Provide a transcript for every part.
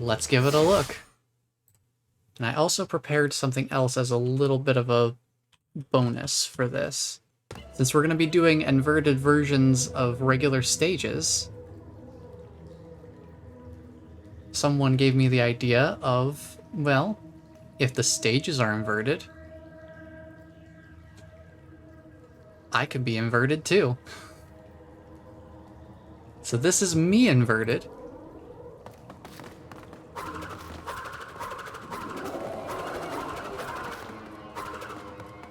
let's give it a look. And I also prepared something else as a little bit of a bonus for this. Since we're going to be doing inverted versions of regular stages, someone gave me the idea of, well, if the stages are inverted, I could be inverted too. So this is me inverted.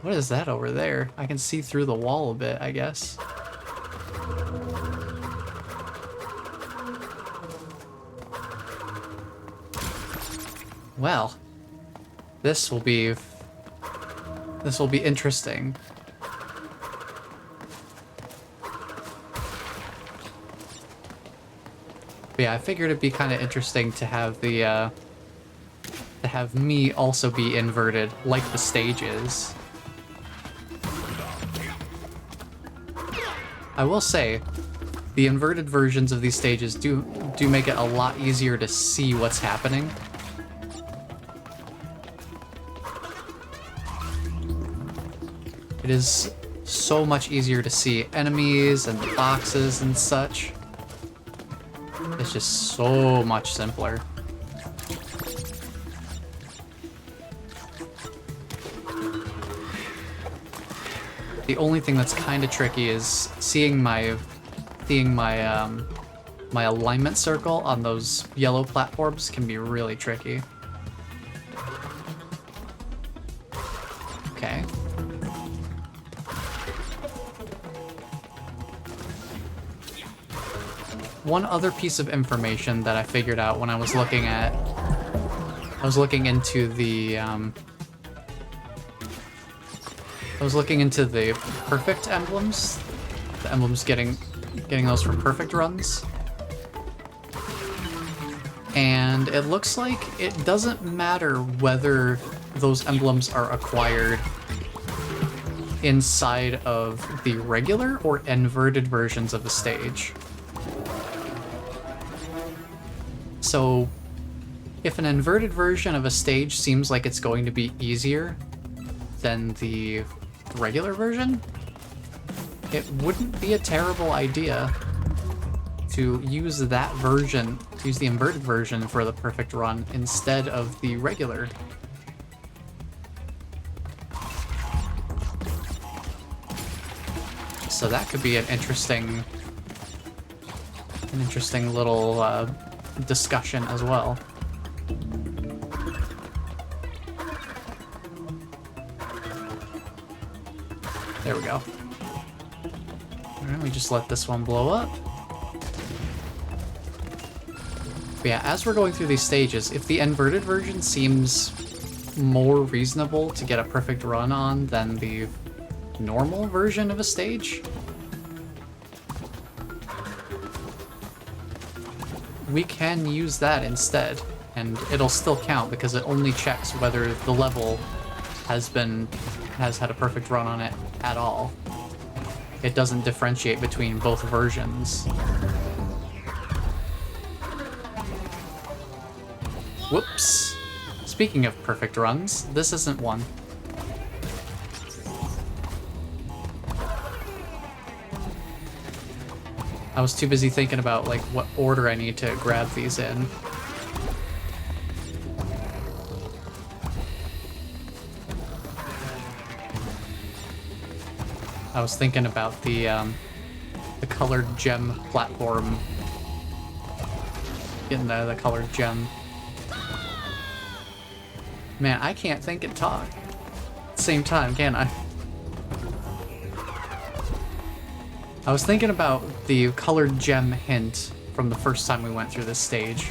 What is that over there? I can see through the wall a bit, I guess. Well, this will be interesting. But yeah, I figured it'd be kind of interesting to have the to have me also be inverted, like the stage is. I will say, the inverted versions of these stages do make it a lot easier to see what's happening. It is so much easier to see enemies and the boxes and such. It's just so much simpler. The only thing that's kind of tricky is seeing my my alignment circle on those yellow platforms can be really tricky. Okay. One other piece of information that I figured out when I was looking into the perfect emblems, the emblems getting those for perfect runs. And it looks like it doesn't matter whether those emblems are acquired inside of the regular or inverted versions of the stage. So, if an inverted version of a stage seems like it's going to be easier than the regular version, it wouldn't be a terrible idea to use that version, to use the inverted version for the perfect run instead of the regular. So that could be an interesting little discussion as well. There we go. Alright, we just let this one blow up. But yeah, as we're going through these stages, if the inverted version seems more reasonable to get a perfect run on than the normal version of a stage, we can use that instead, and it'll still count because it only checks whether the level has had a perfect run on it at all. It doesn't differentiate between both versions. Whoops. Speaking of perfect runs, this isn't one. I was too busy thinking about like what order I need to grab these in. I was thinking about the colored gem platform. Getting the colored gem. Man, I can't think and talk at the same time, can I? I was thinking about the colored gem hint from the first time we went through this stage.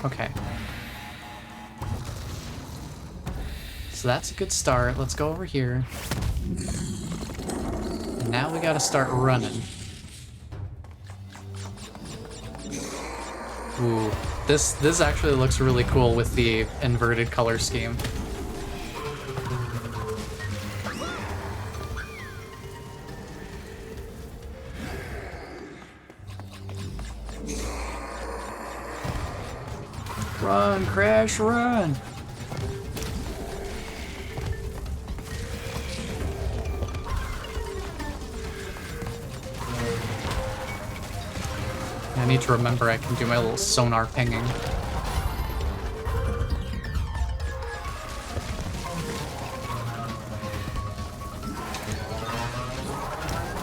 Okay. So that's a good start. Let's go over here. Now we gotta start running. Ooh. This actually looks really cool with the inverted color scheme. Run, Crash, run! I need to remember I can do my little sonar pinging.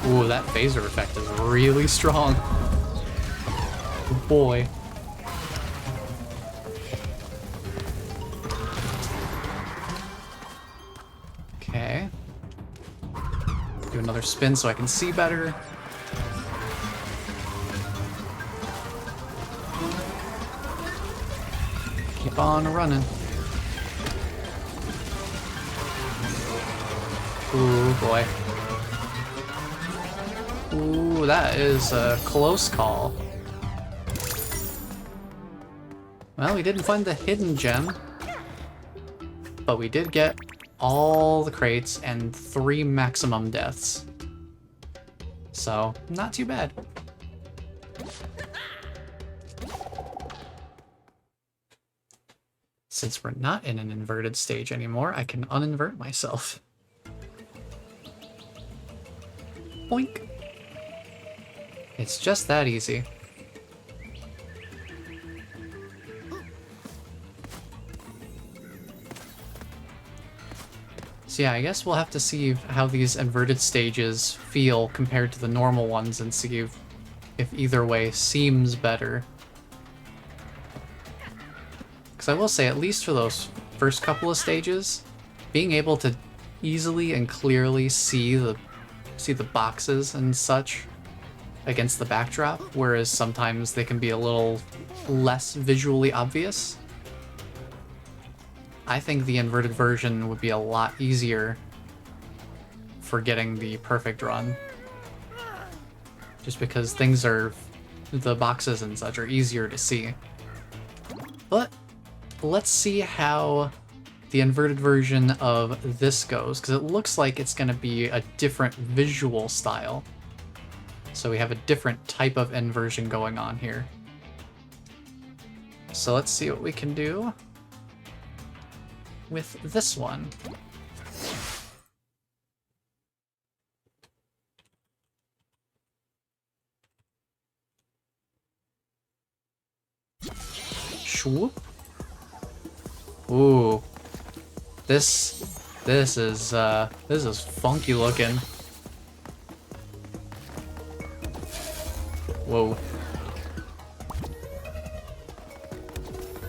Ooh, that phaser effect is really strong. Oh boy. Okay. Do another spin so I can see better. Keep on running. Ooh, boy. Ooh, that is a close call. Well, we didn't find the hidden gem, but we did get all the crates and 3 maximum deaths. So, not too bad. Since we're not in an inverted stage anymore, I can uninvert myself. Boink. It's just that easy. So yeah, I guess we'll have to see how these inverted stages feel compared to the normal ones and see if either way seems better. Because I will say, at least for those first couple of stages, being able to easily and clearly see the boxes and such against the backdrop, whereas sometimes they can be a little less visually obvious. I think the inverted version would be a lot easier for getting the perfect run. Just because the boxes and such are easier to see. But let's see how the inverted version of this goes, because it looks like it's going to be a different visual style. So we have a different type of inversion going on here. So let's see what we can do with this one. Swoop. Ooh. This is funky looking. Whoa.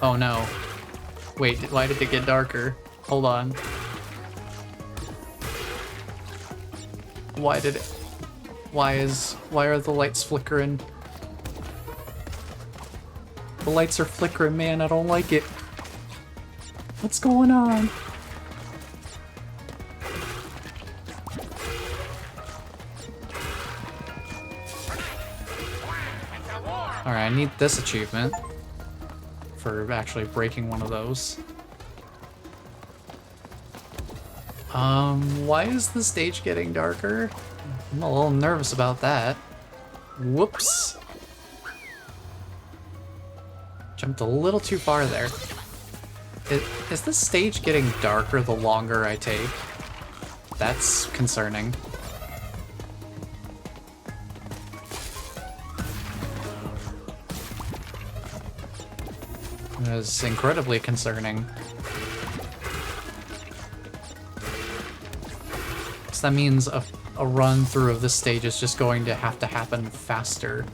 Oh no. Wait, why did it get darker? Hold on. Why are the lights flickering? The lights are flickering, man, I don't like it. What's going on? Alright, I need this achievement for actually breaking one of those. Why is the stage getting darker? I'm a little nervous about that. Whoops. Jumped a little too far there. Is this stage getting darker the longer I take? That's concerning. That is incredibly concerning. So that means a run through of this stage is just going to happen faster.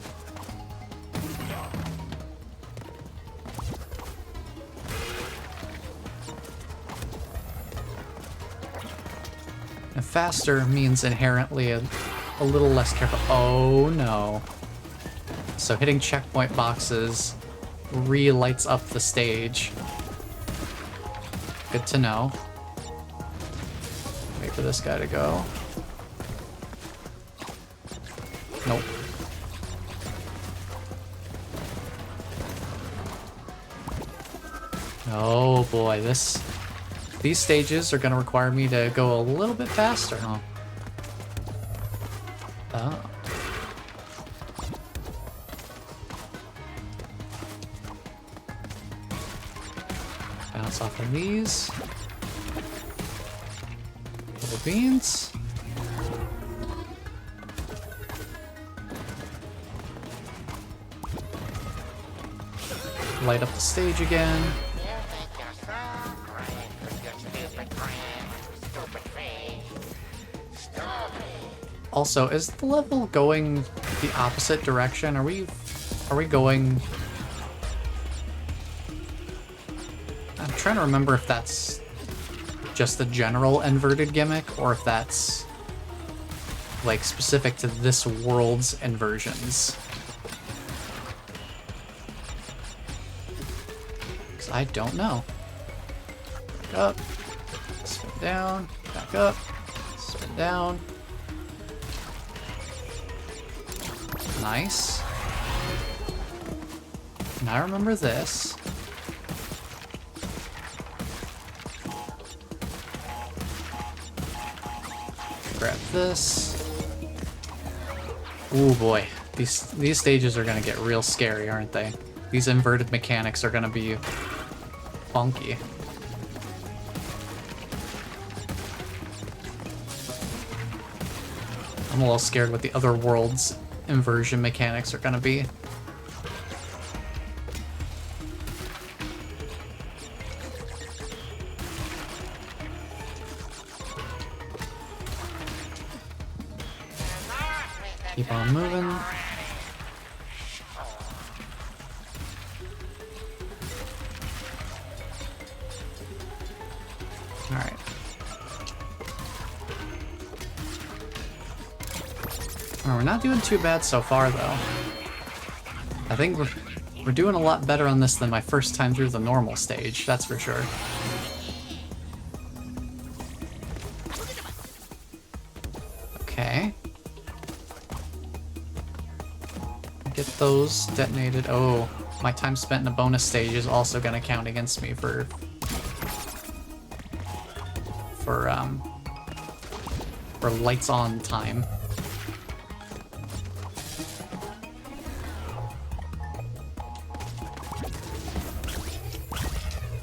And faster means inherently a little less careful. Oh no. So hitting checkpoint boxes relights up the stage. Good to know. Wait for this guy to go. Nope. Oh boy, these stages are gonna require me to go a little bit faster, huh? Oh. Bounce off of these. Little beans. Light up the stage again. Also, is the level going the opposite direction? Are we going... I'm trying to remember if that's just the general inverted gimmick or if that's like specific to this world's inversions. Because I don't know. Back up, spin down, back up, spin down. Nice. Now I remember this. Grab this. Ooh boy, these stages are gonna get real scary, aren't they? These inverted mechanics are gonna be funky. I'm a little scared what the other world's inversion mechanics are gonna be. Keep on moving. Alright. Oh, we're not doing too bad so far, though. I think we're doing a lot better on this than my first time through the normal stage, that's for sure. Okay. Get those detonated. Oh, my time spent in a bonus stage is also gonna count against me for lights on time.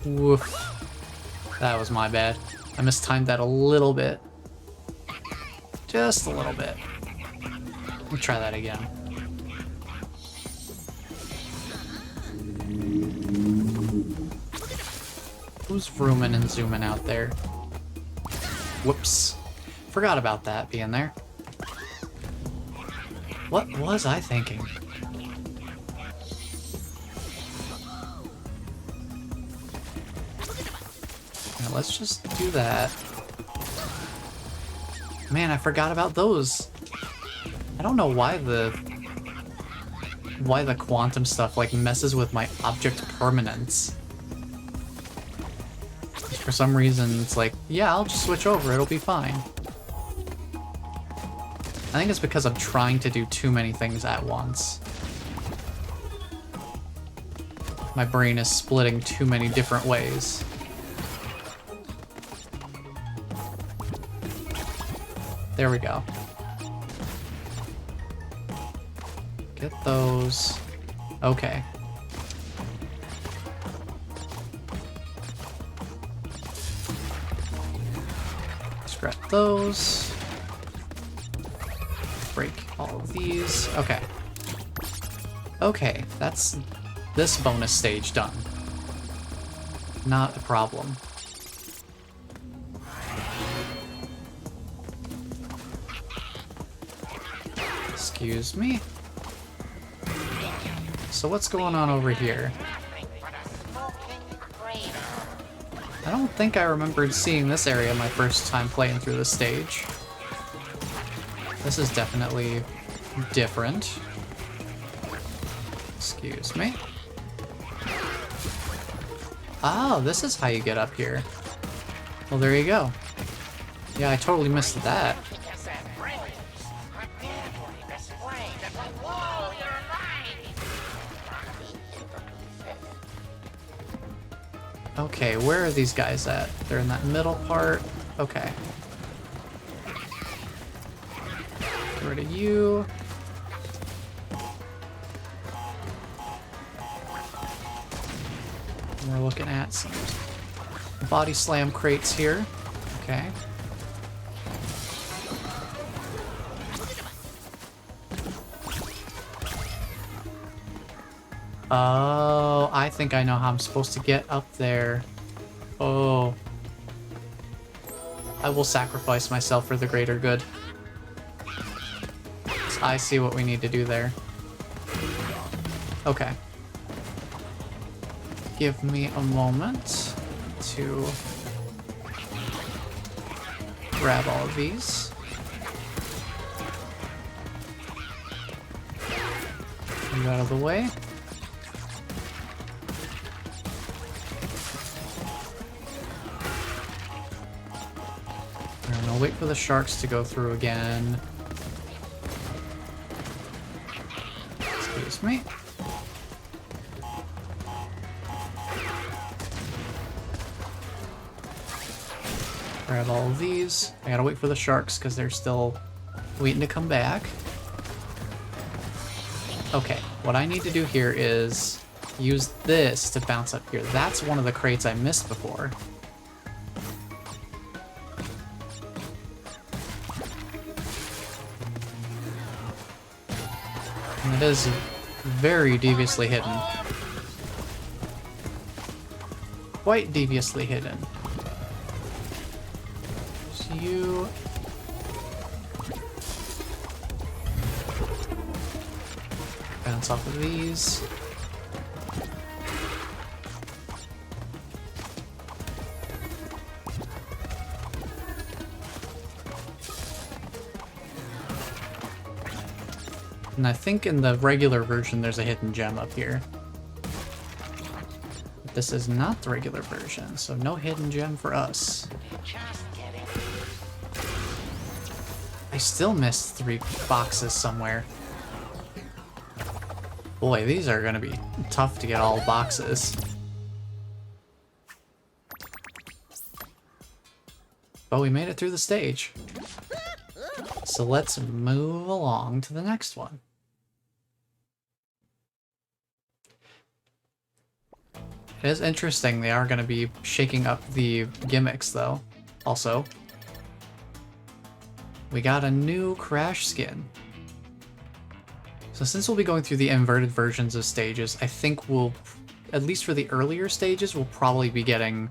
Woof. That was my bad. I mistimed that a little bit. Just a little bit. Let me try that again. Who's vrooming and zooming out there? Whoops. Forgot about that being there. What was I thinking? Now let's just do that. Man, I forgot about those. I don't know why the quantum stuff like messes with my object permanence. For some reason, it's like, yeah, I'll just switch over, it'll be fine. I think it's because I'm trying to do too many things at once. My brain is splitting too many different ways. There we go. Get those. Okay. Scrap those. Break all of these. Okay. Okay, that's this bonus stage done. Not a problem. Excuse me? So what's going on over here? I don't think I remembered seeing this area my first time playing through the stage. This is definitely different. Excuse me. Oh, this is how you get up here. Well, there you go. Yeah, I totally missed that. Okay, where are these guys at? They're in that middle part. Okay. Get rid of you. And we're looking at some body slam crates here. Okay. Oh, I think I know how I'm supposed to get up there. Oh. I will sacrifice myself for the greater good. I see what we need to do there. Okay. Give me a moment to grab all of these. Move out of the way. And I'll wait for the sharks to go through again. Excuse me. Grab all of these. I gotta wait for the sharks because they're still waiting to come back. Okay, what I need to do here is use this to bounce up here. That's one of the crates I missed before. And it is very deviously hidden. Quite deviously hidden. There's you. Bounce off of these. And I think in the regular version there's a hidden gem up here. But this is not the regular version, so no hidden gem for us. I still missed 3 boxes somewhere. Boy, these are gonna be tough to get all boxes. But we made it through the stage. So let's move along to the next one. It is interesting they are going to be shaking up the gimmicks, though. Also, we got a new Crash skin. So since we'll be going through the inverted versions of stages, I think we'll, at least for the earlier stages, we'll probably be getting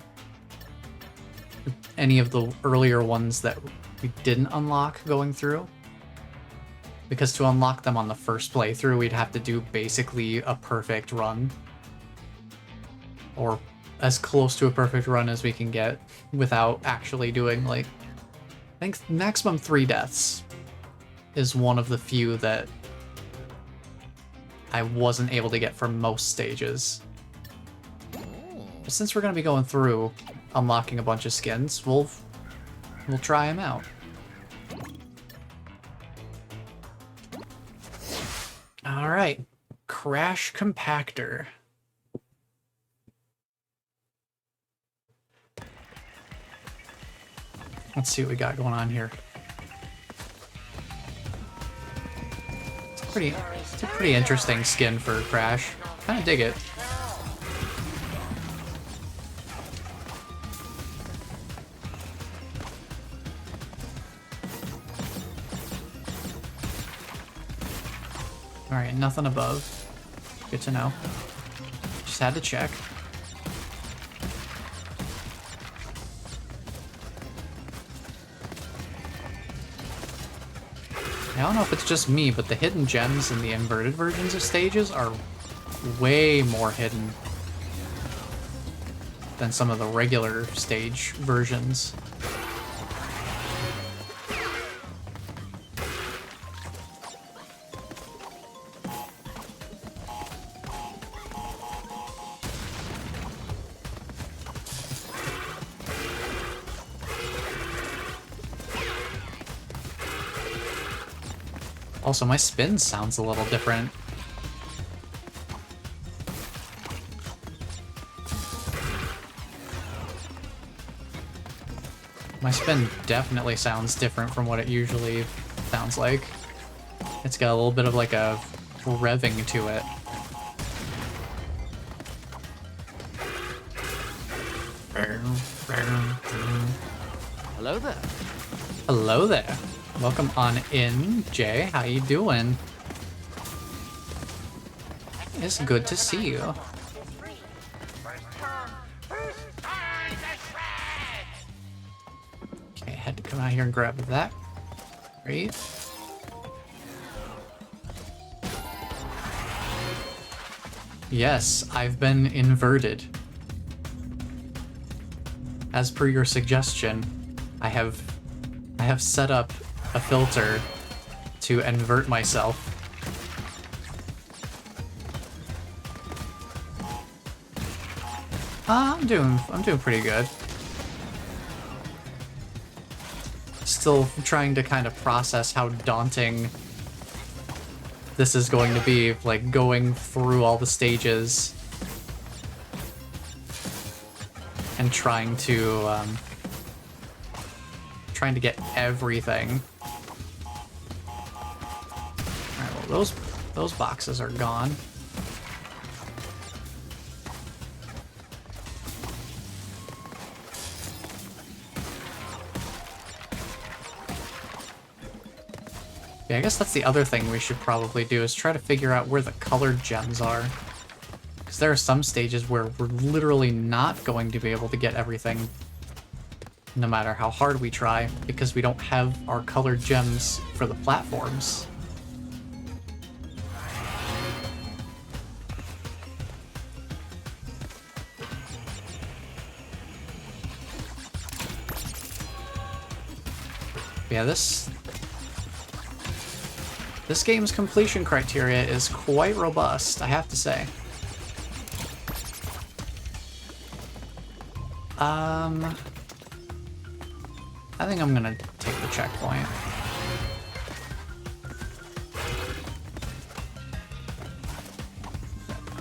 any of the earlier ones that we didn't unlock going through. Because to unlock them on the first playthrough, we'd have to do basically a perfect run. Or as close to a perfect run as we can get without actually doing, like, I think maximum 3 deaths is one of the few that I wasn't able to get for most stages. But since we're going to be going through unlocking a bunch of skins, we'll try them out. All right, Crash Compactor. Let's see what we got going on here. It's a pretty interesting skin for Crash. Kind of dig it. All right, nothing above. Good to know. Just had to check. I don't know if it's just me, but the hidden gems in the inverted versions of stages are way more hidden than some of the regular stage versions. Also, my spin sounds a little different. My spin definitely sounds different from what it usually sounds like. It's got a little bit of like a revving to it. Hello there. Hello there. Welcome on in, Jay. How you doing? It's good to see you. Okay, I had to come out here and grab that. Great. Yes, I've been inverted. As per your suggestion, I have set up a filter to invert myself. I'm doing pretty good. Still trying to kind of process how daunting this is going to be, like going through all the stages and trying to get everything. Alright, well those boxes are gone. Yeah, I guess that's the other thing we should probably do, is try to figure out where the colored gems are. Because there are some stages where we're literally not going to be able to get everything, no matter how hard we try, because we don't have our colored gems for the platforms. Yeah, this game's completion criteria is quite robust, I have to say. I think I'm gonna take the checkpoint.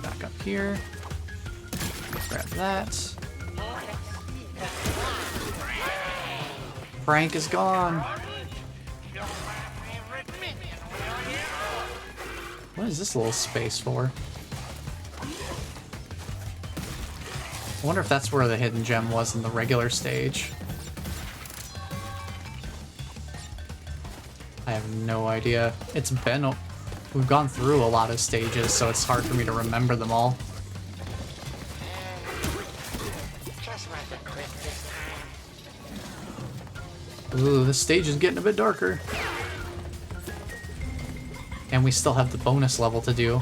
Back up here. Grab that. Frank is gone. What is this little space for? I wonder if that's where the hidden gem was in the regular stage. I have no idea. It's been... We've gone through a lot of stages, so it's hard for me to remember them all. Ooh, this stage is getting a bit darker. And we still have the bonus level to do.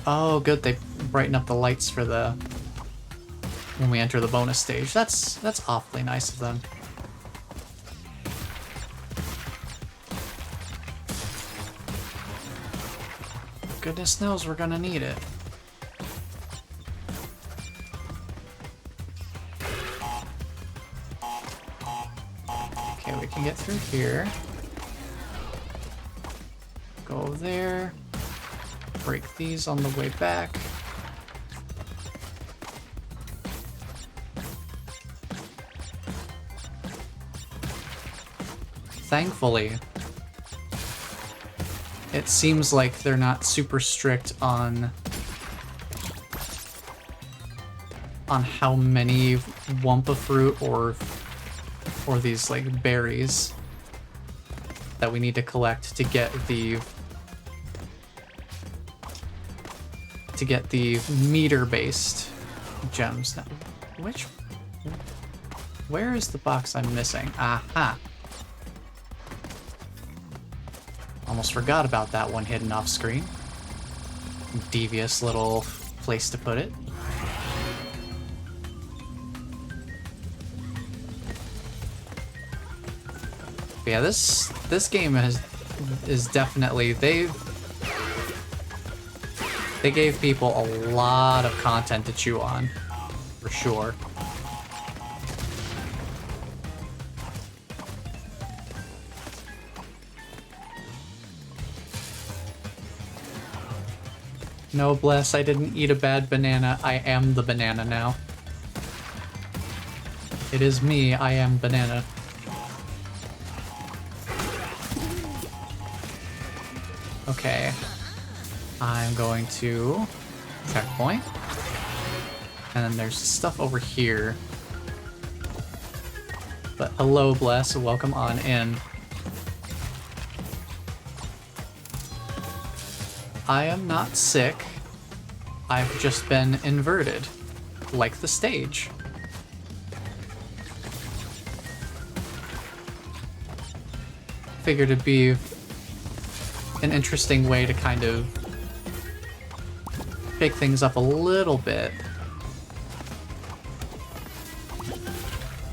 Oh, good, they brighten up the lights for the... when we enter the bonus stage. That's awfully nice of them. Goodness knows we're gonna need it. Okay, we can get through here. Go over there. Break these on the way back. Thankfully, it seems like they're not super strict on how many Wumpa fruit or these like berries that we need to collect to get the meter-based gems. Now, where is the box I'm missing? Aha. Almost forgot about that one hidden off screen. Devious little place to put it. But yeah, this game is definitely, they gave people a lot of content to chew on, for sure. No, bless, I didn't eat a bad banana. I am the banana now. It is me, I am Banana. Okay. I'm going to checkpoint. And then there's stuff over here. But hello, Bless. Welcome on in. I am not sick. I've just been inverted. Like the stage. Figured it'd be an interesting way to kind of shake things up a little bit.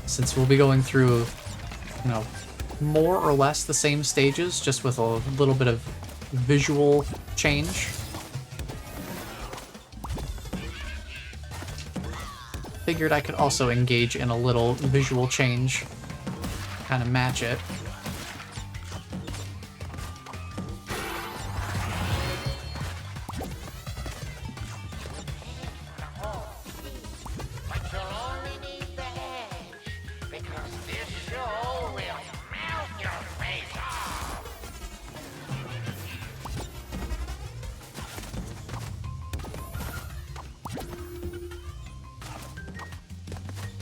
Since we'll be going through, you know, more or less the same stages, just with a little bit of visual change. Figured I could also engage in a little visual change, kind of match it.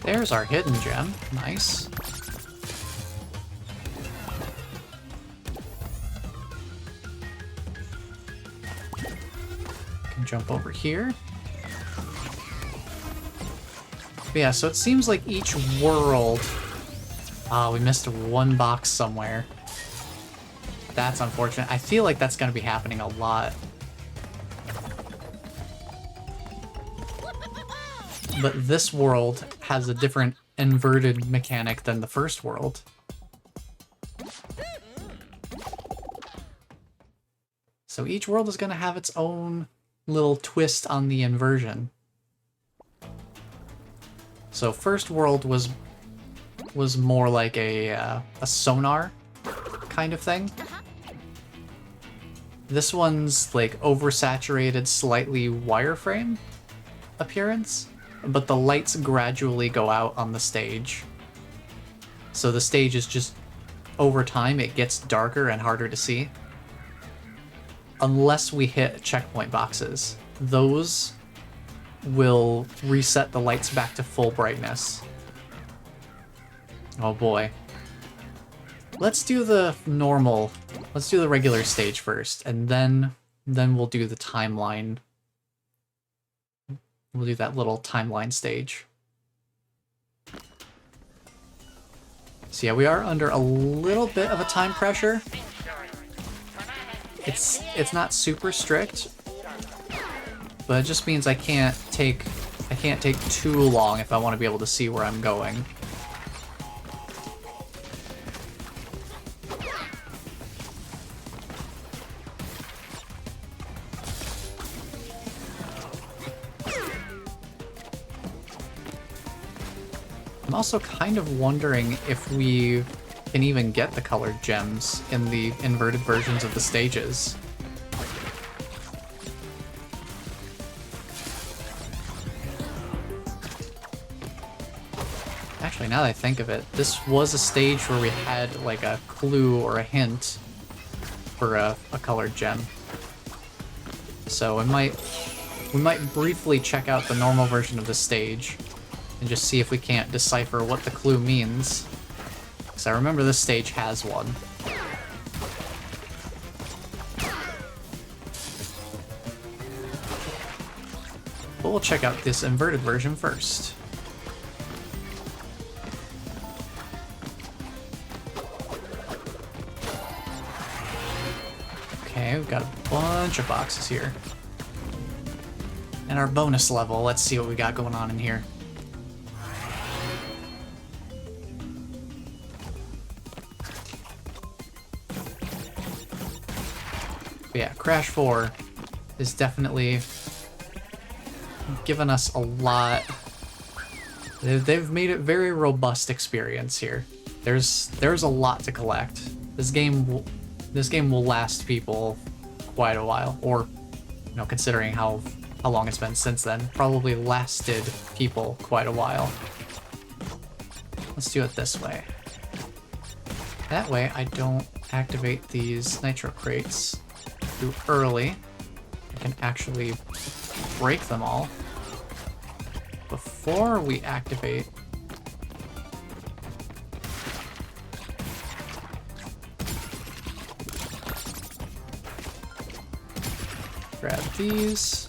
There's our hidden gem. Nice. Can jump over here. But yeah, so it seems like each world... Ah, we missed one box somewhere. That's unfortunate. I feel like that's going to be happening a lot. But this world has a different inverted mechanic than the first world. So each world is going to have its own little twist on the inversion. So first world was more like a sonar kind of thing. This one's like oversaturated, slightly wireframe appearance. But the lights gradually go out on the stage. So the stage is just, over time, it gets darker and harder to see. Unless we hit checkpoint boxes. Those will reset the lights back to full brightness. Oh boy. Let's do the normal, let's do the regular stage first, and then we'll do the timeline. We'll do that little timeline stage. So yeah, we are under a little bit of a time pressure. It's not super strict, but it just means I can't take too long if I want to be able to see where I'm going. I'm also kind of wondering if we can even get the colored gems in the inverted versions of the stages. Actually, now that I think of it, this was a stage where we had like a clue or a hint for a colored gem. So we might briefly check out the normal version of the stage and just see if we can't decipher what the clue means. Because I remember this stage has one. But we'll check out this inverted version first. Okay, we've got a bunch of boxes here. And our bonus level, let's see what we got going on in here. But yeah, Crash 4 is definitely given us a lot. They've made it very robust experience here. There's a lot to collect. This game will last people quite a while, or you know, considering how long it's been since then, probably lasted people quite a while. Let's do it this way. That way I don't activate these nitro crates too early. I can actually break them all before we activate. Grab these.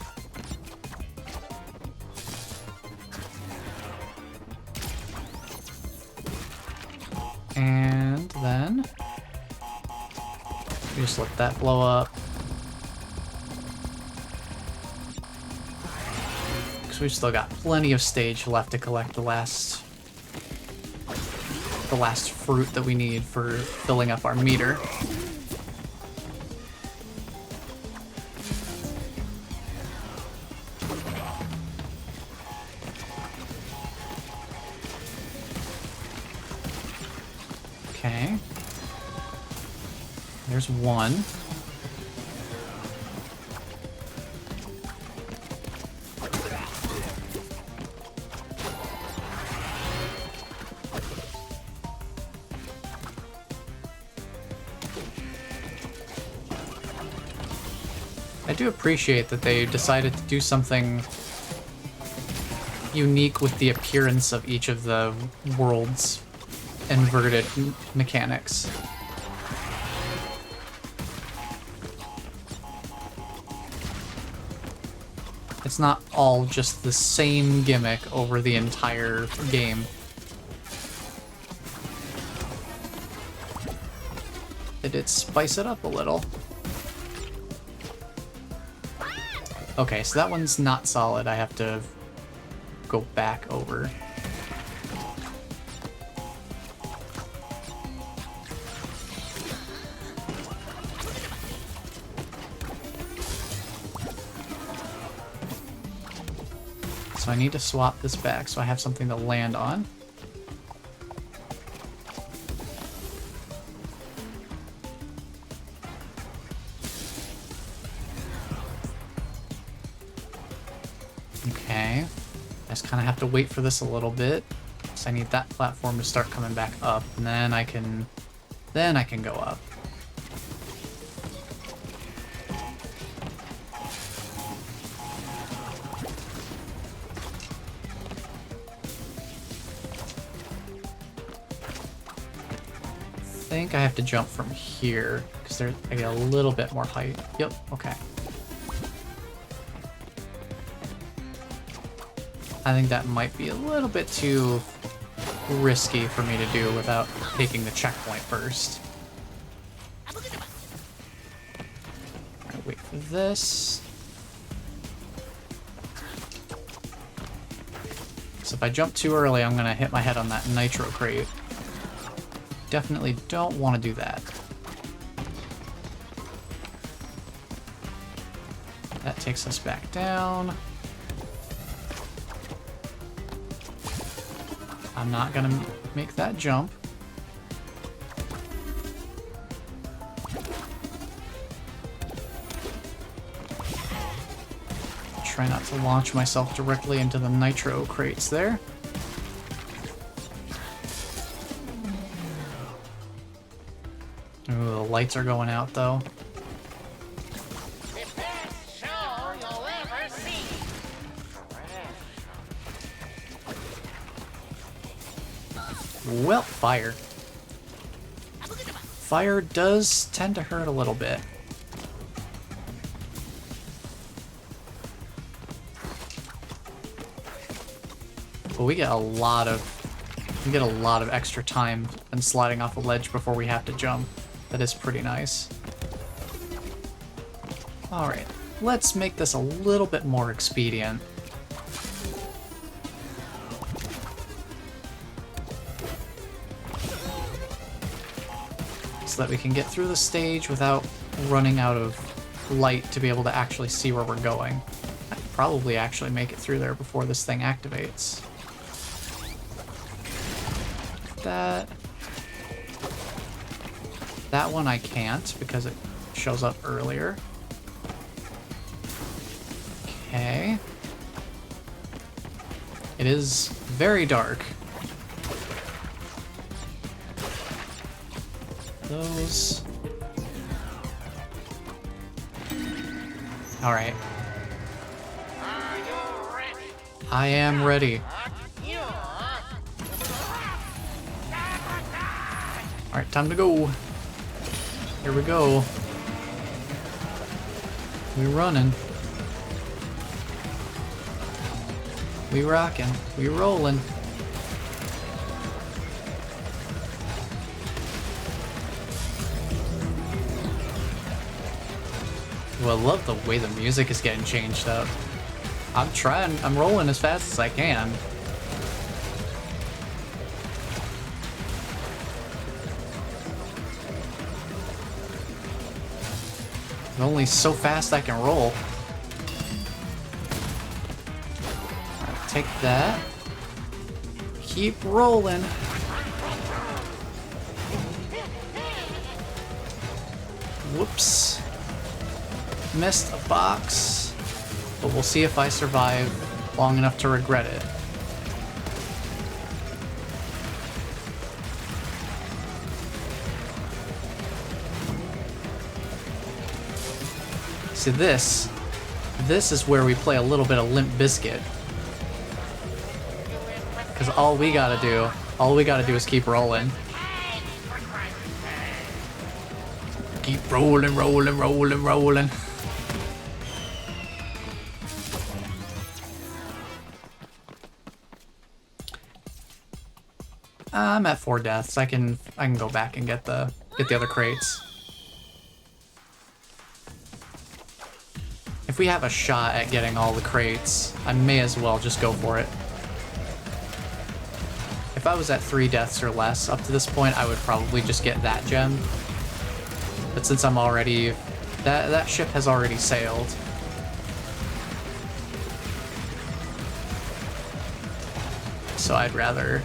And then we just let that blow up. Because we've still got plenty of stage left to collect the last fruit that we need for filling up our meter. Okay. There's one. I do appreciate that they decided to do something unique with the appearance of each of the world's inverted mechanics. It's not all just the same gimmick over the entire game. They did spice it up a little. Okay, so that one's not solid. I have to go back over. So I need to swap this back so I have something to land on. Okay. I just kind of have to wait for this a little bit. So I need that platform to start coming back up, and then I can go up. I think I have to jump from here because I get a little bit more height. Yep, okay. I think that might be a little bit too risky for me to do without taking the checkpoint first. Alright, wait for this. So if I jump too early, I'm gonna hit my head on that nitro crate. Definitely don't want to do that. That takes us back down. I'm not gonna make that jump. Try not to launch myself directly into the nitro crates there. Ooh, the lights are going out though. The best show you'll ever see. Well, fire. Fire does tend to hurt a little bit. But we get a lot of extra time and sliding off a ledge before we have to jump. That is pretty nice. Alright, let's make this a little bit more expedient. So that we can get through the stage without running out of light to be able to actually see where we're going. I could probably actually make it through there before this thing activates. That one I can't because it shows up earlier. Okay. It is very dark. those. Alright. Are you ready? I am ready. You Alright, time to go. Here we go. We running. We rocking. We rolling. Well, I love the way the music is getting changed up. I'm rolling as fast as I can. Only so fast I can roll. Alright, take that. Keep rolling. Whoops. Missed a box. But we'll see if I survive long enough to regret it. See, this is where we play a little bit of Limp Bizkit. Because all we gotta do is keep rolling. Keep rolling, rolling, rolling, rolling. I'm at 4 deaths. I can go back and get the other crates. If we have a shot at getting all the crates, I may as well just go for it. If I was at 3 deaths or less up to this point, I would probably just get that gem. But since I'm already... That ship has already sailed. So I'd rather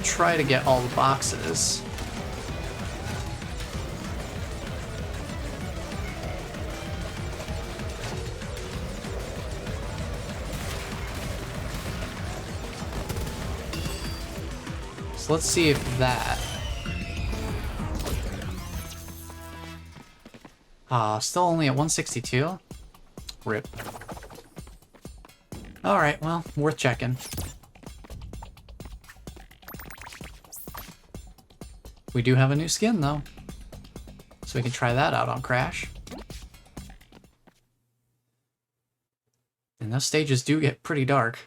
try to get all the boxes. So let's see if that... still only at 162? Rip. Alright, well, worth checking. We do have a new skin, though. So we can try that out on Crash. And those stages do get pretty dark.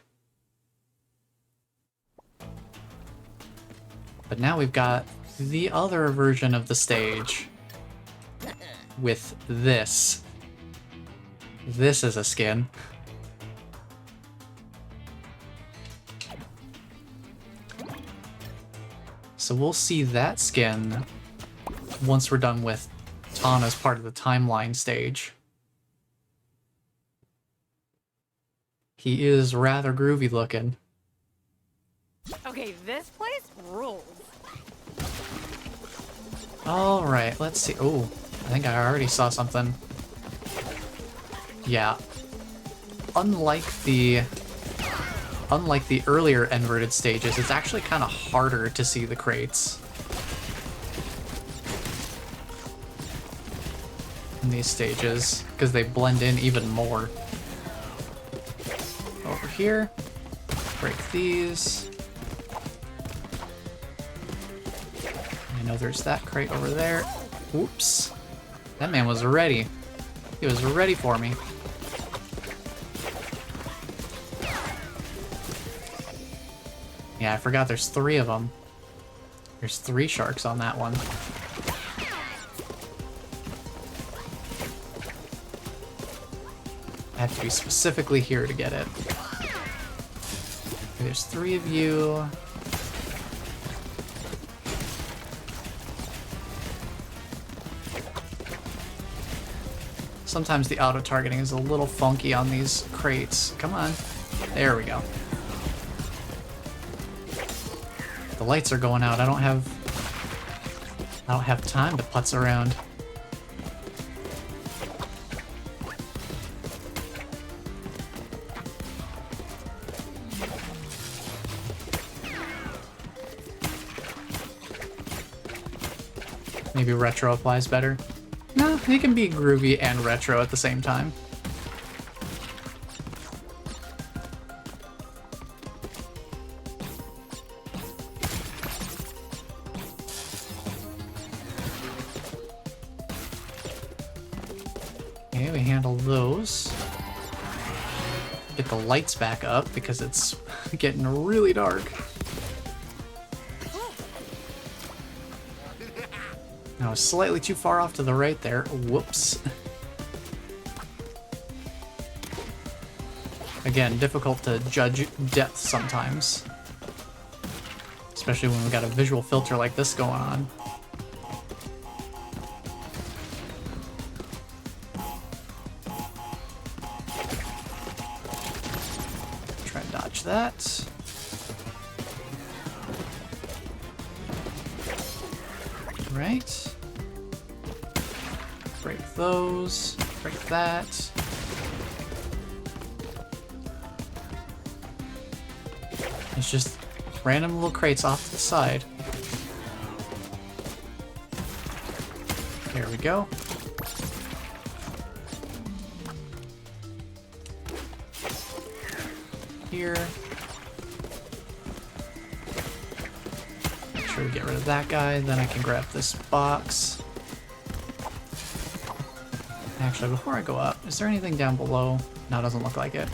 But now we've got the other version of the stage. With this. This is a skin. So we'll see that skin once we're done with Tana's part of the timeline stage. He is rather groovy looking. Okay, this place rules. Alright, let's see. Oh, I think I already saw something. Yeah. Unlike the earlier inverted stages, it's actually kind of harder to see the crates in these stages, because they blend in even more. Over here, break these. I know there's that crate over there. Oops. That man was ready. He was ready for me. Yeah, I forgot there's 3 of them. There's 3 sharks on that one. I have to be specifically here to get it. Okay, there's 3 of you. Sometimes the auto-targeting is a little funky on these crates. Come on. There we go. The lights are going out. I don't have time to putz around. Maybe retro applies better. No, it can be groovy and retro at the same time. Okay, we handle those. Get the lights back up because it's getting really dark. I was slightly too far off to the right there. Whoops. Again, difficult to judge depth sometimes. Especially when we got a visual filter like this going on. Try and dodge that. Right. Break those. Break that. It's just random little crates off to the side. There we go. Here. Make sure we get rid of that guy, then I can grab this box. Actually, before I go up, is there anything down below? No, it doesn't look like it.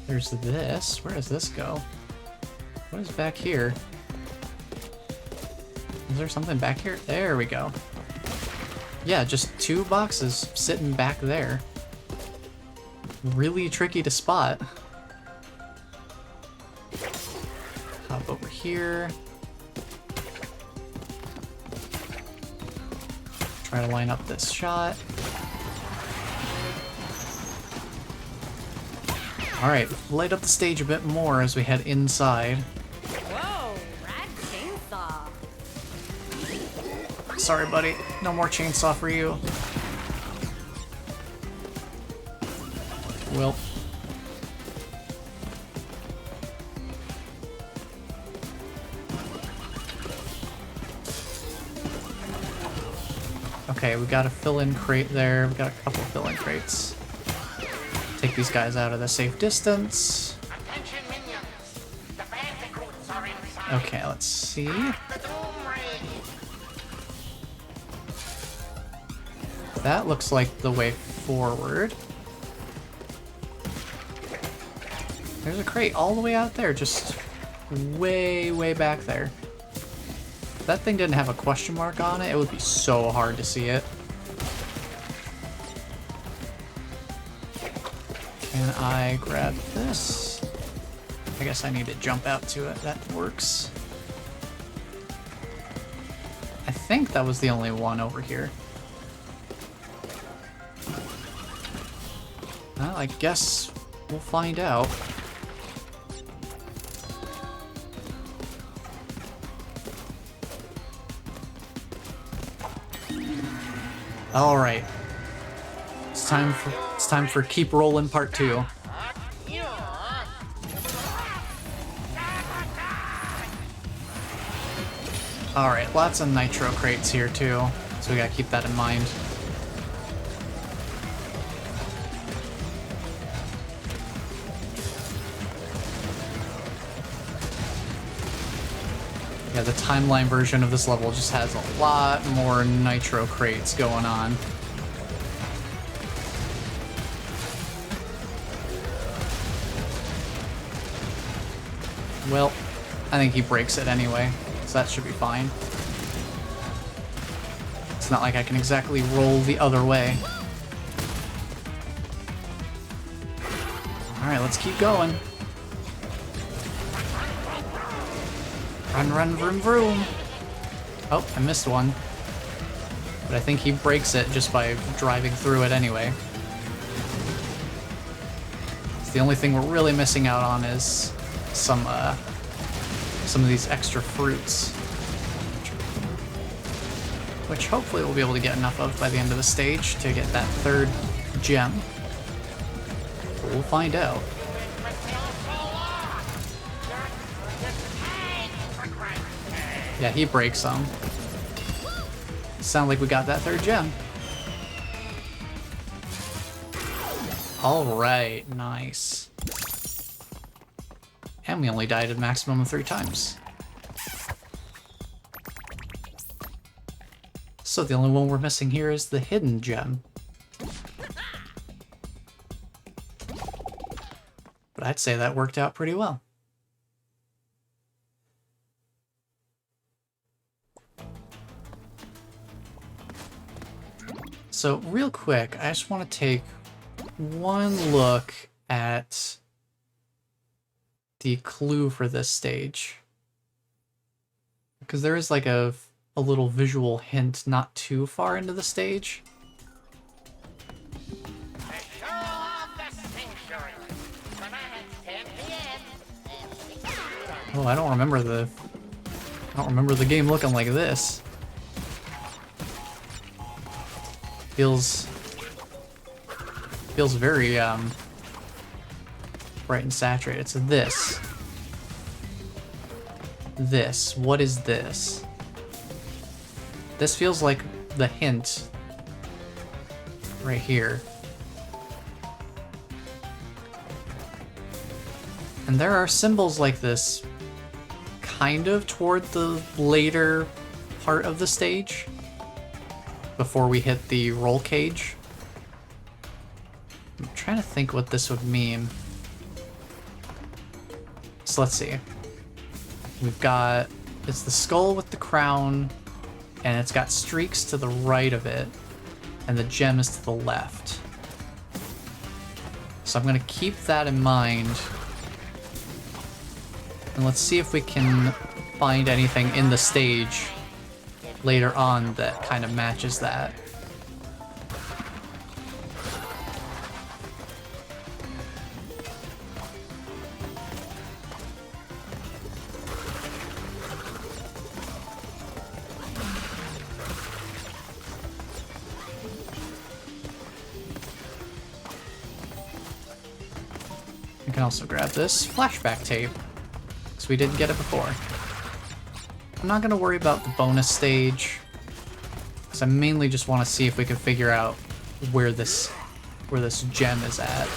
There's this. Where does this go? What is back here? Is there something back here? There we go. Yeah, just two boxes sitting back there. Really tricky to spot. Hop over here. Try to line up this shot. Alright, light up the stage a bit more as we head inside. Whoa, rad chainsaw. Sorry, buddy. No more chainsaw for you. Well. Okay, we got a fill-in crate there. We got a couple fill-in crates. Take these guys out of the safe distance. Attention minions. The Bandicoots are inside. Okay, let's see. The Doom Ray. That looks like the way forward. There's a crate all the way out there, just way, way back there. If that thing didn't have a question mark on it, it would be so hard to see it. Can I grab this? I guess I need to jump out to it. That works. I think that was the only one over here. Well, I guess we'll find out. All right. It's time for Keep Rollin' Part 2. All right, lots of nitro crates here too, so we gotta keep that in mind. Yeah, the timeline version of this level just has a lot more nitro crates going on. Well, I think he breaks it anyway, so that should be fine. It's not like I can exactly roll the other way. Alright, let's keep going. Run, run, vroom, vroom. Oh, I missed one. But I think he breaks it just by driving through it anyway. It's the only thing we're really missing out on is some of these extra fruits. which hopefully we'll be able to get enough of by the end of the stage to get that third gem. But we'll find out. Yeah, he breaks some. Sound like we got that third gem. Alright, nice. And we only died a maximum of 3 times. So the only one we're missing here is the hidden gem. But I'd say that worked out pretty well. So real quick, I just want to take one look at the clue for this stage. Because there is like a little visual hint not too far into the stage. Oh, I don't remember the game looking like this. Feels very bright and saturated. It's this. This. What is this? This feels like the hint right here. And there are symbols like this kind of toward the later part of the stage before we hit the roll cage. I'm trying to think what this would mean. So let's see. We've got, it's the skull with the crown, and it's got streaks to the right of it, and the gem is to the left. So I'm gonna keep that in mind. And let's see if we can find anything in the stage later on that kind of matches that. You can also grab this flashback tape, because we didn't get it before. I'm not going to worry about the bonus stage, because I mainly just want to see if we can figure out where this gem is at.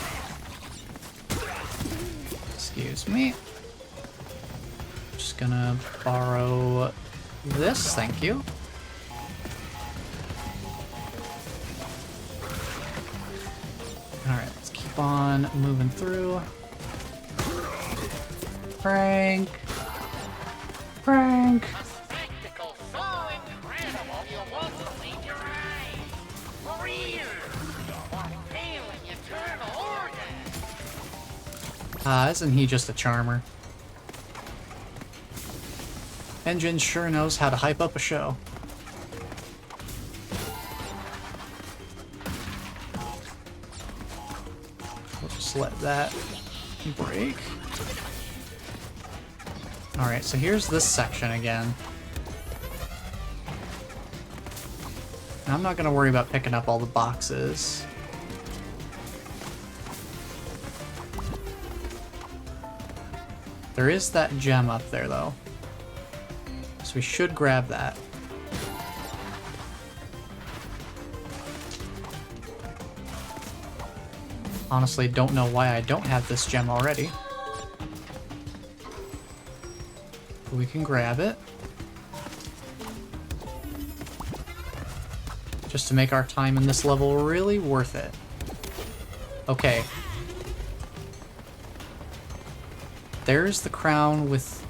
Excuse me. Just gonna borrow this, thank you. Alright, let's keep on moving through. Prank! Prank! Spectacle so incredible you won't believe your eyes. For real. What failing eternal order. Ah, isn't he just a charmer? Engine sure knows how to hype up a show. We'll just let that break. Alright, so here's this section again. And I'm not going to worry about picking up all the boxes. There is that gem up there, though. So we should grab that. Honestly, don't know why I don't have this gem already. But we can grab it. Just to make our time in this level really worth it. Okay. There's the crown with...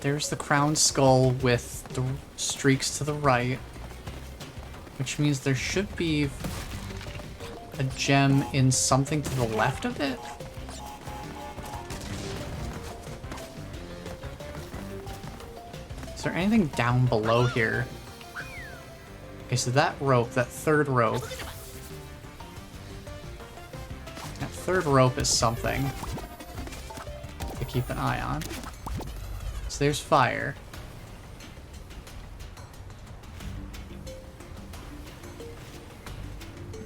There's the crown skull with the streaks to the right. Which means there should be a gem in something to the left of it? Is there anything down below here? Okay, so that rope, that third rope. That third rope is something to keep an eye on. So there's fire.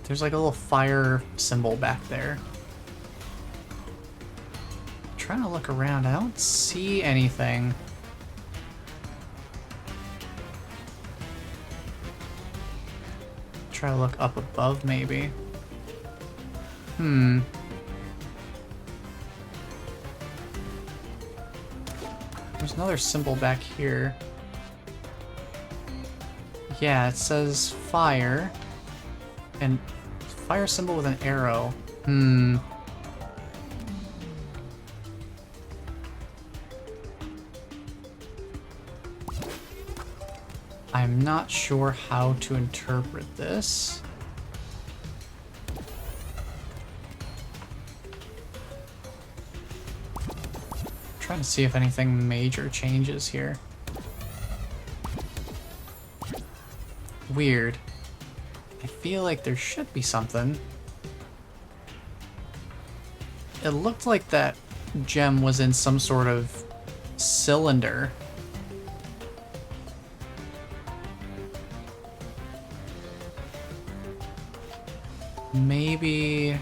There's like a little fire symbol back there. I'm trying to look around. I don't see anything. Try to look up above, maybe. There's another symbol back here. Yeah, it says fire. And fire symbol with an arrow. I'm not sure how to interpret this. Trying to see if anything major changes here. Weird. I feel like there should be something. It looked like that gem was in some sort of cylinder. Maybe...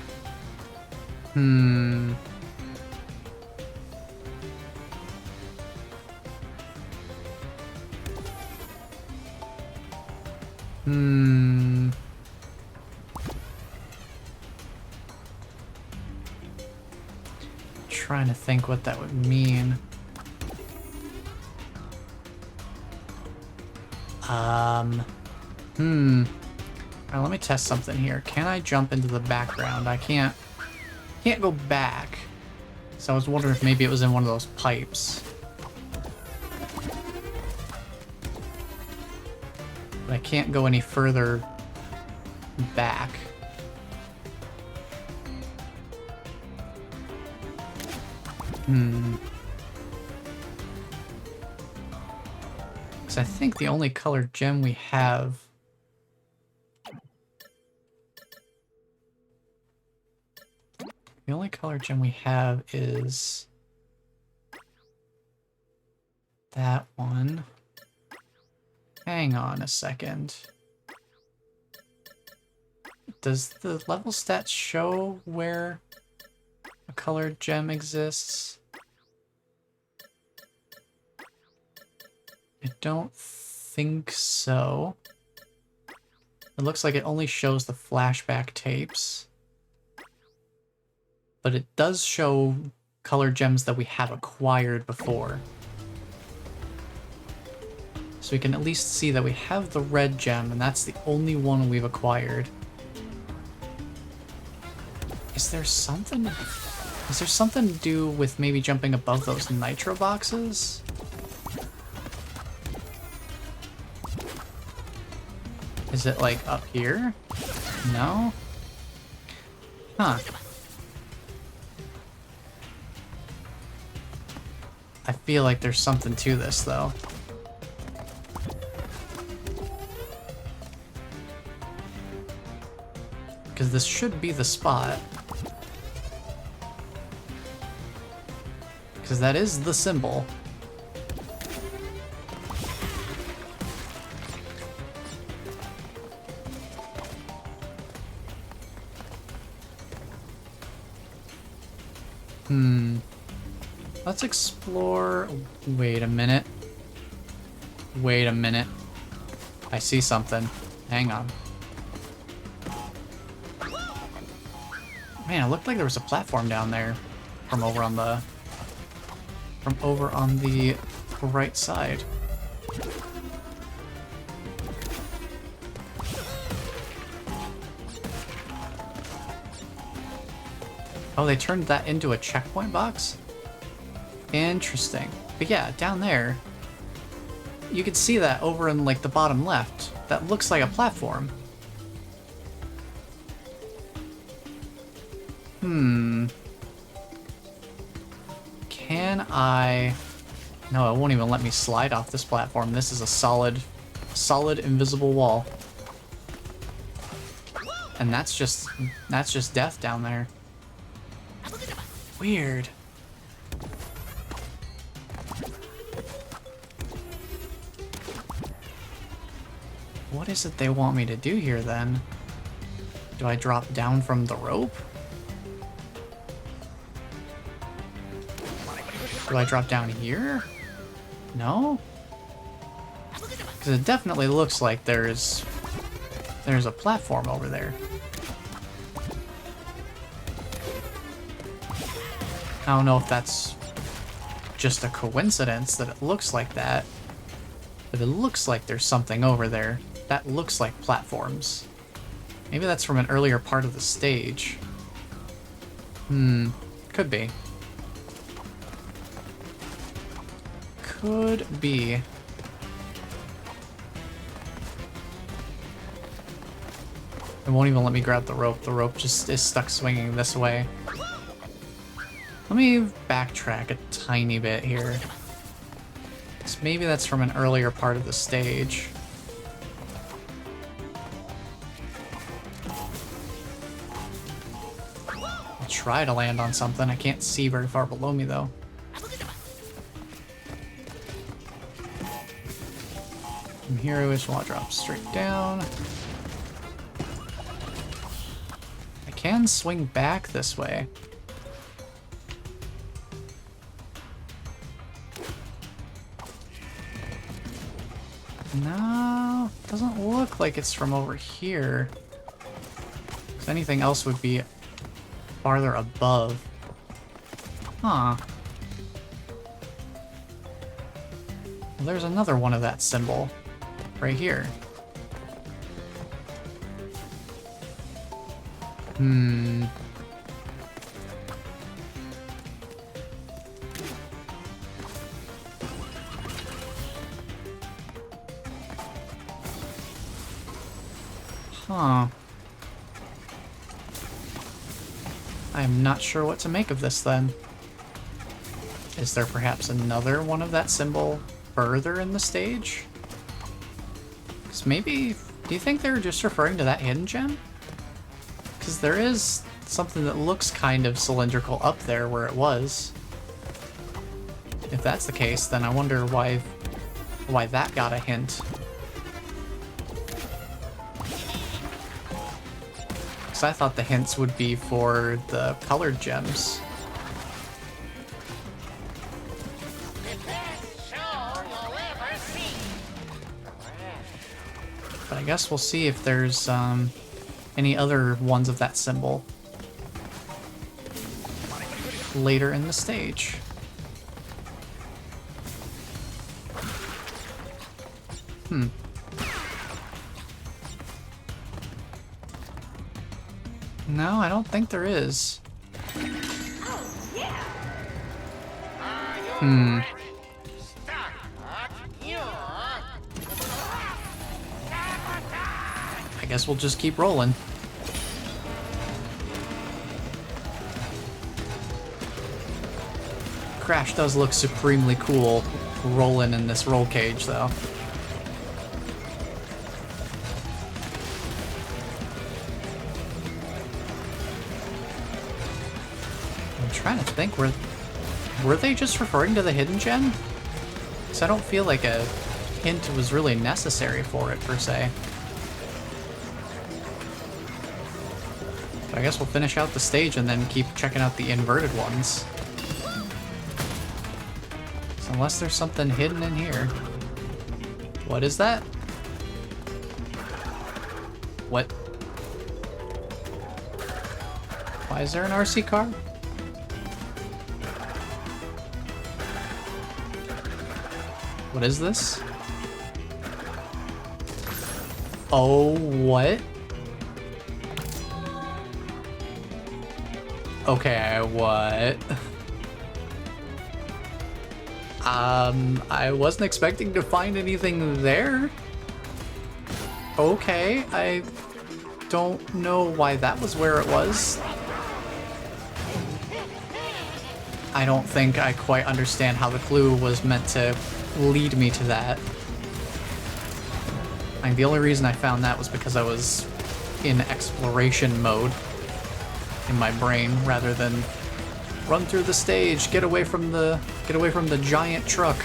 Trying to think what that would mean. Alright, let me test something here. Can I jump into the background? I can't go back. So I was wondering if maybe it was in one of those pipes. But I can't go any further back. Because I think the only colored gem we have... The only colored gem we have is... that one. Hang on a second. Does the level stats show where a colored gem exists? I don't think so. It looks like it only shows the flashback tapes. But it does show colored gems that we have acquired before. So we can at least see that we have the red gem, and that's the only one we've acquired. Is there something to do with maybe jumping above those nitro boxes? Is it like up here? No? Huh. I feel like there's something to this though. Because this should be the spot. Because that is the symbol. Let's explore... Wait a minute. Wait a minute. I see something. Hang on. Man, it looked like there was a platform down there from over on the right side. Oh, they turned that into a checkpoint box? Interesting. But yeah, down there, you can see that over in like the bottom left. That looks like a platform. Can I... No, it won't even let me slide off this platform. This is a solid invisible wall. And that's just death down there. what is it they want me to do here then? Do I drop down from the rope? Do I drop down here? No? Because it definitely looks like there's a platform over there. I don't know if that's just a coincidence that it looks like that, but it looks like there's something over there. That looks like platforms. Maybe that's from an earlier part of the stage. Could be. Could be. It won't even let me grab the rope. The rope just is stuck swinging this way. Let me backtrack a tiny bit here. So maybe that's from an earlier part of the stage. I'll try to land on something. I can't see very far below me though. From here I wish I'll drop straight down. I can swing back this way. No, doesn't look like it's from over here. If anything else would be farther above. Huh. Well, there's another one of that symbol right here. Huh. I'm not sure what to make of this then. Is there perhaps another one of that symbol further in the stage? Because maybe... Do you think they're just referring to that hidden gem? Because there is something that looks kind of cylindrical up there where it was. If that's the case, then I wonder why that got a hint. Because I thought the hints would be for the colored gems. The best show you'll ever see. But I guess we'll see if there's any other ones of that symbol later in the stage. No, I don't think there is. Are you ready? Start your I guess we'll just keep rolling. Crash does look supremely cool rolling in this roll cage, though. I'm trying to think, were they just referring to the hidden gem? Because I don't feel like a hint was really necessary for it, per se. But I guess we'll finish out the stage and then keep checking out the inverted ones. So unless there's something hidden in here. What is that? What? Why is there an RC car? What is this? Oh, what? Okay, what? I wasn't expecting to find anything there. Okay, I don't know why that was where it was. I don't think I quite understand how the clue was meant to lead me to that. And the only reason I found that was because I was in exploration mode in my brain rather than run through the stage, get away from the giant truck.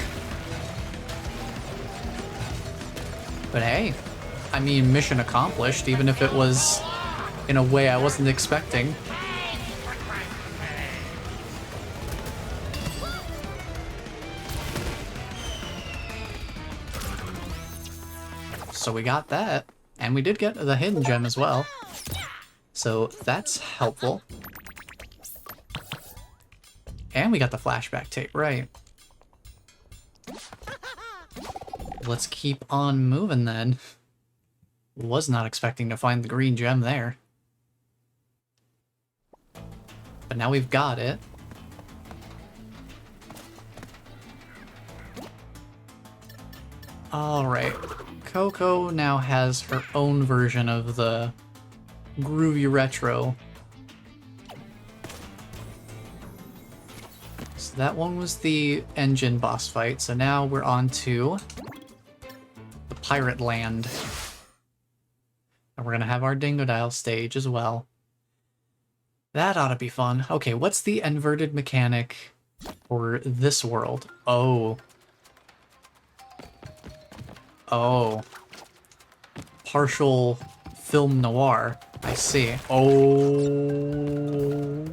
But hey, I mean, mission accomplished, even if it was in a way I wasn't expecting. So we got that, and we did get the hidden gem as well. So that's helpful. And we got the flashback tape, right. Let's keep on moving then. Was not expecting to find the green gem there. But now we've got it. Alright. Coco now has her own version of the groovy retro. So that one was the engine boss fight, so now we're on to the Pirate Land. And we're gonna have our Dingodile stage as well. That ought to be fun. Okay, what's the inverted mechanic for this world? Oh. Oh. Partial film noir. I see. Oh.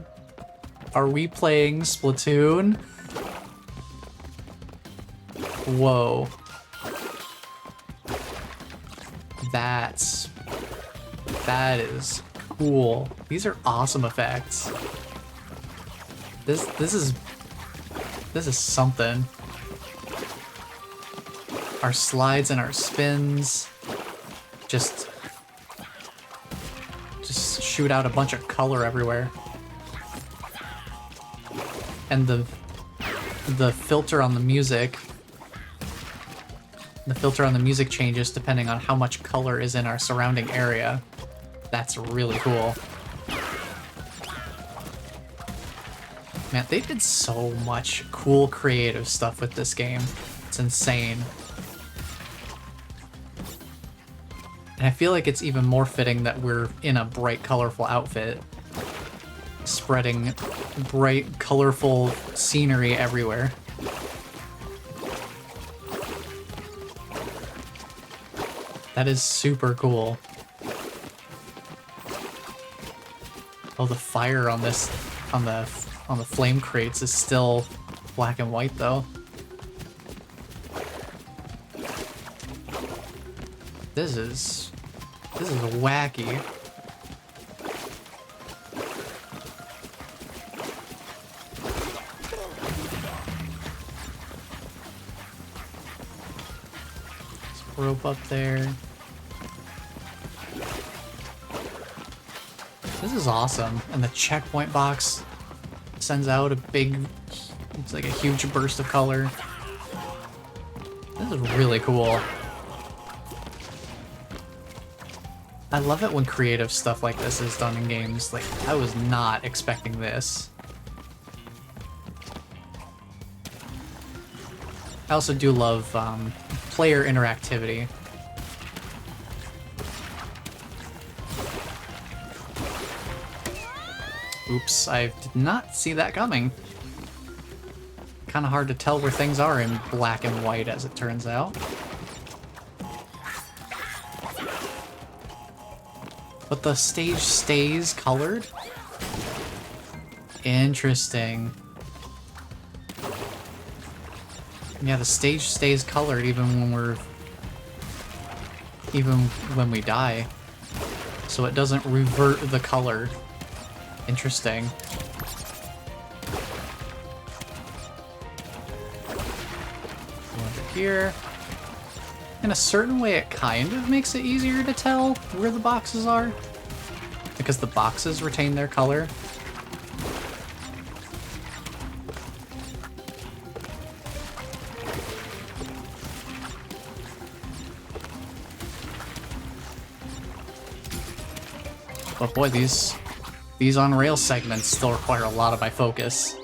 Are we playing Splatoon? Whoa. That is cool. These are awesome effects. This is something. Our slides and our spins just shoot out a bunch of color everywhere. And the filter on the music, changes depending on how much color is in our surrounding area. That's really cool. Man, they did so much cool creative stuff with this game. It's insane. And I feel like it's even more fitting that we're in a bright, colorful outfit, spreading bright, colorful scenery everywhere. That is super cool. Oh, the fire on this, on the flame crates is still black and white though. This is wacky. Let's rope up there. This is awesome. And the checkpoint box sends out a big, it's like a huge burst of color. This is really cool. I love it when creative stuff like this is done in games. Like, I was not expecting this. I also do love player interactivity. Oops, I did not see that coming. Kind of hard to tell where things are in black and white, as it turns out. But the stage stays colored? Interesting. Yeah, the stage stays colored even when we die. So it doesn't revert the color. Interesting. Over here. In a certain way, it kind of makes it easier to tell where the boxes are, because the boxes retain their color. But boy, these on-rail segments still require a lot of my focus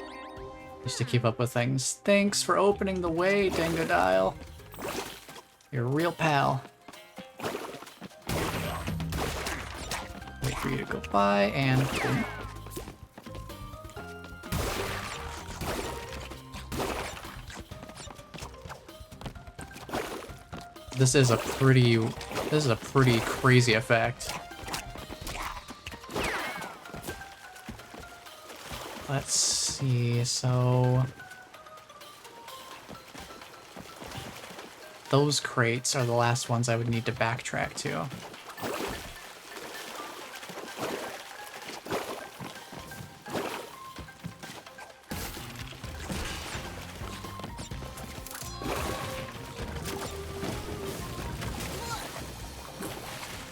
just to keep up with things. Thanks for opening the way, Dingodile. You're a real pal. Wait for you to go by and boom. This is a pretty This is a pretty crazy effect. Let's see, so... those crates are the last ones I would need to backtrack to.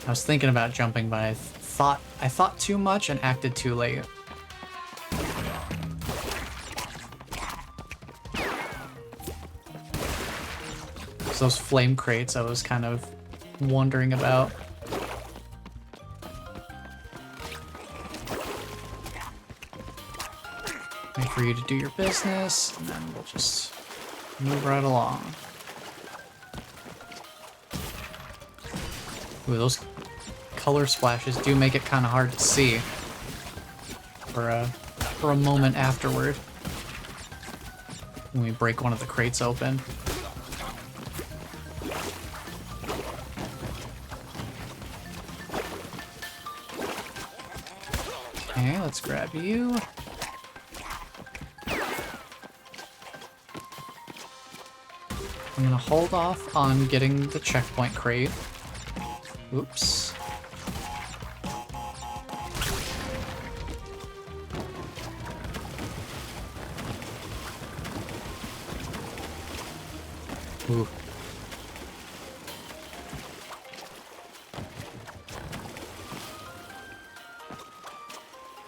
I was thinking about jumping, but I thought too much and acted too late. So those flame crates I was kind of wondering about. Wait for you to do your business, and then we'll just move right along. Ooh, those color splashes do make it kind of hard to see for a moment afterward when we break one of the crates open. Okay, let's grab you. I'm gonna hold off on getting the checkpoint crate. Oops. Ooh.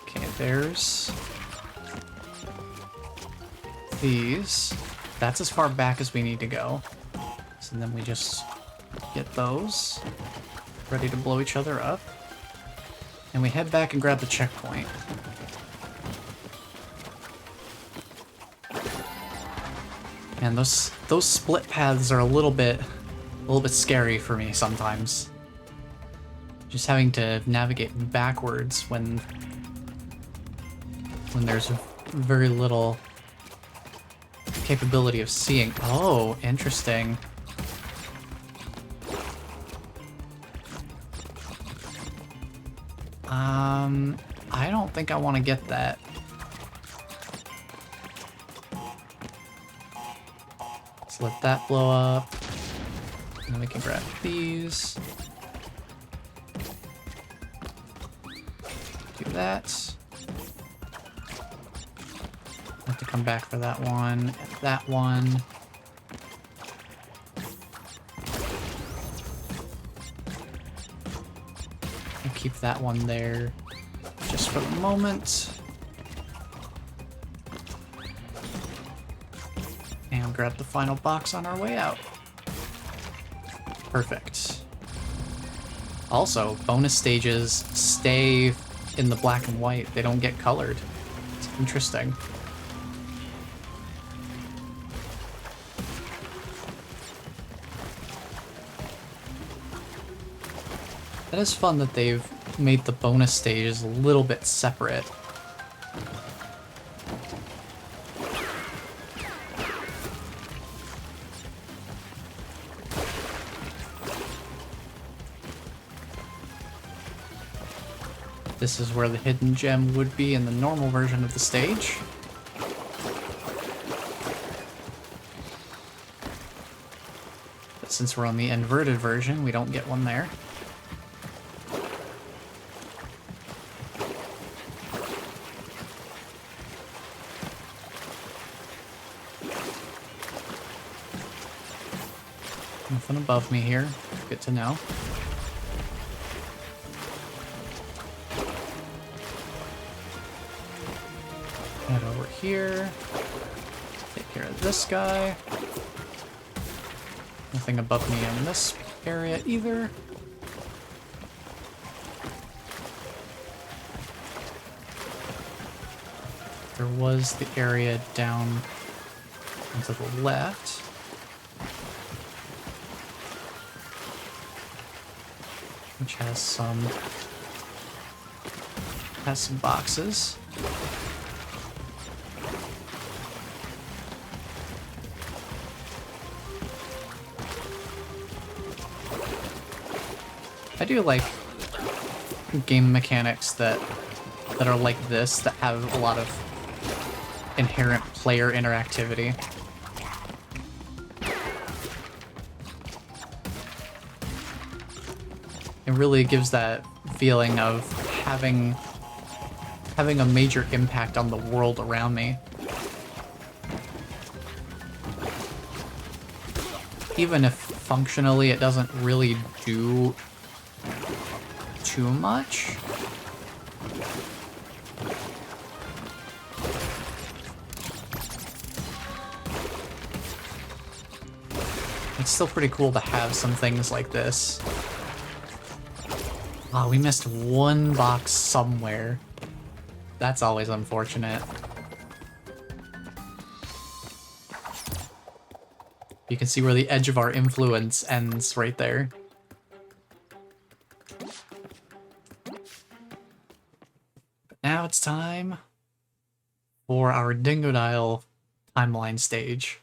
Okay, there's these. That's as far back as we need to go. So then we just get those ready to blow each other up. And we head back and grab the checkpoint. And those split paths are a little bit scary for me sometimes. Just having to navigate backwards when there's very little capability of seeing. Oh, interesting. I don't think I want to get that. Let's let that blow up. And then we can grab these. Do that. Have to come back for that one, and that one. We'll keep that one there just for the moment. And we'll grab the final box on our way out. Perfect. Also, bonus stages stay in the black and white. They don't get colored. It's interesting. It is fun that they've made the bonus stages a little bit separate. This is where the hidden gem would be in the normal version of the stage. But since we're on the inverted version, we don't get one there. Nothing above me here. Good to know. Head over here. Take care of this guy. Nothing above me in this area either. There was the area down and to the left. Which has some boxes. I do like game mechanics that are like this, that have a lot of inherent player interactivity. It really gives that feeling of having a major impact on the world around me. Even if functionally it doesn't really do too much. It's still pretty cool to have some things like this. Oh, we missed one box somewhere. That's always unfortunate. You can see where the edge of our influence ends right there. Now it's time for our Dingodile timeline stage.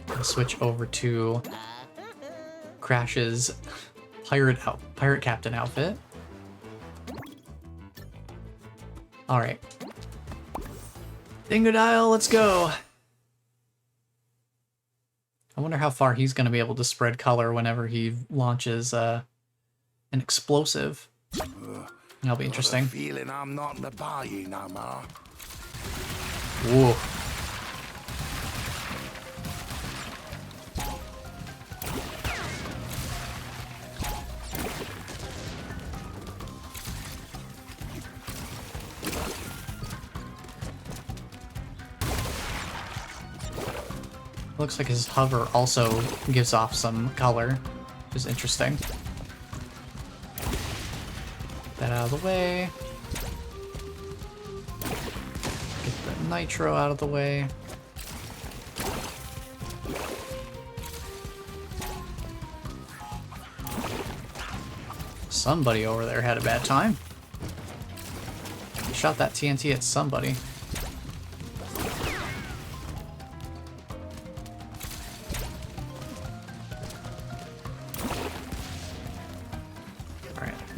I'll switch over to Crash's pirate captain outfit. All right, Dingodile, let's go. I wonder how far he's going to be able to spread color whenever he launches an explosive. That'll be interesting. Feeling I'm not in the bayou no more. Whoa. Looks like his hover also gives off some color, which is interesting. That out of the way. Get the nitro out of the way. Somebody over there had a bad time. Shot that TNT at somebody.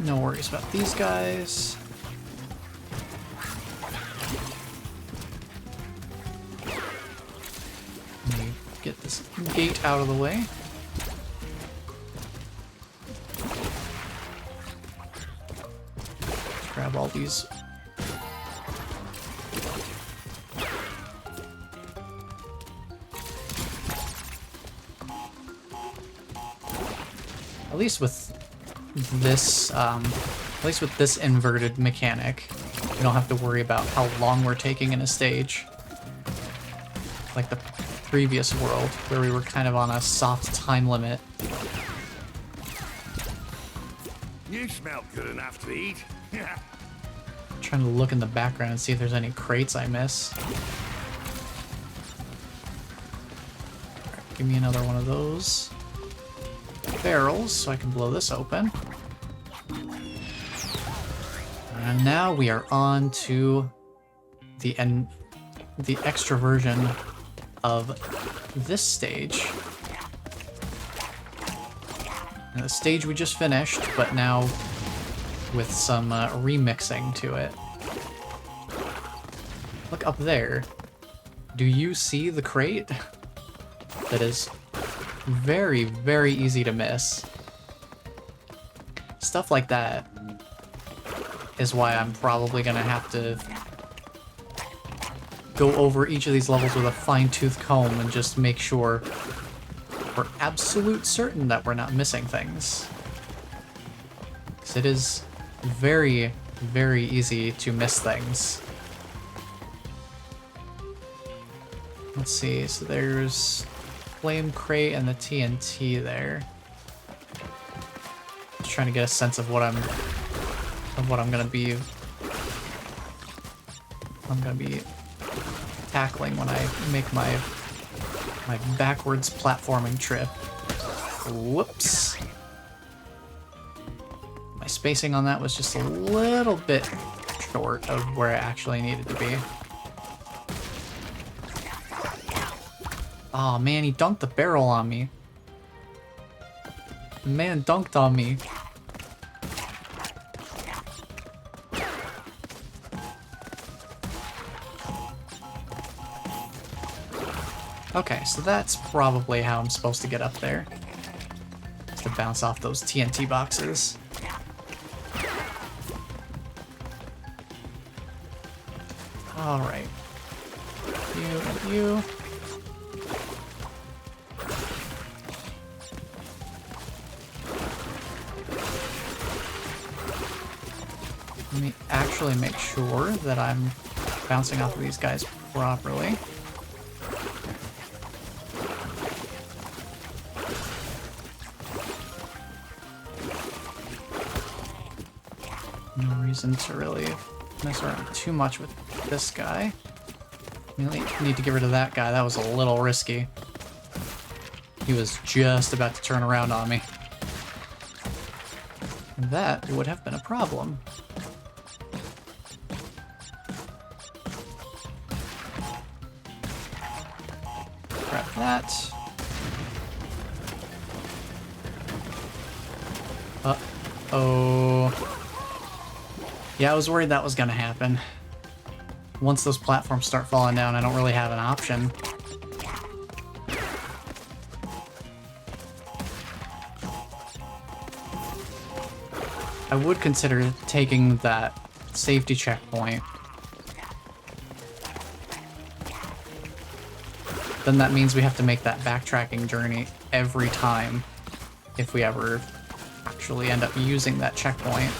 No worries about these guys. Let me get this gate out of the way. Let's grab all these. At least with this inverted mechanic, we don't have to worry about how long we're taking in a stage. Like the previous world, where we were kind of on a soft time limit. You smell good enough to eat. Trying to look in the background and see if there's any crates I miss. Alright, give me another one of those barrels so I can blow this open. And now we are on to the extra version of this stage. And the stage we just finished, but now with some remixing to it. Look up there. Do you see the crate? That is very, very easy to miss. Stuff like that is why I'm probably gonna have to go over each of these levels with a fine-tooth comb and just make sure we're absolute certain that we're not missing things. Because it is very, very easy to miss things. Let's see, so there's Flame Crate and the TNT there. Just trying to get a sense of what I'm gonna be tackling when I make my backwards platforming trip. Whoops. My spacing on that was just a little bit short of where I actually needed to be. Oh man, he dunked the barrel on me. The man dunked on me. Okay, so that's probably how I'm supposed to get up there. Just to bounce off those TNT boxes. Alright. You and you. Let me actually make sure that I'm bouncing off of these guys properly. No reason to really mess around too much with this guy. Really need to get rid of that guy. That was a little risky. He was just about to turn around on me. And that would have been a problem. Grab that. Uh-oh. Yeah, I was worried that was gonna happen. Once those platforms start falling down, I don't really have an option. I would consider taking that safety checkpoint. Then that means we have to make that backtracking journey every time if we ever actually end up using that checkpoint.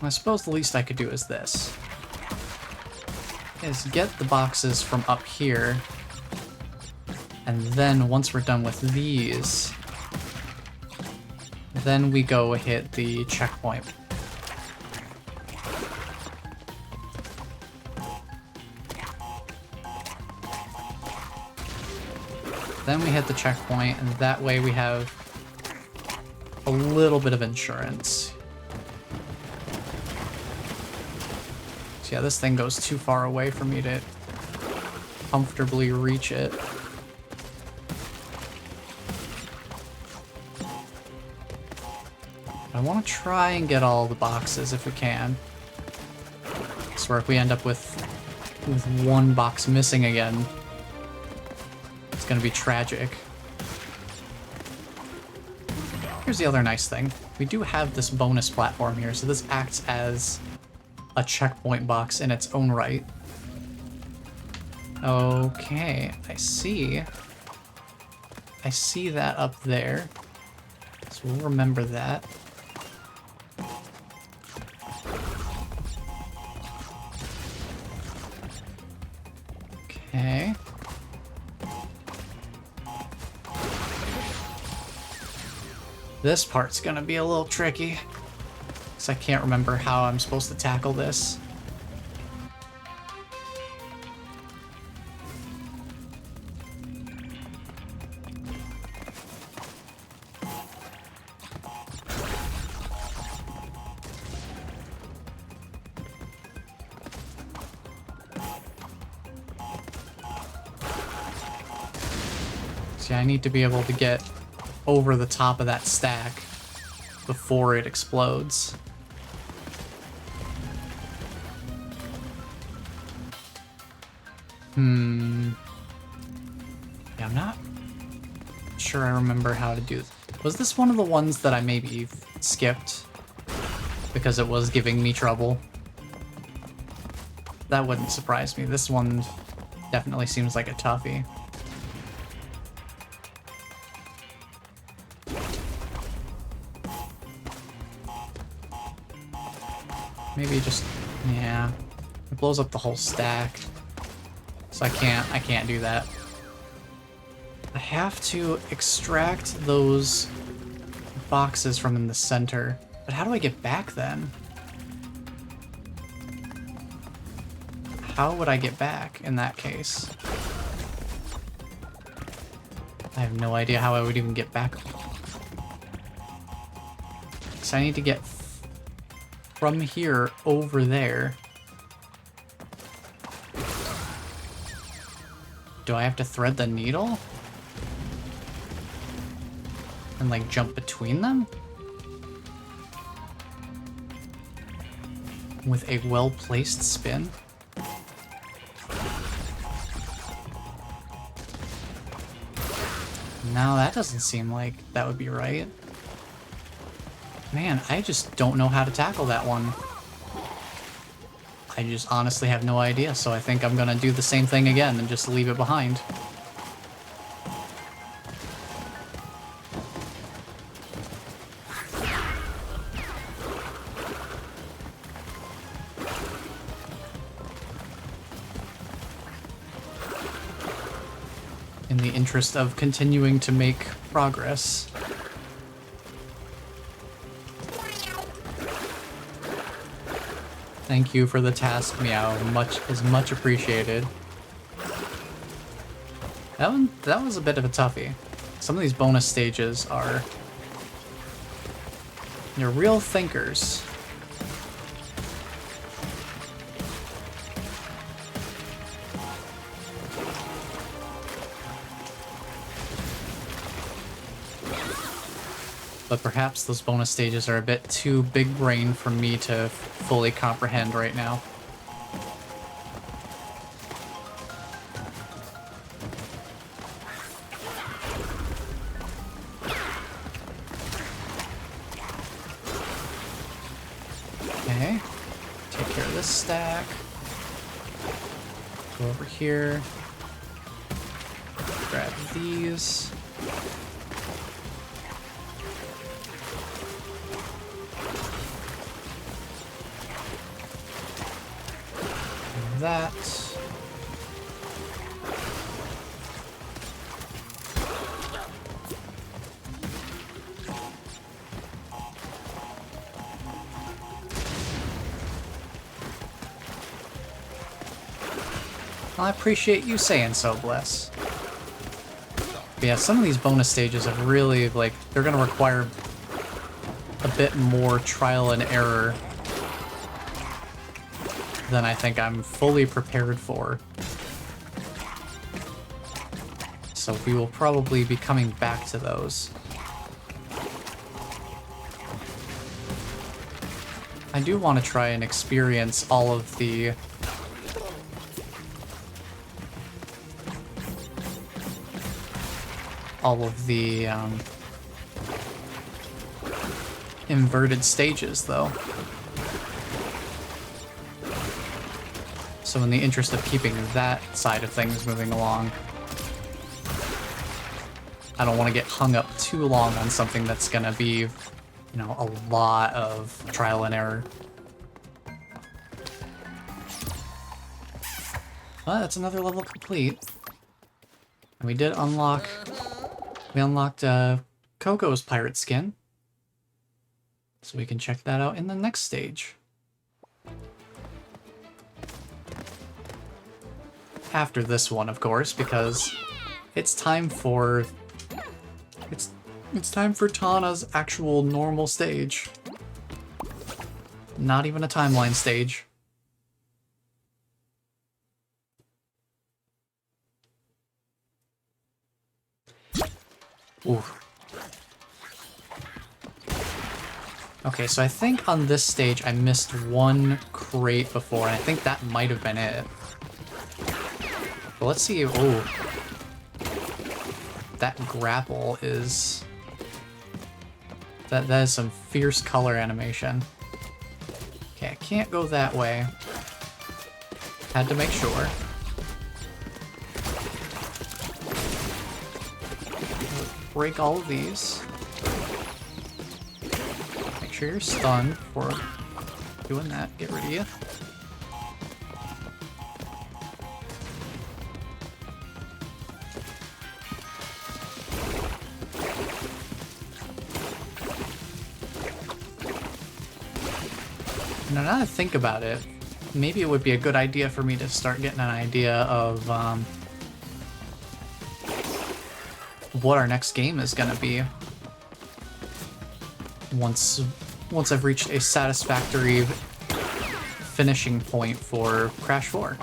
I suppose the least I could do is this. Is get the boxes from up here. And then once we're done with these, then we go hit the checkpoint. Then we hit the checkpoint, and that way we have a little bit of insurance. So yeah, this thing goes too far away for me to comfortably reach it. I want to try and get all the boxes if we can. So if we end up with one box missing again, it's going to be tragic. Here's the other nice thing. We do have this bonus platform here, so this acts as a checkpoint box in its own right. Okay, I see. I see that up there. So we'll remember that. Okay. This part's gonna be a little tricky, because I can't remember how I'm supposed to tackle this. See, I need to be able to get over the top of that stack before it explodes. Yeah, I'm not sure I remember how to do this. Was this one of the ones that I maybe skipped because it was giving me trouble? That wouldn't surprise me. This one definitely seems like a toughie. Maybe just, yeah, it blows up the whole stack. So I can't do that. I have to extract those boxes from in the center. But how do I get back then? How would I get back in that case? I have no idea how I would even get back. Because so I need to get from here over there. Do I have to thread the needle? And like jump between them? With a well-placed spin? No, that doesn't seem like that would be right. Man, I just don't know how to tackle that one. I just honestly have no idea, so I think I'm gonna do the same thing again and just leave it behind. In the interest of continuing to make progress. Thank you for the task, Meow. Much appreciated. That was a bit of a toughie. Some of these bonus stages are... They're real thinkers. But perhaps those bonus stages are a bit too big brain for me to fully comprehend right now. Okay, take care of this stack. Go over here. Grab these. That. Well, I appreciate you saying so, Bless. But yeah, some of these bonus stages have really, like, they're gonna require a bit more trial and error than I think I'm fully prepared for. So we will probably be coming back to those. I do want to try and experience all of the inverted stages, though. So in the interest of keeping that side of things moving along, I don't want to get hung up too long on something that's gonna be, you know, a lot of trial and error. Well, that's another level complete. And we did unlock... We unlocked Coco's pirate skin. So we can check that out in the next stage. After this one, of course, because it's time for... It's time for Tana's actual normal stage. Not even a timeline stage. Ooh. Okay, so I think on this stage I missed one crate before, and I think that might have been it. But let's see. Oh, that grapple is... That is some fierce color animation. Okay, I can't go that way. Had to make sure. Break all of these. Make sure you're stunned before doing that. Get rid of you. Now that I think about it, maybe it would be a good idea for me to start getting an idea of what our next game is gonna be once once I've reached a satisfactory finishing point for Crash 4.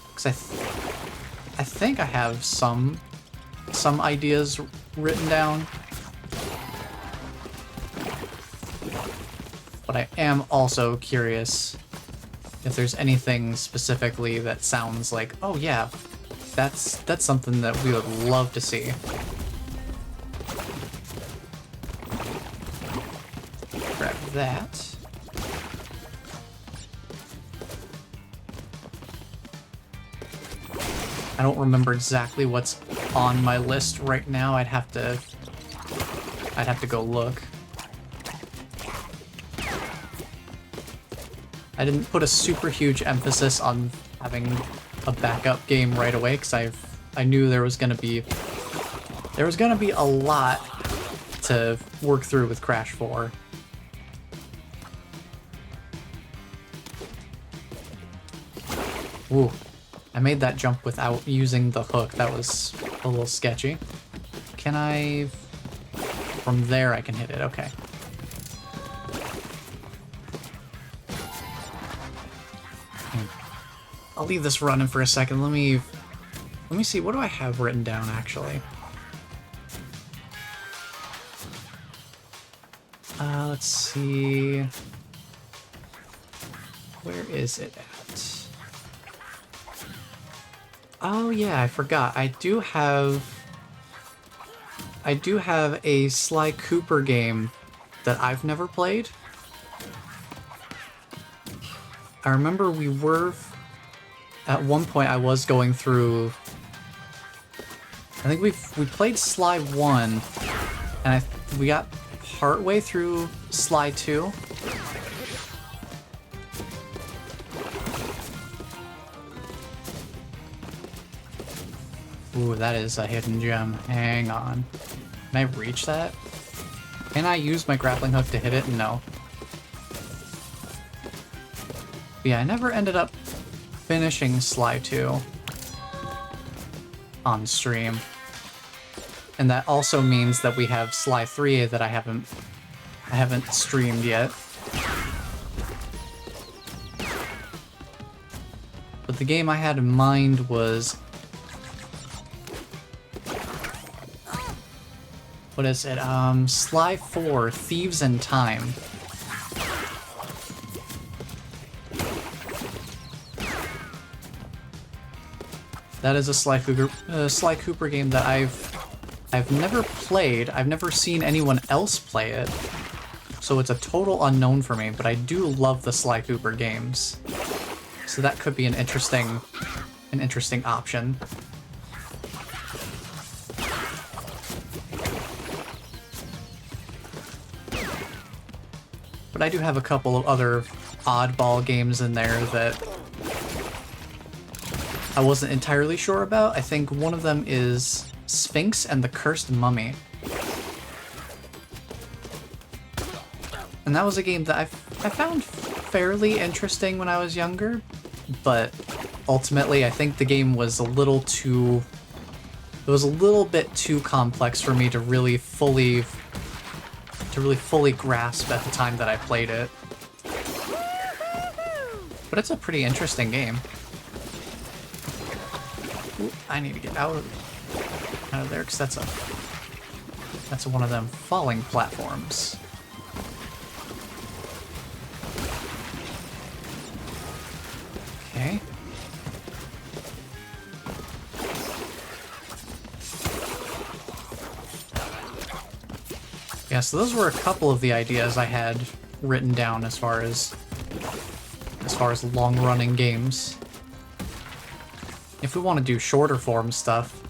Because I think I have some ideas written down. But I am also curious if there's anything specifically that sounds like, oh yeah, that's something that we would love to see. Grab that. I don't remember exactly what's on my list right now. I'd have to go look. I didn't put a super huge emphasis on having a backup game right away because I knew there was gonna be a lot to work through with Crash 4. Ooh, I made that jump without using the hook. That was a little sketchy. Can I... From there I can hit it, okay. I'll leave this running for a second. Let me see, what do I have written down actually? Let's see. Where is it at? Oh yeah, I forgot. I do have a Sly Cooper game that I've never played. I remember we were... At one point, I was going through... I think we played Sly 1, and we got partway through Sly 2. Ooh, that is a hidden gem. Hang on. Can I reach that? Can I use my grappling hook to hit it? No. But yeah, I never ended up finishing Sly 2 on stream. And that also means that we have Sly 3 that I haven't streamed yet. But the game I had in mind was... What is it? Sly 4, Thieves in Time. That is a Sly Cooper game that I've never played. I've never seen anyone else play it, so it's a total unknown for me. But I do love the Sly Cooper games, so that could be an interesting option. But I do have a couple of other oddball games in there that I wasn't entirely sure about. I think one of them is Sphinx and the Cursed Mummy. And that was a game that I found fairly interesting when I was younger, but ultimately I think the game was a little bit too complex for me to really fully grasp at the time that I played it. But it's a pretty interesting game. Ooh, I need to get out of there because that's one of them falling platforms. Okay. Yeah, so those were a couple of the ideas I had written down as far as long-running games. If we want to do shorter form stuff,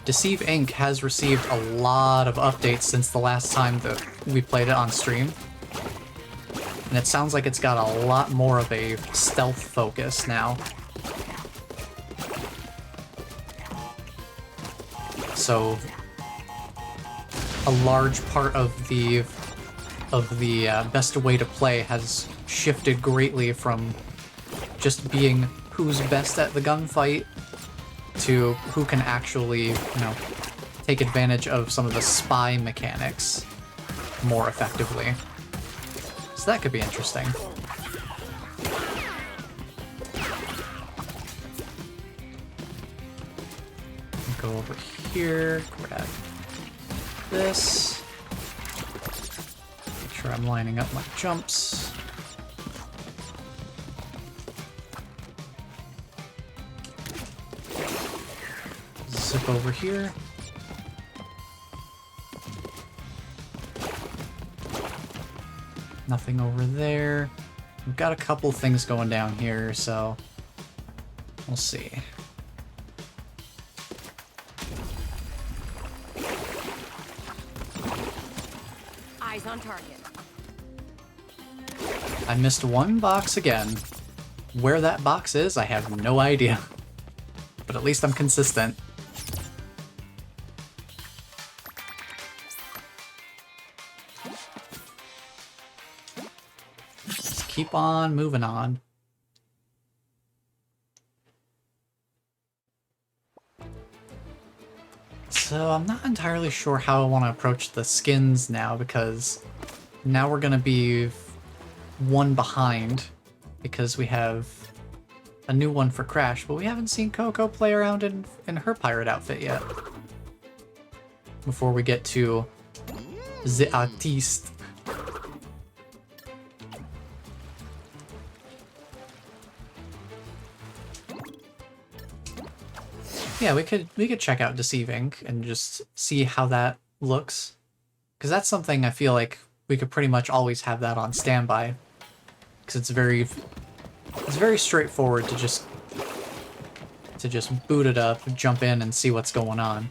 Deceive Inc. has received a lot of updates since the last time that we played it on stream. And it sounds like it's got a lot more of a stealth focus now. So a large part of the best way to play has shifted greatly from just being who's best at the gunfight to who can actually, take advantage of some of the spy mechanics. more effectively. So that could be interesting. Go over here, grab this. Make sure I'm lining up my jumps. Zip over here. Nothing over there. We've got a couple things going down here, so we'll see. Eyes on target. I missed one box again. Where that box is, I have no idea. But at least I'm consistent. Let's keep on moving on. So I'm not entirely sure how I want to approach the skins now, because now we're going to be one behind because we have a new one for Crash, but we haven't seen Coco play around in her pirate outfit yet. Before we get to the artiste. Yeah, we could check out Deceiving and just see how that looks, because that's something I feel like we could pretty much always have that on standby, because it's very straightforward to just boot it up, jump in, and see what's going on.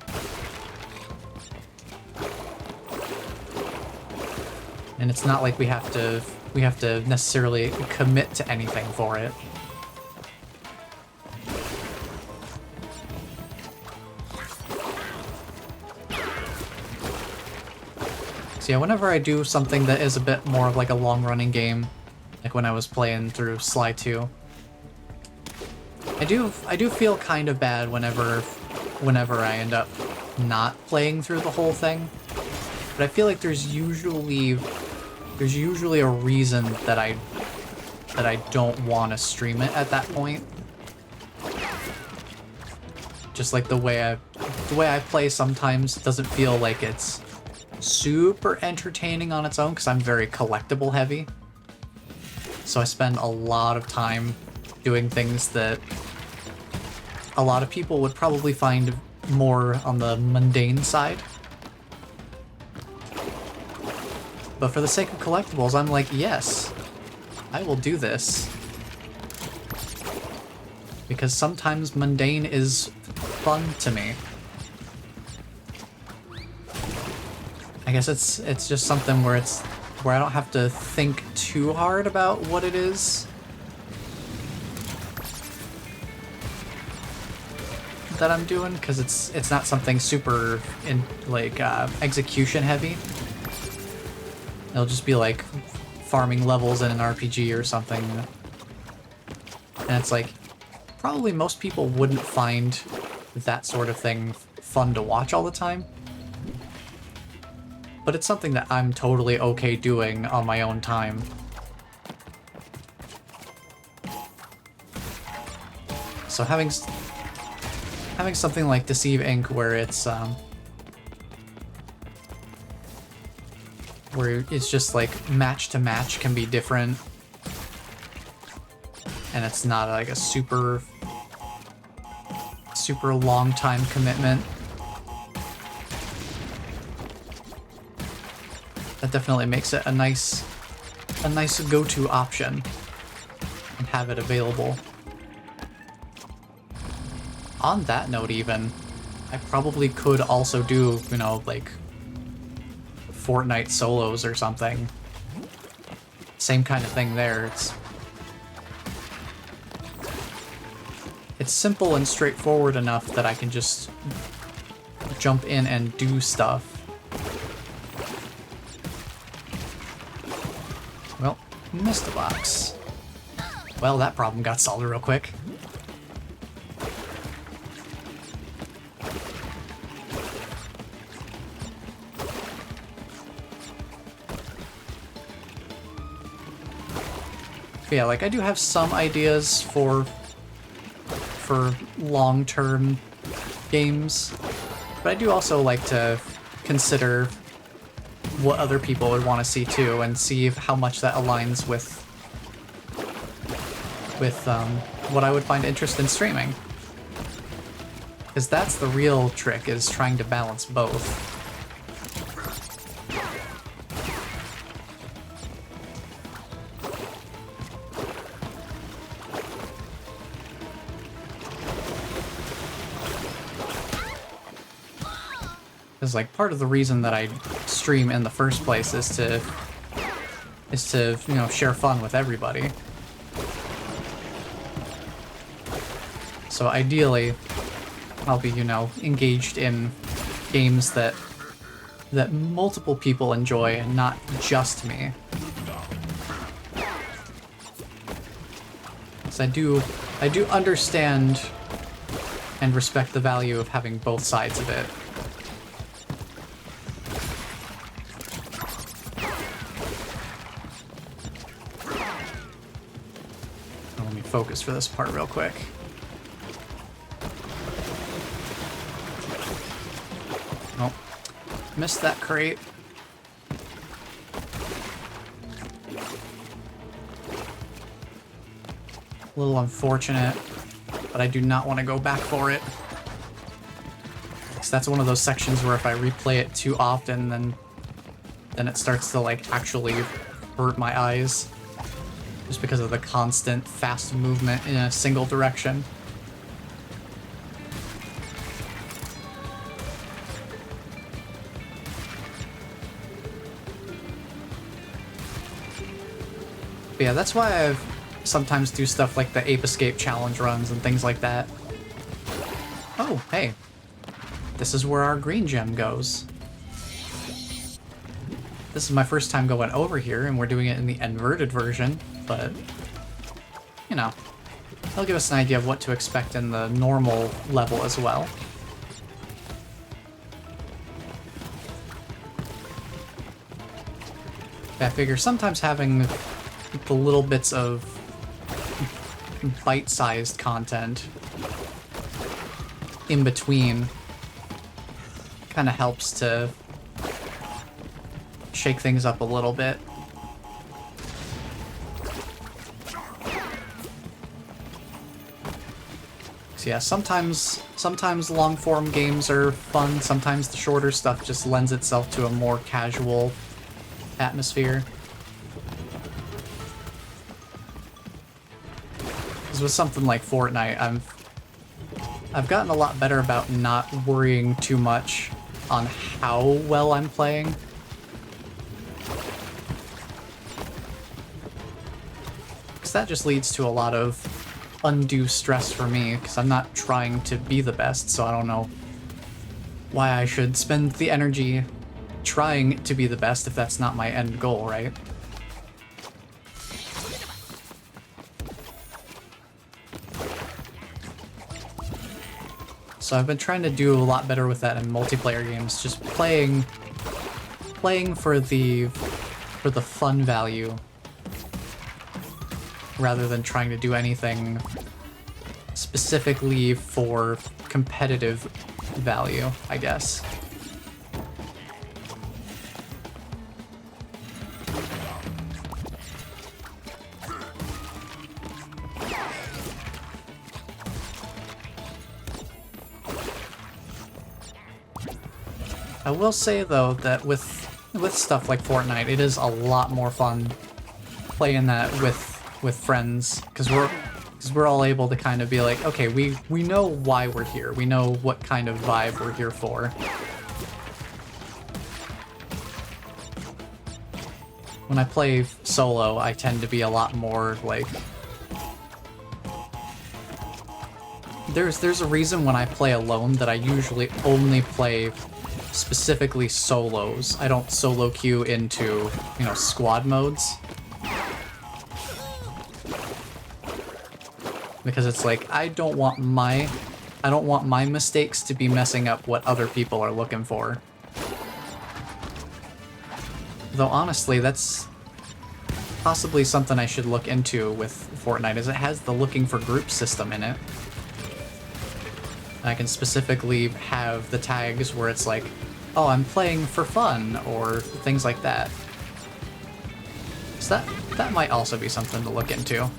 And it's not like we have to necessarily commit to anything for it. So yeah, whenever I do something that is a bit more of like a long-running game, like when I was playing through Sly 2, I do feel kind of bad whenever I end up not playing through the whole thing. But I feel like there's usually a reason that I don't want to stream it at that point. Just like the way I play sometimes doesn't feel like it's super entertaining on its own, because I'm very collectible heavy. So I spend a lot of time doing things that a lot of people would probably find more on the mundane side. But for the sake of collectibles, I'm like, yes, I will do this. Because sometimes mundane is fun to me. I guess it's just something where I don't have to think too hard about what it is that I'm doing, because it's not something super execution heavy. It'll just be like farming levels in an RPG or something. And it's like, probably most people wouldn't find that sort of thing fun to watch all the time. But it's something that I'm totally okay doing on my own time. So having something like Deceive Inc. where it's just like match to match can be different, and it's not like a super long time commitment. That definitely makes it a nice go-to option and have it available. On that note even, I probably could also do, like Fortnite solos or something. Same kind of thing there. It's simple and straightforward enough that I can just jump in and do stuff. Well, missed the box. Well, that problem got solved real quick. But yeah, like I do have some ideas for long-term games, but I do also like to consider what other people would want to see too, and see how much that aligns with what I would find interest in streaming. Because that's the real trick, is trying to balance both. Because like part of the reason that I stream in the first place is to you know, share fun with everybody. So ideally, I'll be, you know, engaged in games that multiple people enjoy and not just me. So I do understand and respect the value of having both sides of it. Let me focus for this part real quick. Oh, missed that crate. A little unfortunate, but I do not want to go back for it. Because that's one of those sections where if I replay it too often, then it starts to like actually hurt my eyes. Just because of the constant fast movement in a single direction. But yeah, that's why I've sometimes do stuff like the Ape Escape challenge runs and things like that. Oh, hey. This is where our green gem goes. This is my first time going over here, and we're doing it in the inverted version, but, you know, it'll give us an idea of what to expect in the normal level as well. I figure sometimes having the little bits of bite-sized content in between kind of helps to shake things up a little bit. So yeah, sometimes long-form games are fun, sometimes the shorter stuff just lends itself to a more casual atmosphere. Because with something like Fortnite, I've gotten a lot better about not worrying too much on how well I'm playing. Because that just leads to a lot of undue stress for me, because I'm not trying to be the best, so I don't know why I should spend the energy trying to be the best if that's not my end goal, right? So I've been trying to do a lot better with that in multiplayer games, just playing for the fun value rather than trying to do anything specifically for competitive value, I guess. I will say though that with stuff like Fortnite, it is a lot more fun playing that with friends, because we're all able to kind of be like, okay, we know why we're here. We know what kind of vibe we're here for. When I play solo, I tend to be a lot more like, there's a reason when I play alone that I usually only play specifically solos. I don't solo queue into, you know, squad modes. Because it's like, I don't want my mistakes to be messing up what other people are looking for. Though honestly, that's possibly something I should look into with Fortnite is it has the looking for group system in it. I can specifically have the tags where it's like, oh, I'm playing for fun, or things like that. So that might also be something to look into.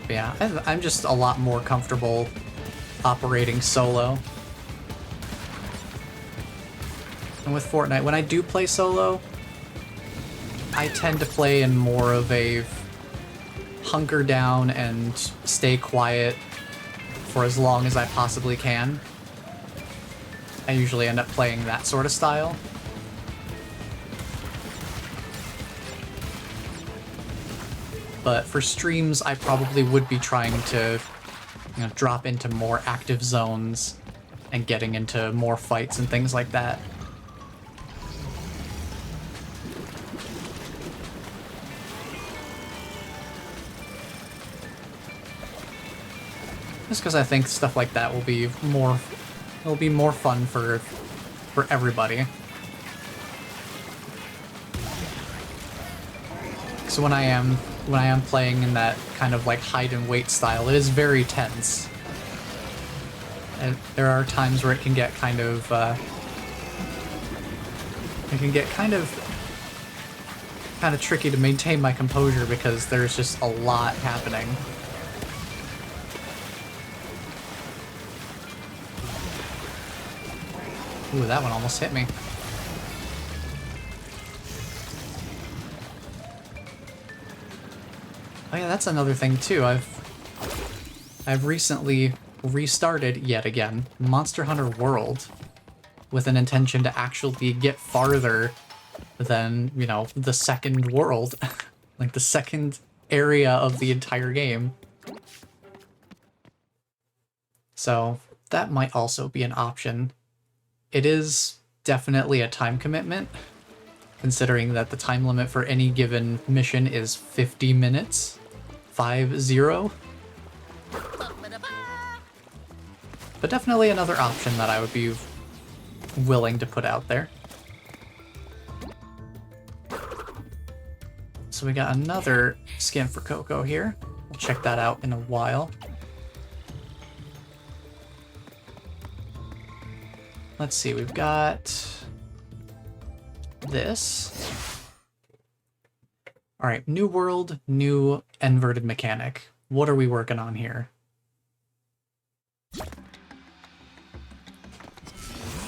But yeah, I'm just a lot more comfortable operating solo. And with Fortnite, when I do play solo, I tend to play in more of a hunker down and stay quiet for as long as I possibly can. I usually end up playing that sort of style. But for streams, I probably would be trying to, drop into more active zones and getting into more fights and things like that. Just because I think stuff like that will be more fun for everybody. So when I am playing in that kind of like hide and wait style, it is very tense. And there are times where it can get kind of tricky to maintain my composure because there's just a lot happening. Ooh, that one almost hit me. Oh yeah, that's another thing too. I've recently restarted yet again Monster Hunter World with an intention to actually get farther than, the second world, like the second area of the entire game. So that might also be an option. It is definitely a time commitment, considering that the time limit for any given mission is 50 minutes. 50. But definitely another option that I would be willing to put out there. So we got another skin for Coco here. We'll check that out in a while. Let's see, we've got this. All right, new world, new inverted mechanic. What are we working on here?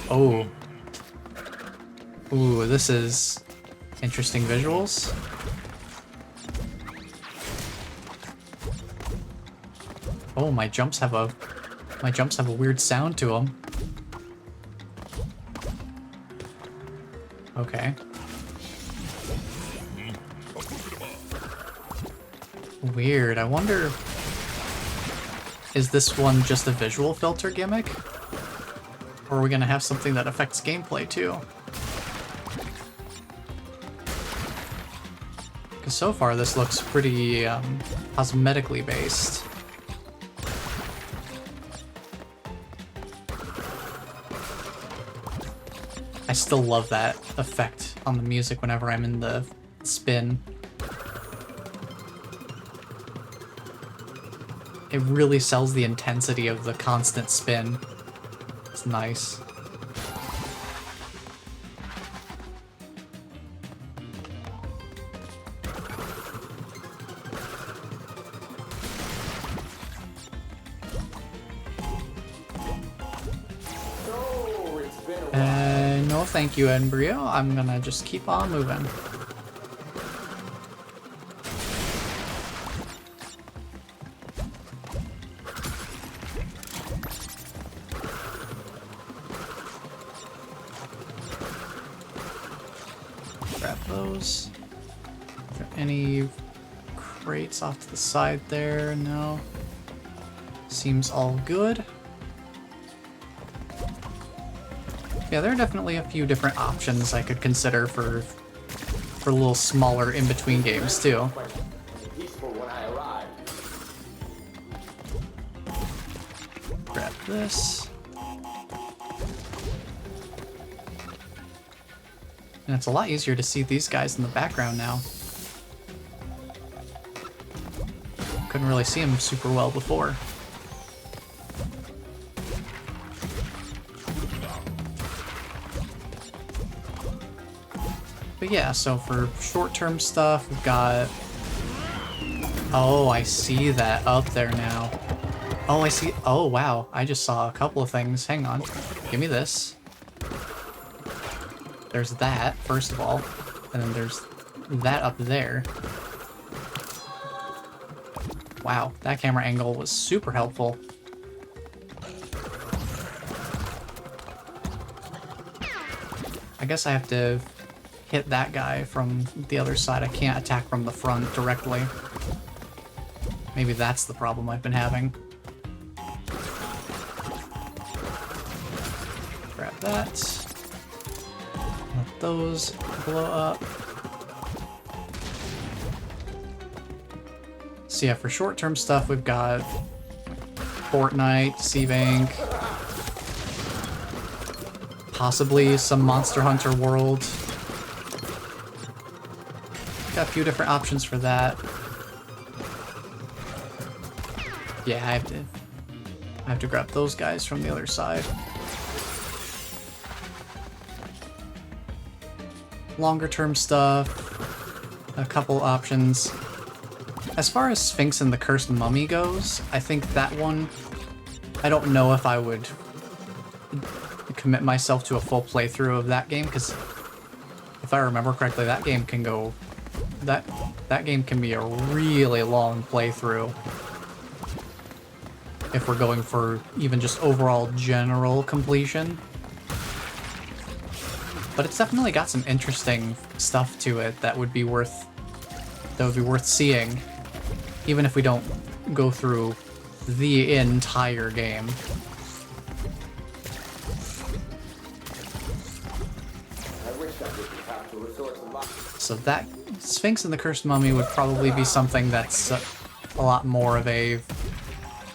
Oh. Ooh, this is interesting visuals. Oh, my jumps have a weird sound to them. Okay. Weird. I wonder, is this one just a visual filter gimmick? Or are we gonna have something that affects gameplay too? Because so far this looks pretty cosmetically based. I still love that effect on the music whenever I'm in the spin. It really sells the intensity of the constant spin. It's nice. No thank you, Embryo. I'm gonna just keep on moving. Grab those. Are there any crates off to the side there? No. Seems all good. Yeah, there are definitely a few different options I could consider for a little smaller in-between games, too. this. And it's a lot easier to see these guys in the background now. Couldn't really see them super well before. But yeah, so for short-term stuff, we've got... Oh, I see that up there now. Oh, I see... Oh, wow. I just saw a couple of things. Hang on. Give me this. There's that, first of all. And then there's that up there. Wow, that camera angle was super helpful. I guess I have to hit that guy from the other side. I can't attack from the front directly. Maybe that's the problem I've been having. Grab that. Let those blow up. So yeah, for short-term stuff, we've got Fortnite, C-Bank, possibly some Monster Hunter World. Got a few different options for that. Yeah, I have to grab those guys from the other side. Longer-term stuff, a couple options. As far as Sphinx and the Cursed Mummy goes, I think that one, I don't know if I would commit myself to a full playthrough of that game, because if I remember correctly, that game can go, that game can be a really long playthrough if we're going for even just overall general completion. But it's definitely got some interesting stuff to it that would be worth seeing, even if we don't go through the entire game. So that Sphinx and the Cursed Mummy would probably be something that's a lot more of a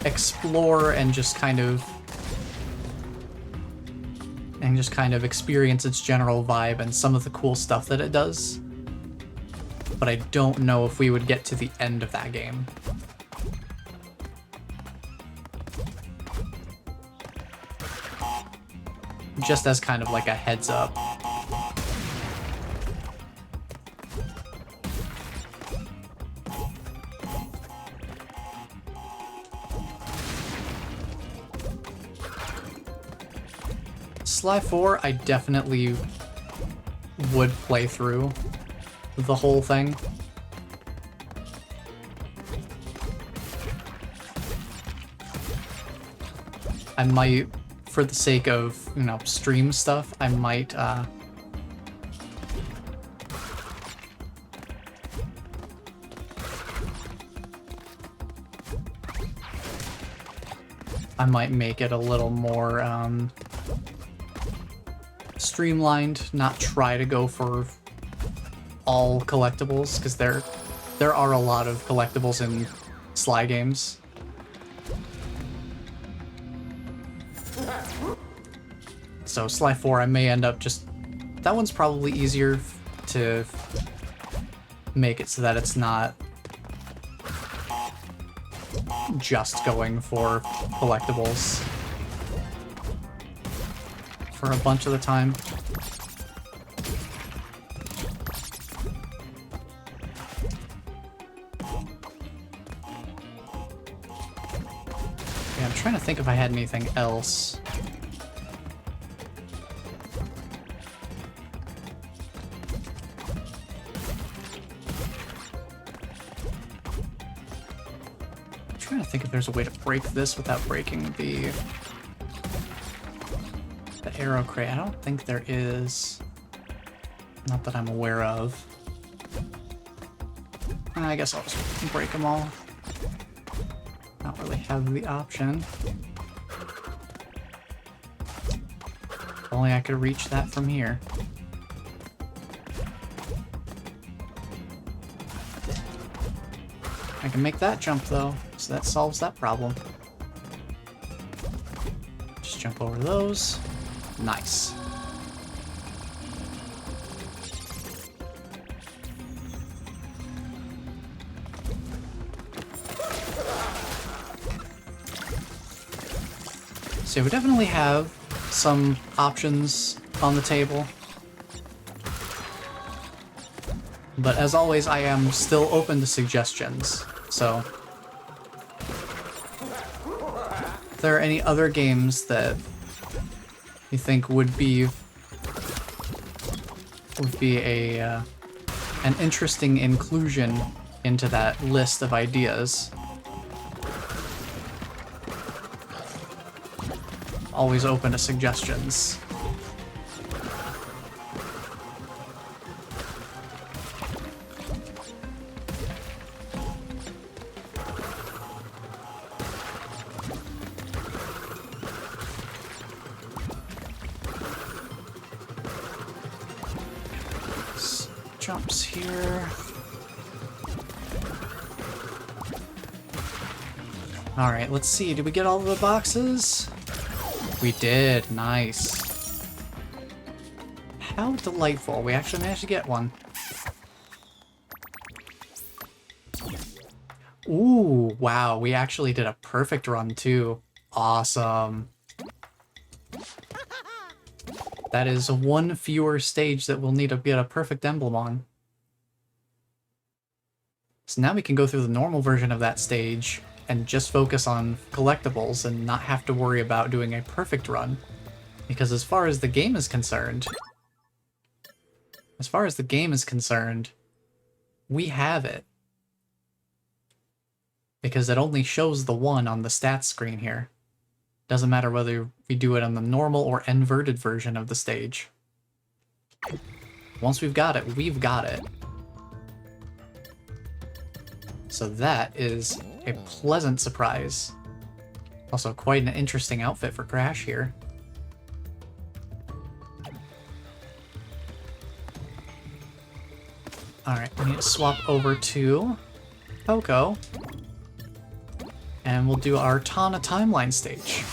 explore and just kind of experience its general vibe and some of the cool stuff that it does. But I don't know if we would get to the end of that game. Just as kind of like a heads up. Sly 4, I definitely would play through the whole thing. I might, for the sake of, you know, stream stuff, I might, make it a little more, streamlined, not try to go for all collectibles, because there are a lot of collectibles in Sly games. So Sly 4, I may end up just... That one's probably easier to make it so that it's not just going for collectibles for a bunch of the time. Yeah, I'm trying to think if I had anything else. I'm trying to think if there's a way to break this without breaking the arrow crate. I don't think there is. Not that I'm aware of. I guess I'll just break them all. Not really have the option. If only I could reach that from here. I can make that jump though, so that solves that problem. jump over those. Nice. So we definitely have some options on the table. But as always, I am still open to suggestions. So if there are any other games that you think would be a an interesting inclusion into that list of ideas, always open to suggestions. Jumps here. Alright, let's see. Did we get all of the boxes? We did. Nice. How delightful. We actually managed to get one. Ooh, wow. We actually did a perfect run, too. Awesome. That is one fewer stage that we'll need to get a perfect emblem on. So now we can go through the normal version of that stage and just focus on collectibles and not have to worry about doing a perfect run. Because as far as the game is concerned, we have it. Because it only shows the one on the stats screen here. Doesn't matter whether we do it on the normal or inverted version of the stage. Once we've got it, we've got it. So that is a pleasant surprise. Also quite an interesting outfit for Crash here. Alright, we need to swap over to Poco. And we'll do our Tana timeline stage.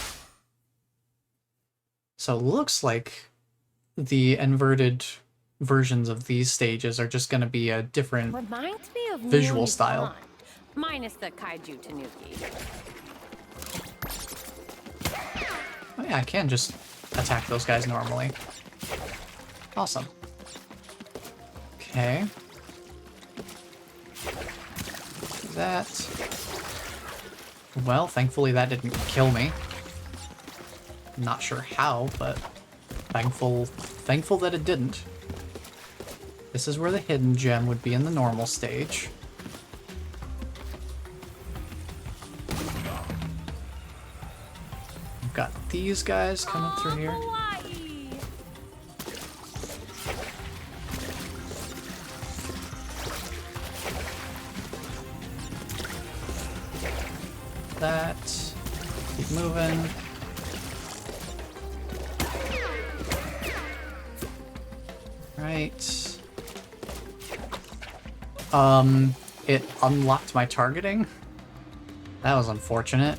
So it looks like the inverted versions of these stages are just going to be a different Reminds me of visual Neon style. Dawn, minus the kaiju tanuki. Oh yeah, I can just attack those guys normally. Awesome. Okay. That. Well, thankfully that didn't kill me. Not sure how, but thankful that it didn't. This is where the hidden gem would be in the normal stage. We've got these guys coming through here. Hawaii. That. Keep moving. Right. It unlocked my targeting. That was unfortunate.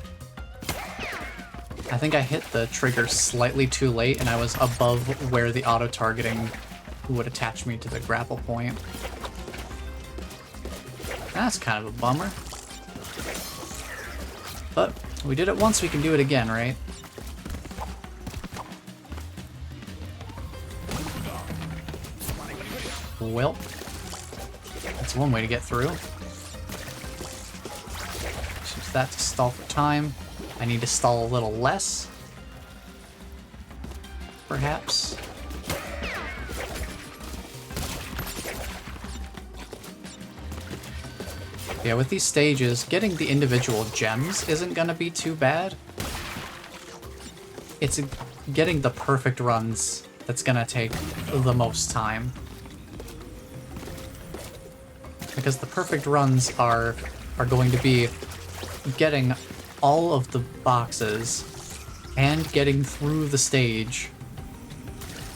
I think I hit the trigger slightly too late and I was above where the auto-targeting would attach me to the grapple point. That's kind of a bummer. But we did it once, we can do it again, right? Well, that's one way to get through. Use that to stall for time. I need to stall a little less. Perhaps. Yeah, with these stages, getting the individual gems isn't gonna be too bad. It's getting the perfect runs that's gonna take the most time. Because the perfect runs are going to be getting all of the boxes and getting through the stage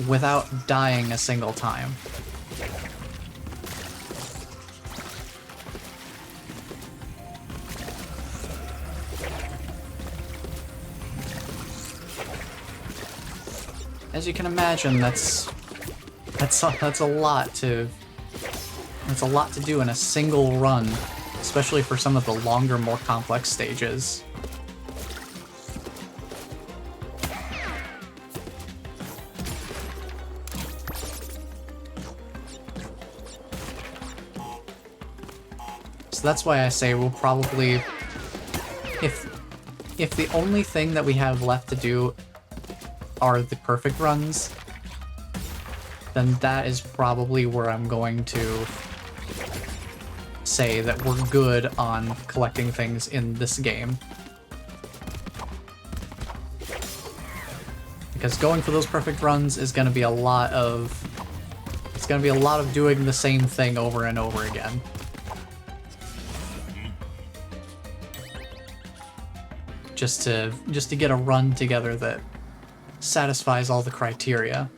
without dying a single time. As you can imagine, that's a lot to do in a single run, especially for some of the longer, more complex stages. So that's why I say we'll probably, if the only thing that we have left to do are the perfect runs, then that is probably where I'm going to say that we're good on collecting things in this game. Because going for those perfect runs is going to be a lot of doing the same thing over and over again. Just to get a run together that satisfies all the criteria.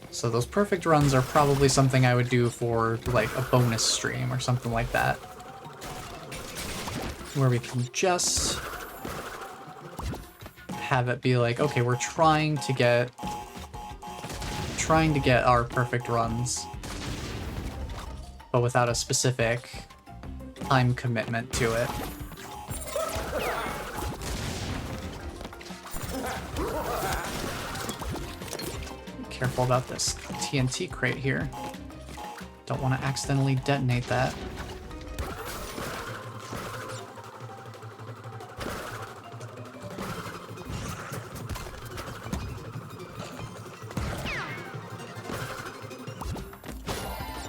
So those perfect runs are probably something I would do for like a bonus stream or something like that, where we can just have it be like, okay, we're trying to get our perfect runs, but without a specific time commitment to it. Careful about this TNT crate here. Don't want to accidentally detonate that.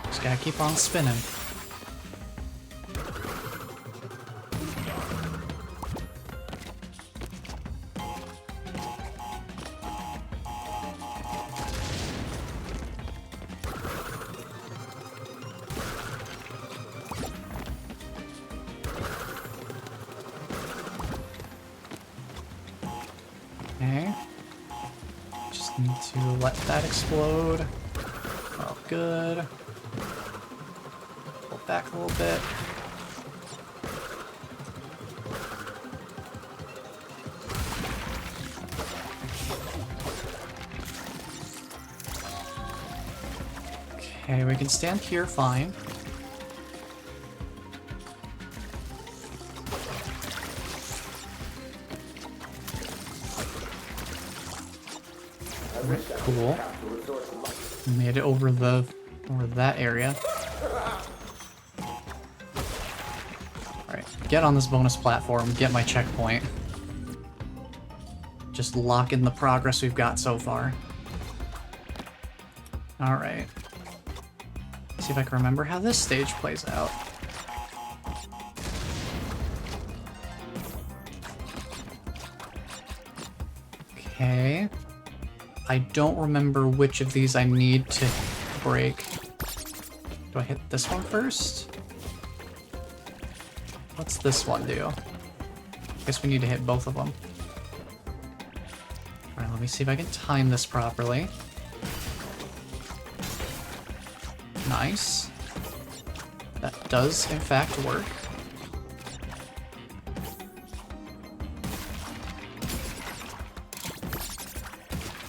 Just gotta keep on spinning. Okay. Just need to let that explode. Oh, good. Pull back a little bit. Okay, we can stand here fine. Cool. Made it over that area. Alright, get on this bonus platform, get my checkpoint. Just lock in the progress we've got so far. Alright. See if I can remember how this stage plays out. Okay. I don't remember which of these I need to break. Do I hit this one first? What's this one do? I guess we need to hit both of them. Alright, let me see if I can time this properly. Nice. That does, in fact, work.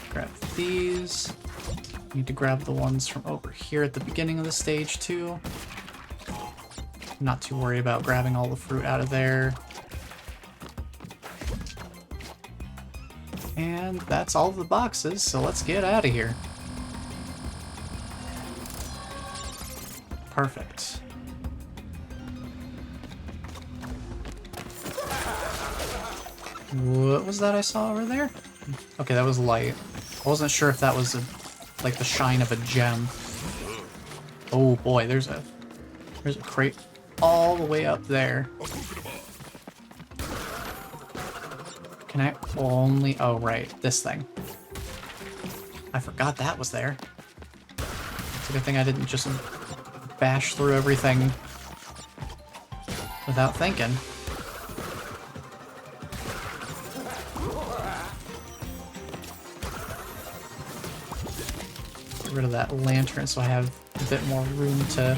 Grab these. Need to grab the ones from over here at the beginning of the stage, too. Not too worried about grabbing all the fruit out of there. And that's all the boxes, so let's get out of here. Perfect. What was that I saw over there? Okay, that was light. I wasn't sure if that was like the shine of a gem. Oh boy, there's a crate all the way up there. Can I only... Oh, right, this thing. I forgot that was there. It's a good thing I didn't just bash through everything without thinking. Get rid of that lantern so I have a bit more room to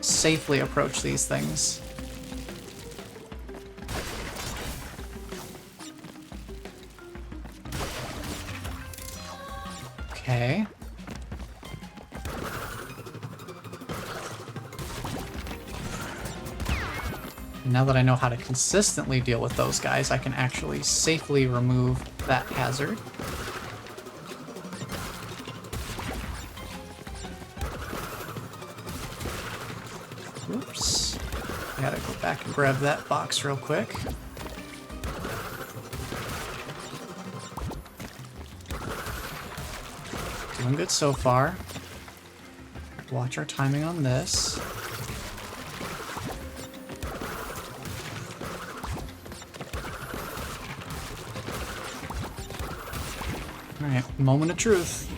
safely approach these things. Okay. Now that I know how to consistently deal with those guys, I can actually safely remove that hazard. Oops. I gotta go back and grab that box real quick. Doing good so far. Watch our timing on this. Alright, moment of truth.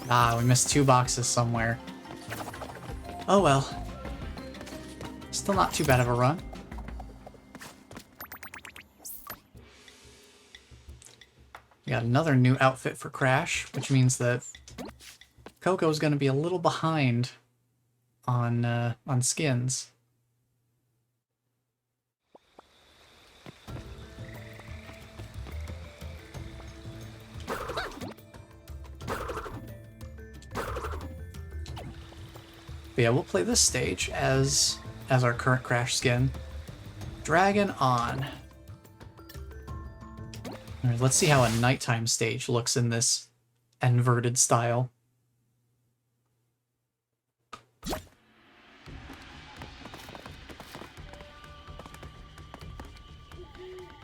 Ah, we missed 2 boxes somewhere. Oh well. Still not too bad of a run. We got another new outfit for Crash, which means that Coco's gonna be a little behind on skins. But yeah, we'll play this stage as our current Crash skin. Dragon on. Alright, let's see how a nighttime stage looks in this inverted style.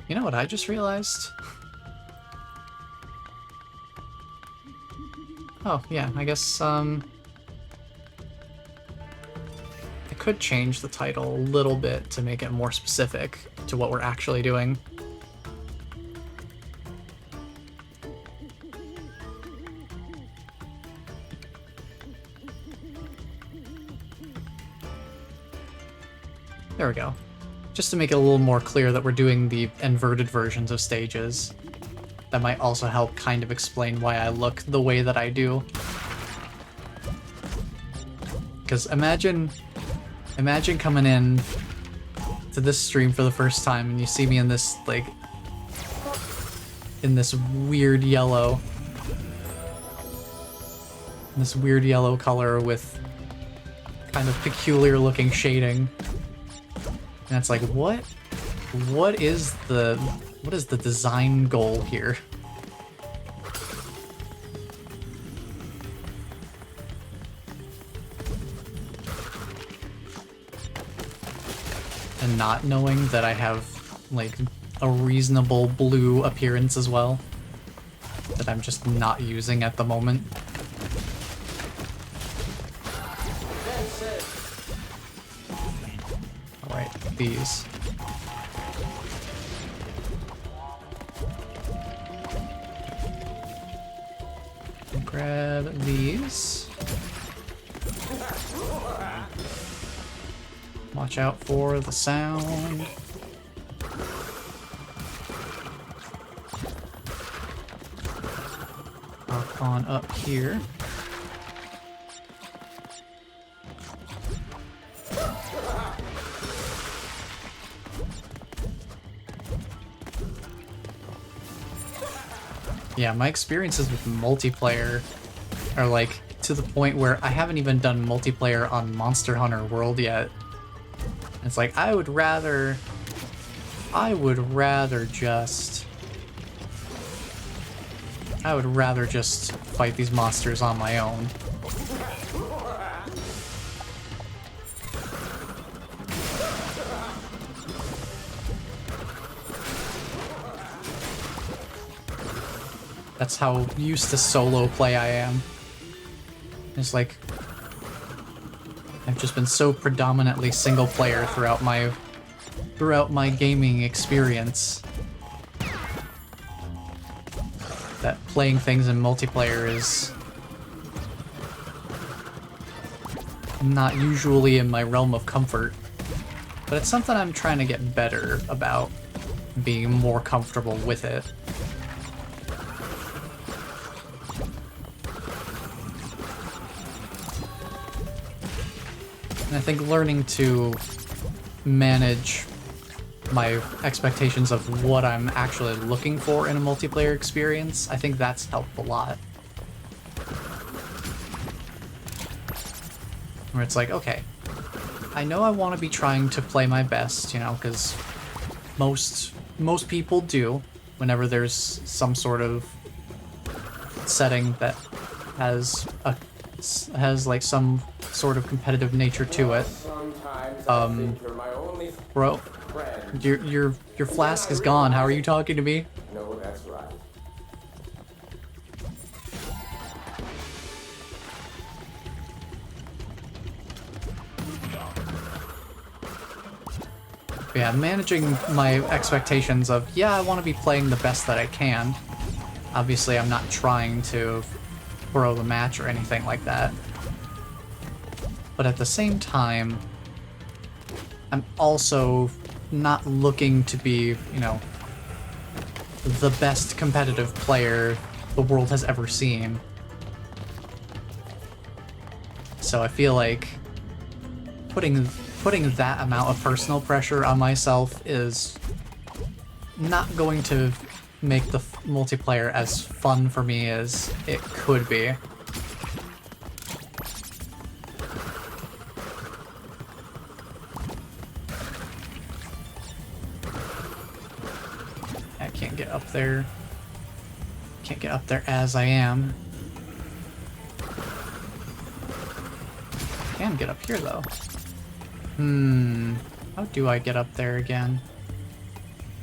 You know what I just realized? Oh, yeah, I guess, I could change the title a little bit to make it more specific to what we're actually doing. There we go. Just to make it a little more clear that we're doing the inverted versions of stages. That might also help kind of explain why I look the way that I do. Because imagine coming in to this stream for the first time and you see me in this, like, in this weird yellow. This weird yellow color with kind of peculiar looking shading. And it's like, what is the design goal here? And not knowing that I have, like, a reasonable blue appearance as well, that I'm just not using at the moment. Alright, these. Grab these. Watch out for the sound. Hop on up here. Yeah, my experiences with multiplayer are like to the point where I haven't even done multiplayer on Monster Hunter World yet. It's like I would rather just fight these monsters on my own. That's how used to solo play I am. It's like I've just been so predominantly single player throughout my gaming experience that playing things in multiplayer is not usually in my realm of comfort. But it's something I'm trying to get better about, being more comfortable with it. And I think learning to manage my expectations of what I'm actually looking for in a multiplayer experience, I think that's helped a lot. Where it's like, okay, I know I want to be trying to play my best, you know, because most people do whenever there's some sort of setting that has like some sort of competitive nature to it. Bro, your flask is gone. How are you talking to me? No, that's right. Yeah, managing my expectations of, yeah, I want to be playing the best that I can. Obviously, I'm not trying to throw the match or anything like that. But at the same time, I'm also not looking to be, you know, the best competitive player the world has ever seen. So I feel like putting that amount of personal pressure on myself is not going to make the multiplayer as fun for me as it could be. I can't get up there. Can't get up there as I am. Can get up here though. How do I get up there again?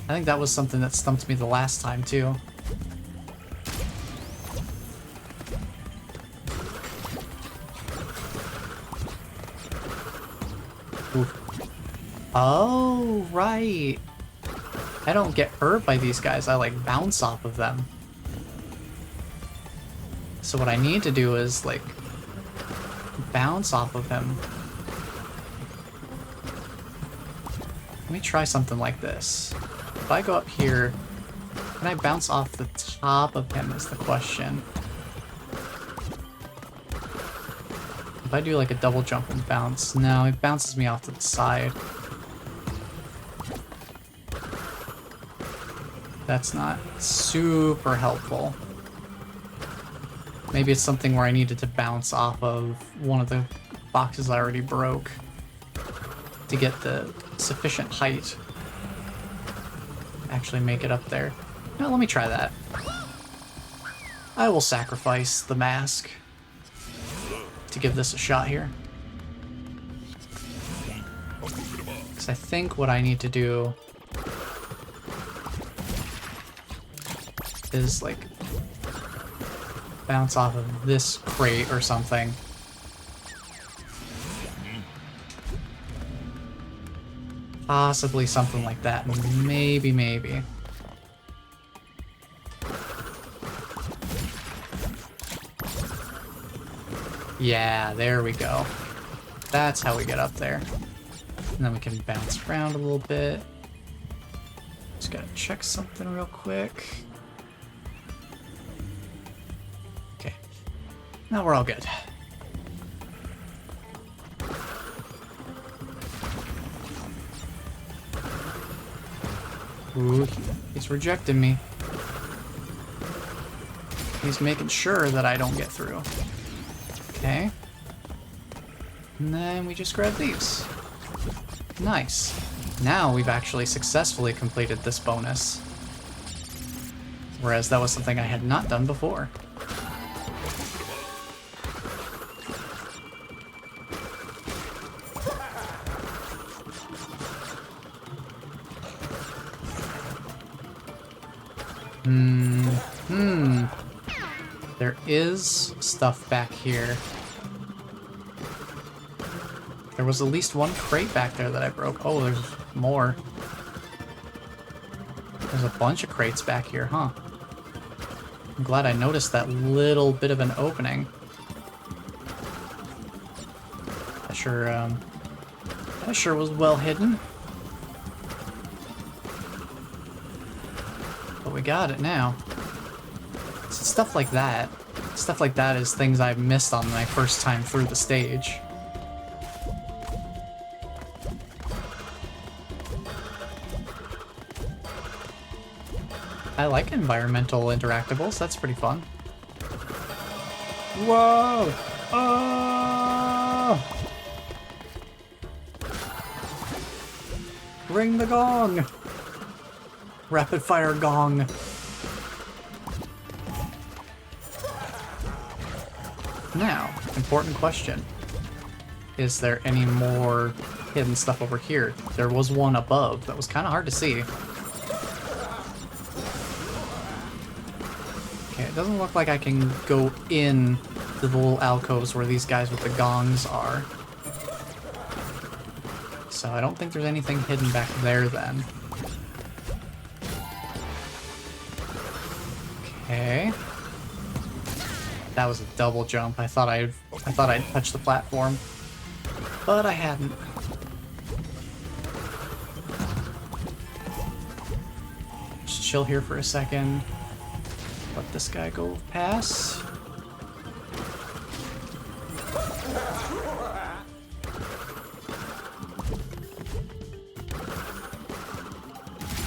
I think that was something that stumped me the last time too. Oof. Oh, right. I don't get hurt by these guys, I like bounce off of them. So what I need to do is like bounce off of him. Let me try something like this. If I go up here, can I bounce off the top of him is the question. If I do like a double jump and bounce, no, it bounces me off to the side. That's not super helpful. Maybe it's something where I needed to bounce off of one of the boxes I already broke to get the sufficient height to actually make it up there. Now let me try that. I will sacrifice the mask to give this a shot here. Because I think what I need to do is like bounce off of this crate or something. Possibly something like that. Maybe. Yeah, there we go. That's how we get up there. And then we can bounce around a little bit. Just gotta check something real quick. Okay. Now we're all good. Ooh, he's rejecting me. He's making sure that I don't get through. Okay. And then we just grab these. Nice. Now we've actually successfully completed this bonus. Whereas that was something I had not done before. There is stuff back here. There was at least one crate back there that I broke. Oh, there's more. There's a bunch of crates back here, huh? I'm glad I noticed that little bit of an opening. That sure was well hidden. But we got it now. So stuff like that. Stuff like that is things I've missed on my first time through the stage. I like environmental interactables. That's pretty fun. Whoa! Oh! Ring the gong! Rapid fire gong. Now, important question. Is there any more hidden stuff over here? There was one above that was kind of hard to see. Okay, it doesn't look like I can go in to the little alcoves where these guys with the gongs are. So I don't think there's anything hidden back there then. Okay. That was a double jump. I thought I'd touched the platform, but I hadn't. Just chill here for a second. Let this guy go past.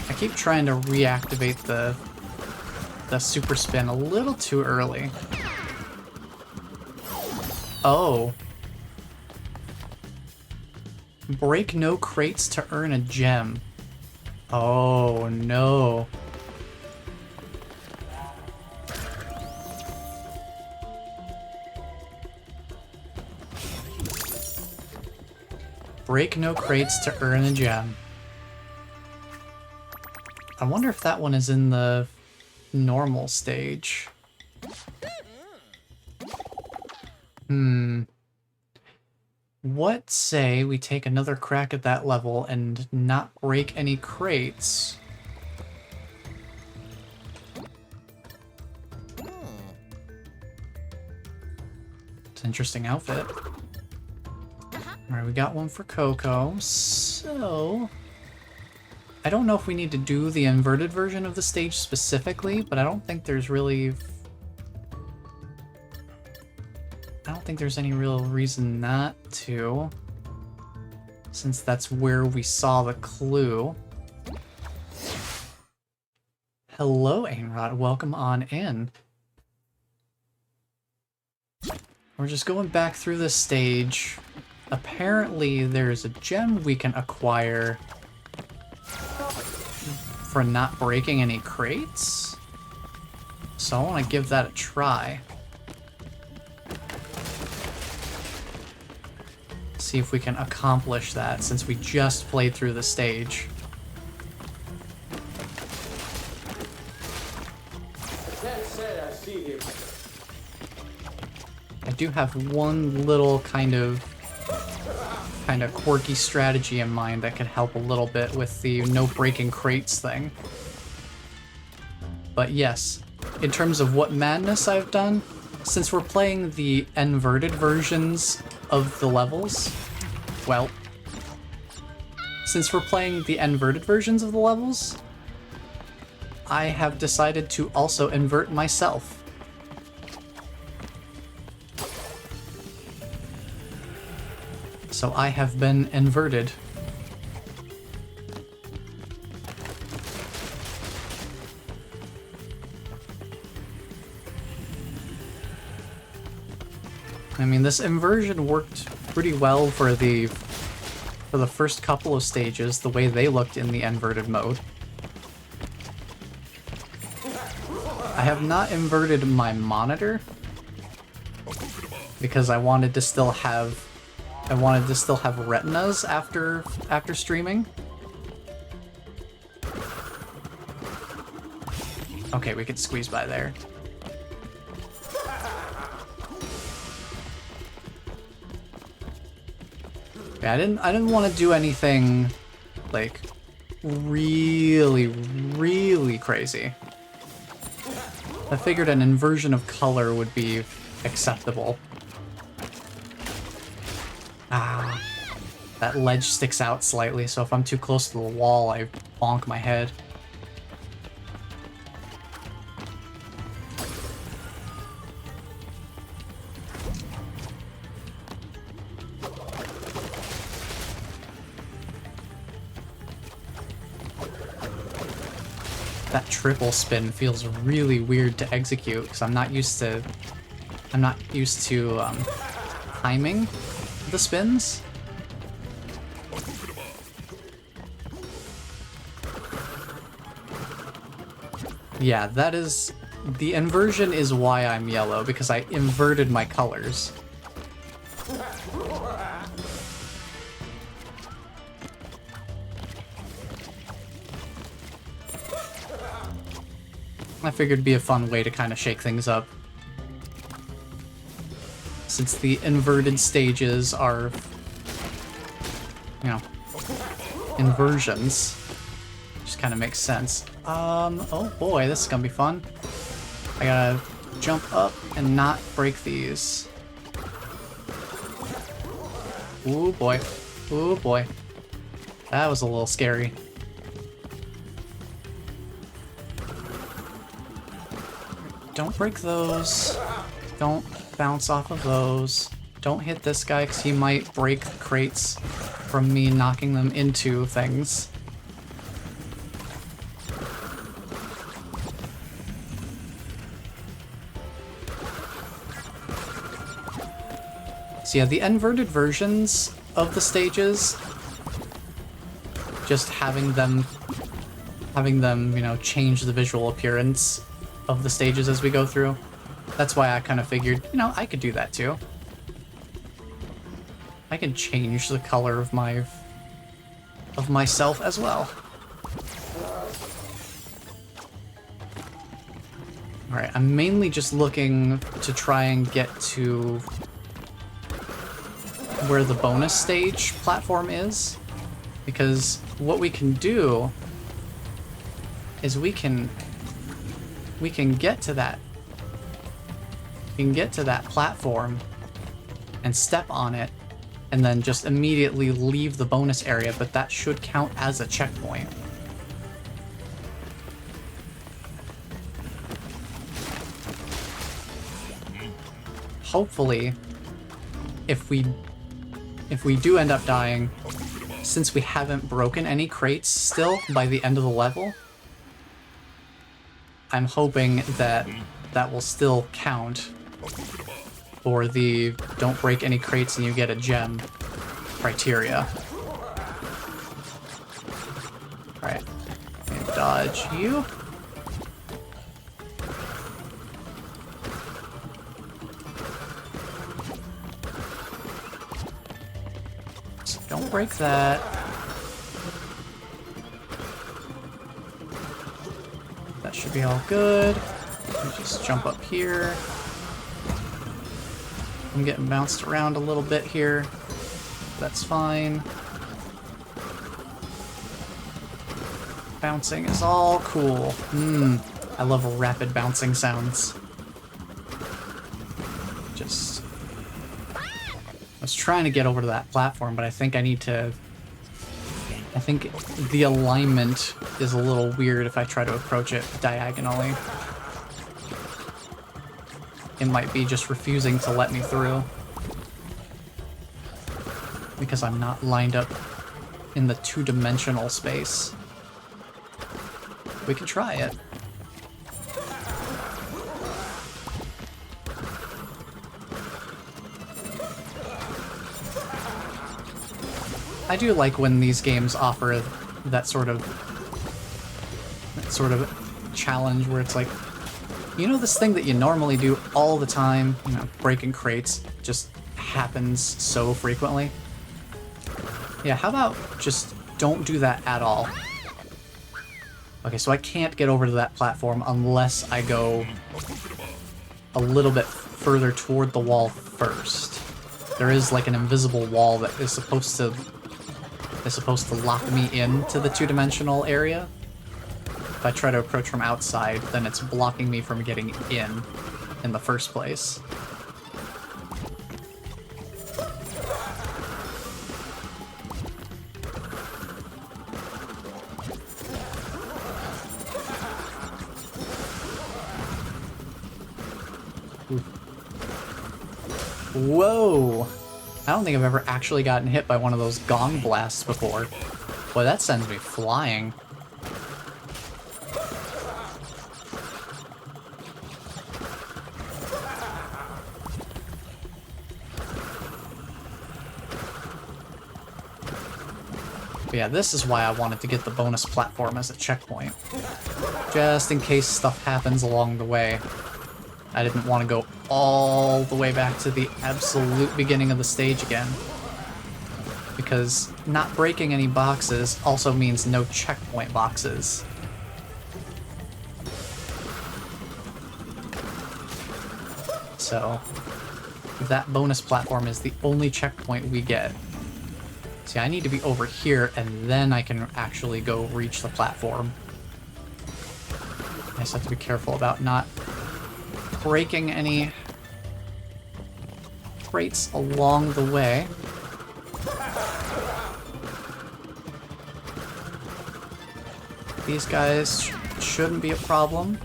I keep trying to reactivate the super spin a little too early. Oh. Break no crates to earn a gem. Oh no. Break no crates to earn a gem. I wonder if that one is in the normal stage. What say we take another crack at that level and not break any crates? It's an interesting outfit. Alright, we got one for Coco, so... I don't know if we need to do the inverted version of the stage specifically, but I don't think there's really... I don't think there's any real reason not to, since that's where we saw the clue. Hello, Ainrod. Welcome on in. We're just going back through this stage. Apparently, there's a gem we can acquire for not breaking any crates. So I want to give that a try. See if we can accomplish that since we just played through the stage. I do have one little kind of quirky strategy in mind that could help a little bit with the no breaking crates thing. But yes, in terms of what madness I've done, since we're playing the inverted versions of the levels, well, since we're playing the inverted versions of the levels, I have decided to also invert myself. So I have been inverted. I mean, this inversion worked pretty well for the first couple of stages, the way they looked in the inverted mode. I have not inverted my monitor because I wanted to still have retinas after streaming. Okay, we could squeeze by there. Yeah, I didn't want to do anything like really crazy. I figured an inversion of color would be acceptable. Ah, that ledge sticks out slightly, so if I'm too close to the wall, I bonk my head. that triple spin feels really weird to execute because I'm not used to timing the spins. Yeah, that is... The inversion is why I'm yellow, because I inverted my colors. I figured it'd be a fun way to kind of shake things up. Since the inverted stages are, you know, inversions. Just kind of makes sense. Oh boy, this is gonna be fun. I gotta jump up and not break these. Ooh boy. Ooh boy. That was a little scary. Don't break those. Don't bounce off of those. Don't hit this guy because he might break crates from me knocking them into things. So yeah, the inverted versions of the stages, just having them, you know, change the visual appearance of the stages as we go through. That's why I kind of figured, you know, I could do that too. I can change the color of myself as well. Alright, I'm mainly just looking to try and get to where the bonus stage platform is, because what we can do is we can get to that platform and step on it and then just immediately leave the bonus area, but that should count as a checkpoint. Hopefully, if we do end up dying, since we haven't broken any crates still by the end of the level, I'm hoping that that will still count for the don't break any crates and you get a gem criteria. Alright, dodge you. Don't break that. That should be all good. Just jump up here. I'm getting bounced around a little bit here. That's fine. Bouncing is all cool. I love rapid bouncing sounds. Just... I was trying to get over to that platform, but I think I need to... I think the alignment is a little weird if I try to approach it diagonally. It might be just refusing to let me through. Because I'm not lined up in the two-dimensional space. We can try it. I do like when these games offer that sort of challenge where it's like, you know, this thing that you normally do all the time, you know, breaking crates, just happens so frequently. Yeah, how about just don't do that at all? Okay, so I can't get over to that platform unless I go a little bit further toward the wall first. There is like an invisible wall that is supposed to lock me into the two-dimensional area. If I try to approach from outside, then it's blocking me from getting in the first place. Whoa! I don't think I've ever actually gotten hit by one of those gong blasts before. Boy, that sends me flying. But yeah, this is why I wanted to get the bonus platform as a checkpoint. Just in case stuff happens along the way. I didn't want to go all the way back to the absolute beginning of the stage again. Because not breaking any boxes also means no checkpoint boxes. So, that bonus platform is the only checkpoint we get. See, I need to be over here, and then I can actually go reach the platform. I just have to be careful about not breaking any crates along the way. These guys shouldn't be a problem.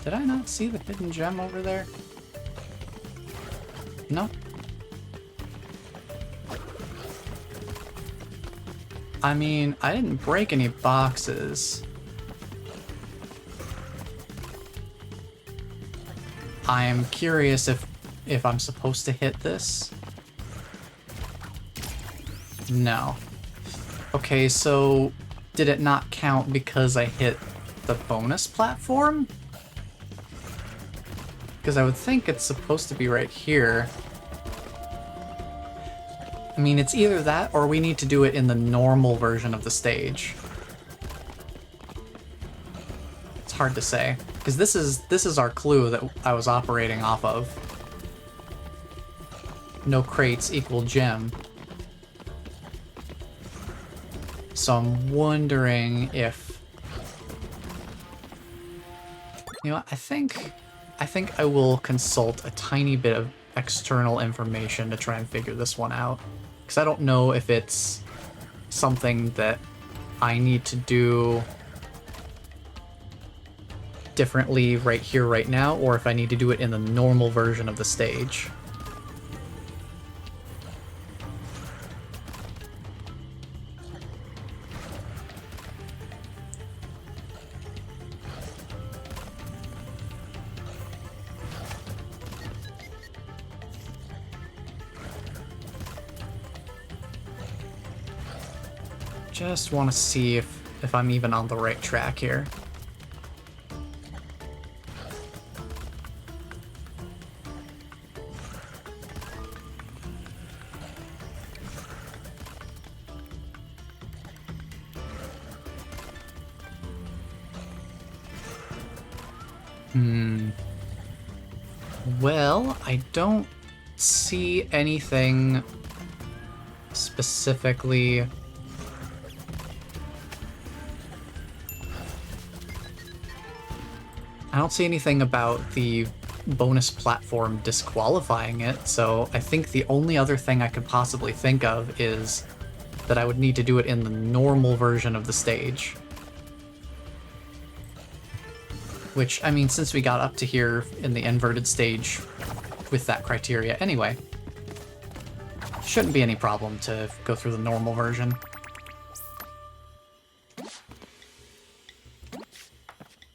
Did I not see the hidden gem over there? No. I mean, I didn't break any boxes. I am curious if I'm supposed to hit this. No. Okay, so did it not count because I hit the bonus platform? Because I would think it's supposed to be right here. I mean, it's either that or we need to do it in the normal version of the stage. It's hard to say. Because this is our clue that I was operating off of. No crates equal gem. So I'm wondering if... You know what, I think I will consult a tiny bit of external information to try and figure this one out. Because I don't know if it's something that I need to do differently right here, right now, or if I need to do it in the normal version of the stage. Just want to see if I'm even on the right track here. Well, I don't see anything specifically. I don't see anything about the bonus platform disqualifying it, so I think the only other thing I could possibly think of is that I would need to do it in the normal version of the stage. Which, I mean, since we got up to here in the inverted stage with that criteria anyway, shouldn't be any problem to go through the normal version.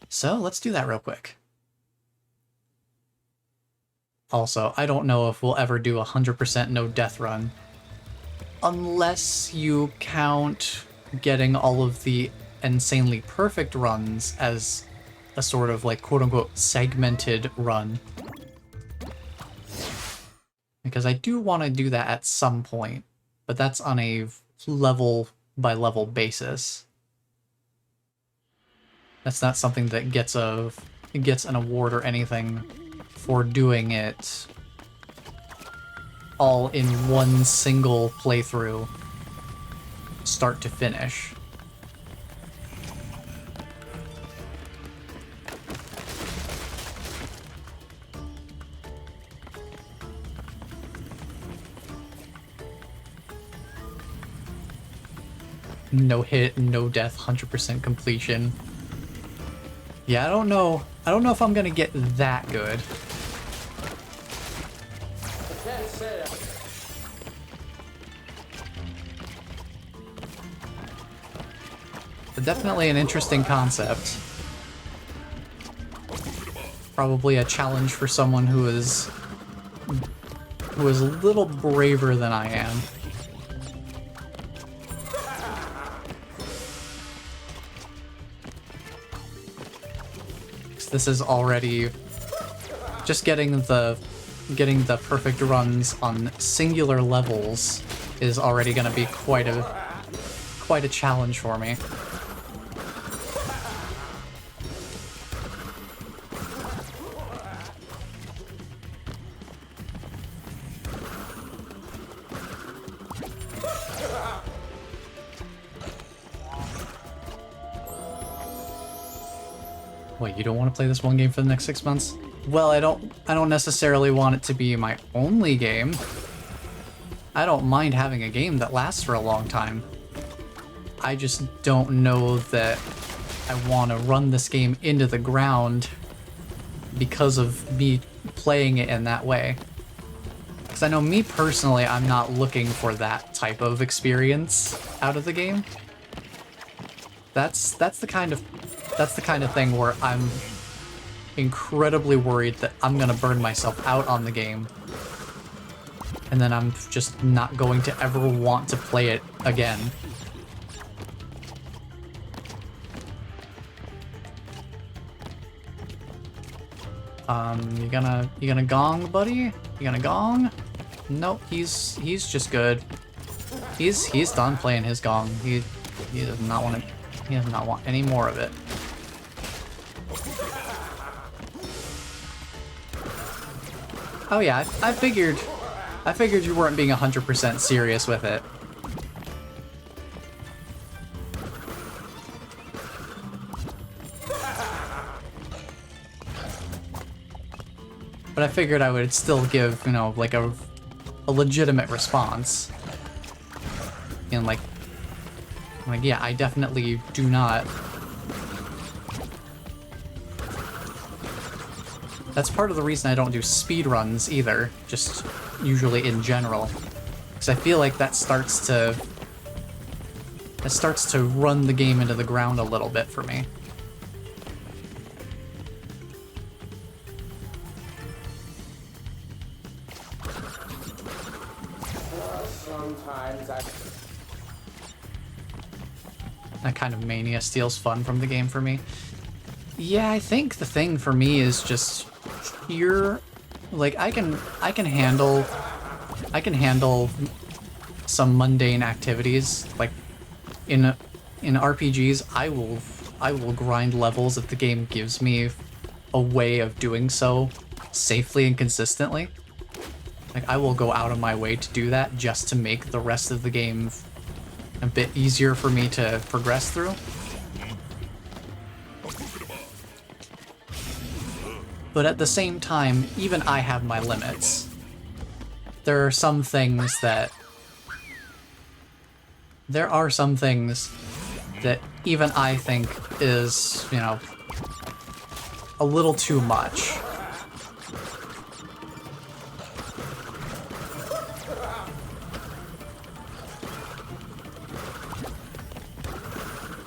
So let's do that real quick. Also, I don't know if we'll ever do 100% no death run. Unless you count getting all of the insanely perfect runs as a sort of like quote-unquote segmented run. Because I do want to do that at some point, but that's on a level-by-level basis. That's not something that gets an award or anything for doing it all in one single playthrough, start to finish. No hit, no death, 100% completion. Yeah, I don't know if I'm gonna get that good. But definitely an interesting concept. Probably a challenge for someone who is a little braver than I am. 'Cause this is already just getting the perfect runs on singular levels is already going to be quite a challenge for me. Wait, you don't want to play this one game for the next 6 months? Well, I don't necessarily want it to be my only game. I don't mind having a game that lasts for a long time. I just don't know that I want to run this game into the ground because of me playing it in that way. Because I know me personally, I'm not looking for that type of experience out of the game. That's the kind of thing where I'm incredibly worried that I'm gonna burn myself out on the game, and then I'm just not going to ever want to play it again. You gonna gong, buddy? You gonna gong? Nope, he's just good. He's done playing his gong. He does not want any more of it. Oh yeah, I figured you weren't being 100% serious with it. But I figured I would still give, you know, like a legitimate response. And like, yeah, I definitely do not. That's part of the reason I don't do speedruns either, just usually in general. Because I feel like that starts to run the game into the ground a little bit for me. That kind of mania steals fun from the game for me. Yeah, I think the thing for me is just pure, like I can handle some mundane activities. Like in RPGs, I will grind levels if the game gives me a way of doing so safely and consistently. Like I will go out of my way to do that just to make the rest of the game a bit easier for me to progress through. But at the same time, even I have my limits. There are some things that even I think is, you know, a little too much.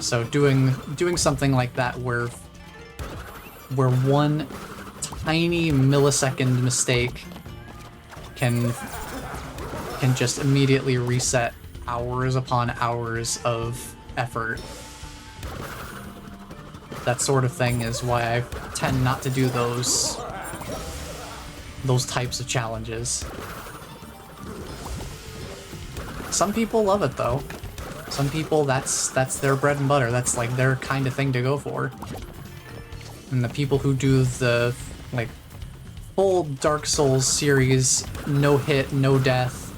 So doing something like that where one tiny millisecond mistake can just immediately reset hours upon hours of effort. That sort of thing is why I tend not to do those types of challenges. Some people love it though. Some people, that's their bread and butter. That's like their kind of thing to go for. And the people who do the like full Dark Souls series, no hit, no death,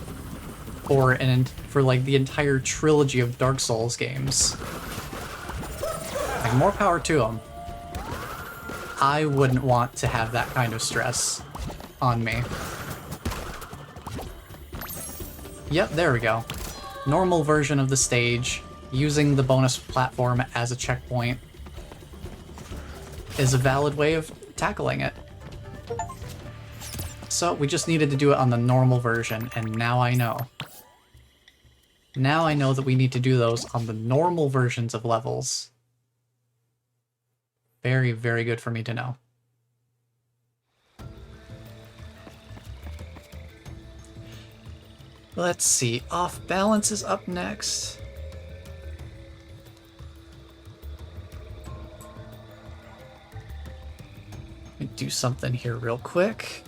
for like the entire trilogy of Dark Souls games, like more power to them. I wouldn't want to have that kind of stress on me. Yep, there we go. Normal version of the stage, using the bonus platform as a checkpoint, is a valid way of tackling it. So we just needed to do it on the normal version, and now I know. Now I know that we need to do those on the normal versions of levels. Very, very good for me to know. Let's see. Off balance is up next. Let me do something here real quick.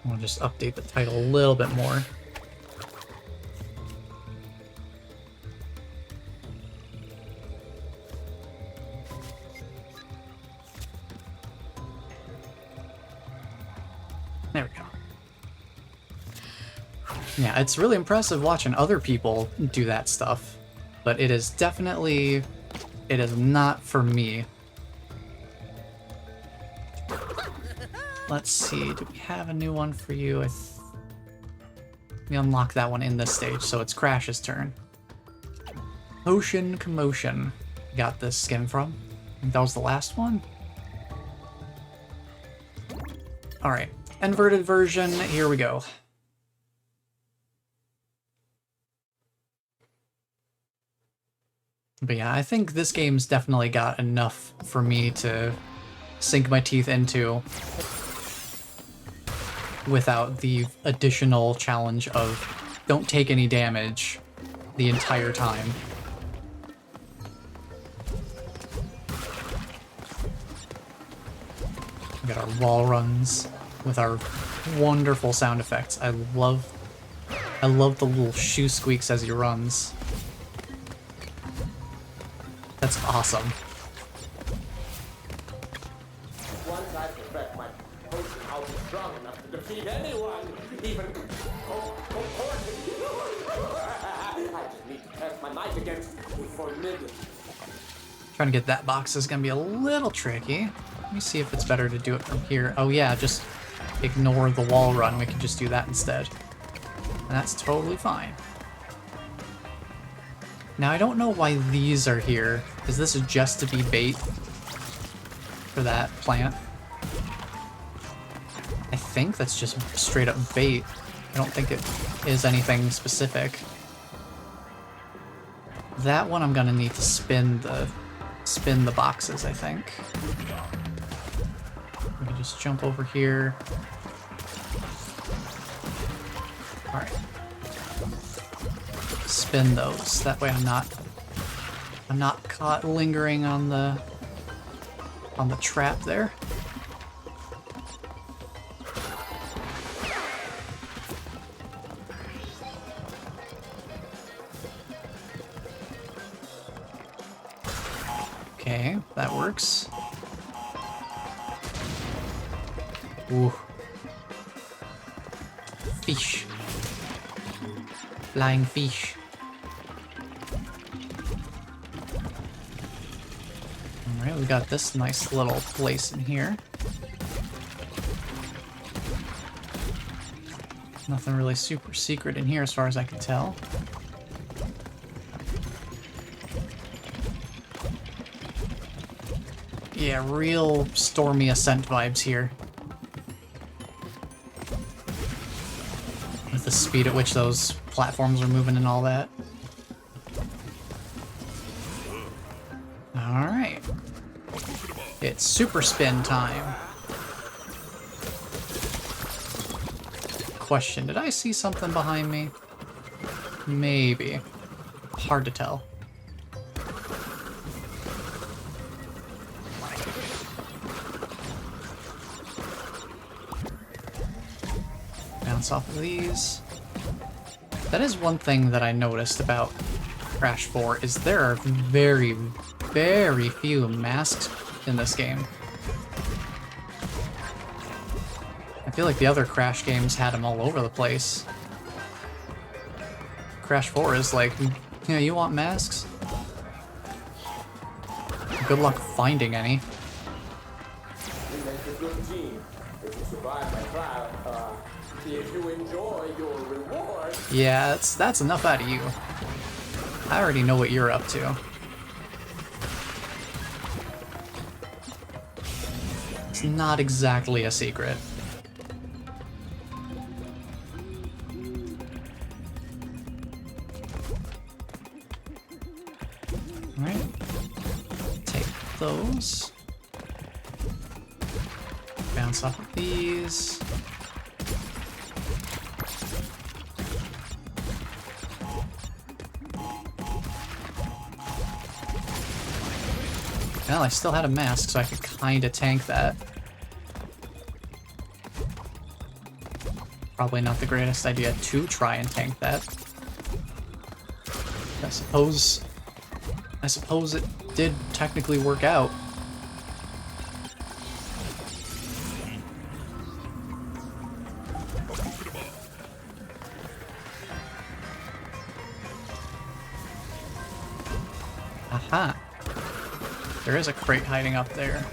I'll just update the title a little bit more. There we go. Yeah, it's really impressive watching other people do that stuff, but it is definitely, it is not for me. Let's see, do we have a new one for you? We unlock that one in this stage, so it's Crash's turn. Ocean Commotion. Got this skin from. I think that was the last one. Alright, inverted version, here we go. But yeah, I think this game's definitely got enough for me to sink my teeth into without the additional challenge of don't take any damage the entire time. We got our wall runs with our wonderful sound effects. I love the little shoe squeaks as he runs. That's awesome. Once I perfect my potion, I'll be strong enough to defeat anyone, even I just need to test my might against formidable. Trying to get that box is gonna be a little tricky. Let me see if it's better to do it from here. Oh yeah, just ignore the wall run. We can just do that instead. And that's totally fine. Now I don't know why these are here. Is this just to be bait for that plant? I think that's just straight up bait. I don't think it is anything specific. That one I'm gonna need to spin the boxes, I think. We can just jump over here. Alright. Spin those. That way I'm not caught lingering on the trap there. Okay, that works. Ooh. Fish. Flying fish. Alright, we got this nice little place in here. Nothing really super secret in here as far as I can tell. Yeah, real Stormy Ascent vibes here. With the speed at which those platforms are moving and all that. Alright. It's super spin time. Question, did I see something behind me? Maybe. Hard to tell. Bounce off of these. That is one thing that I noticed about Crash 4 is there are very, very few masks in this game. I feel like the other Crash games had them all over the place. Crash 4 is like, yeah, you want masks? Good luck finding any. We make a good team. If you survive my trial, if you enjoy your reward. Yeah, that's enough out of you. I already know what you're up to. It's not exactly a secret. Alright. Take those. Bounce off of these. Well, I still had a mask, so I could kinda tank that. Probably not the greatest idea to try and tank that. I suppose it did technically work out. Aha. There is a crate hiding up there.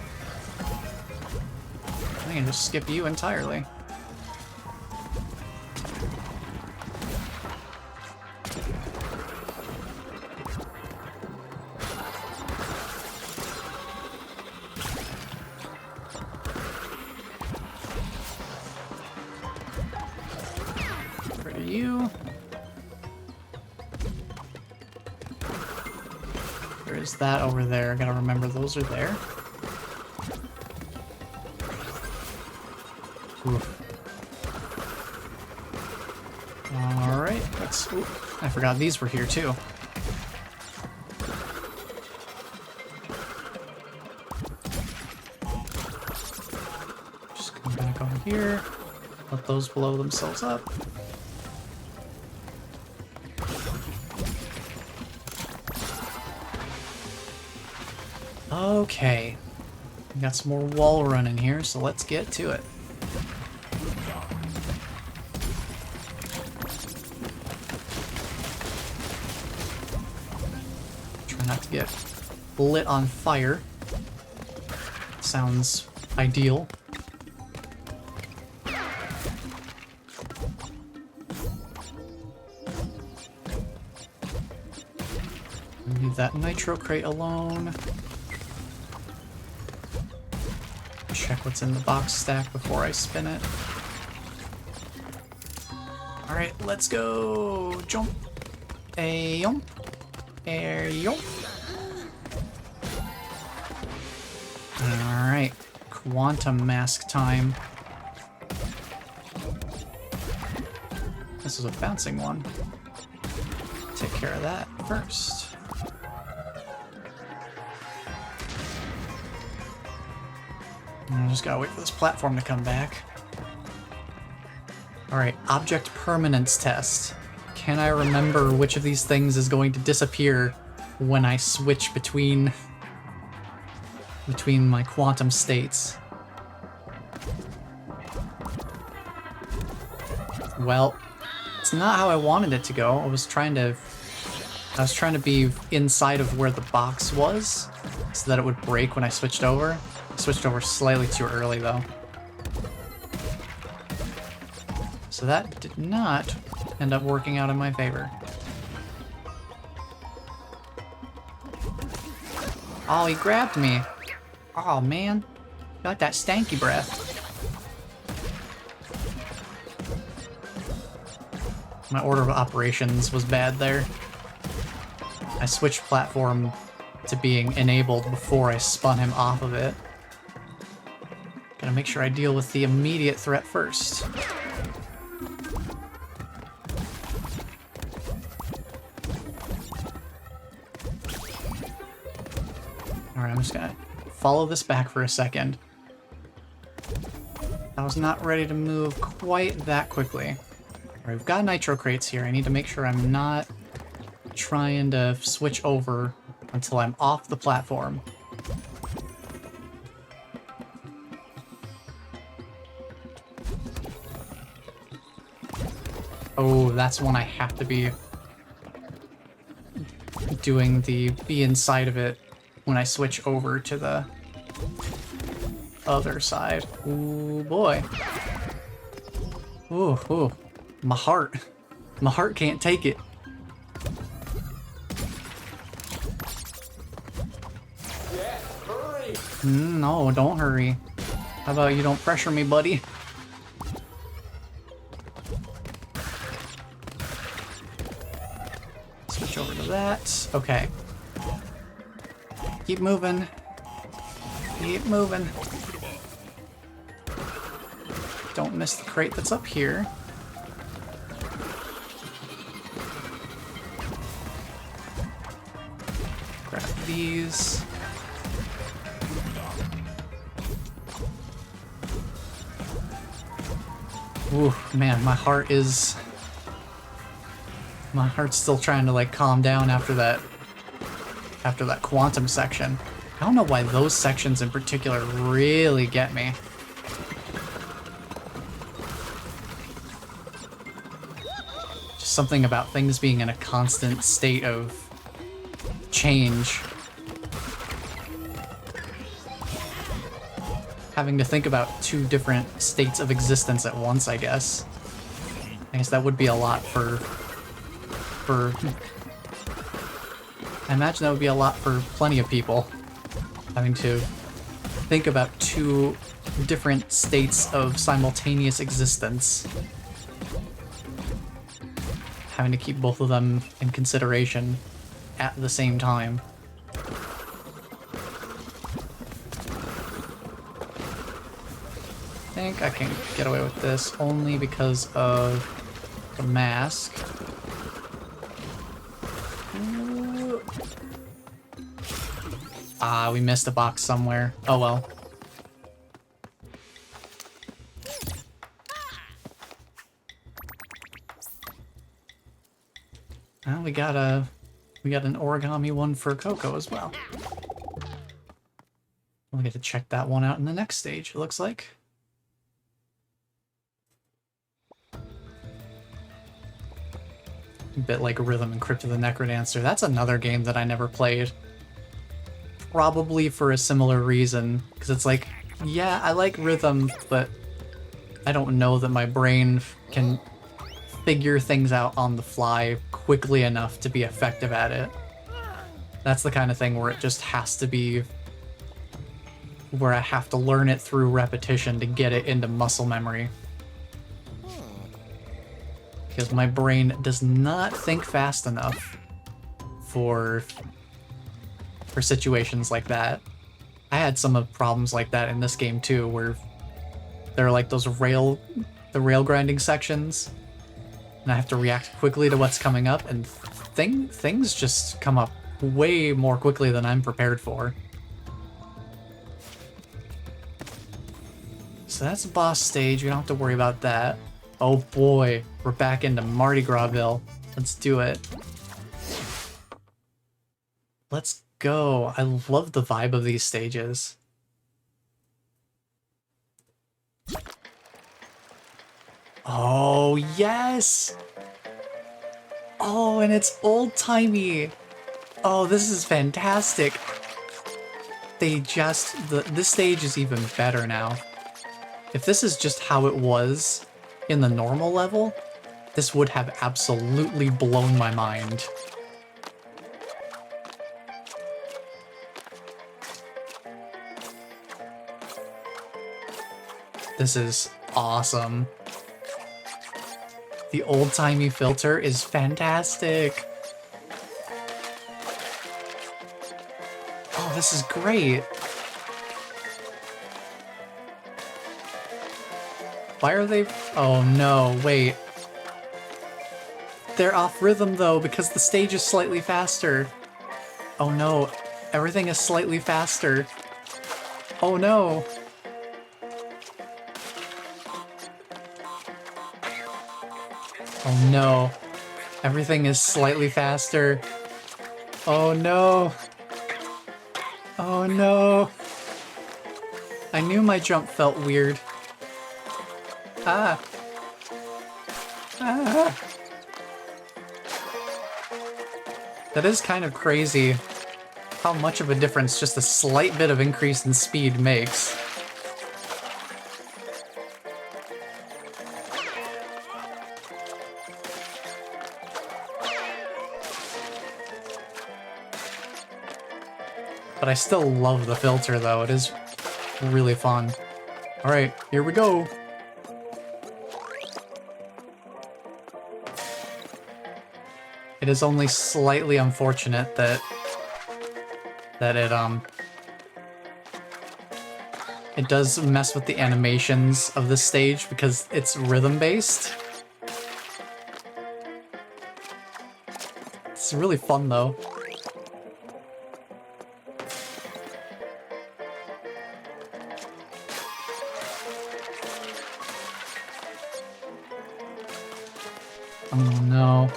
I can just skip you entirely. Rid of you. There's that over there. I gotta remember those are there. Oof. Alright, let's... Ooh, I forgot these were here too. Just come back over here. Let those blow themselves up. Okay, we got some more wall run in here, so let's get to it. Try not to get lit on fire. Sounds ideal. Leave that nitro crate alone. Check what's in the box stack before I spin it. Alright, let's go! Jump! Yump! Yump! Alright, quantum mask time. This is a bouncing one. Take care of that first. I just gotta wait for this platform to come back. Alright, object permanence test. Can I remember which of these things is going to disappear when I switch between my quantum states? Well, it's not how I wanted it to go. I was trying to be inside of where the box was so that it would break when I switched over. Switched over slightly too early, though. So that did not end up working out in my favor. Oh, he grabbed me. Oh, man. Got that stanky breath. My order of operations was bad there. I switched platform to being enabled before I spun him off of it. Gotta make sure I deal with the immediate threat first. Alright, I'm just gonna follow this back for a second. I was not ready to move quite that quickly. Alright, we've got nitro crates here. I need to make sure I'm not trying to switch over until I'm off the platform. Oh, that's one I have to be doing the be inside of it when I switch over to the other side. Ooh, boy. Ooh, ooh. My heart. My heart can't take it. Yes, hurry! No, don't hurry. How about you don't pressure me, buddy? Switch over to that. Okay. Keep moving. Keep moving. don't miss the crate that's up here. Grab these. Ooh, man, my heart's still trying to like calm down after that quantum section. I don't know why those sections in particular really get me. Just something about things being in a constant state of change. Having to think about two different states of existence at once, I guess. I guess that would be a lot for I imagine that would be a lot for plenty of people. Having to think about two different states of simultaneous existence. Having to keep both of them in consideration at the same time. I think I can get away with this only because of the mask. Ooh. Ah, we missed a box somewhere. Oh well. Well, we got an origami one for Coco as well. We'll get to check that one out in the next stage, it looks like. A bit like Rhythm and Crypt of the Necrodancer. That's another game that I never played. Probably for a similar reason. Because it's like, yeah, I like Rhythm, but I don't know that my brain can figure things out on the fly quickly enough to be effective at it. That's the kind of thing where it just has to be... where I have to learn it through repetition to get it into muscle memory. Because my brain does not think fast enough for situations like that. I had some of problems like that in this game too, where there are like those rail grinding sections, and I have to react quickly to what's coming up, and things just come up way more quickly than I'm prepared for. So that's a boss stage, we don't have to worry about that. Oh boy, we're back into Mardi Grasville. Let's do it. Let's go. I love the vibe of these stages. Oh, yes! Oh, and it's old-timey. Oh, this is fantastic. This stage is even better now. If this is just how it was in the normal level, this would have absolutely blown my mind. This is awesome. The old-timey filter is fantastic. Oh, this is great. Why are they... Oh no, wait. They're off rhythm though, because the stage is slightly faster. Oh no, everything is slightly faster. Oh no. Oh no. Everything is slightly faster. Oh no. Oh no. I knew my jump felt weird. Ah. Ah. That is kind of crazy how much of a difference just a slight bit of increase in speed makes. But I still love the filter though, it is really fun. Alright, here we go. It is only slightly unfortunate that it does mess with the animations of this stage because it's rhythm-based. It's really fun, though. Oh no.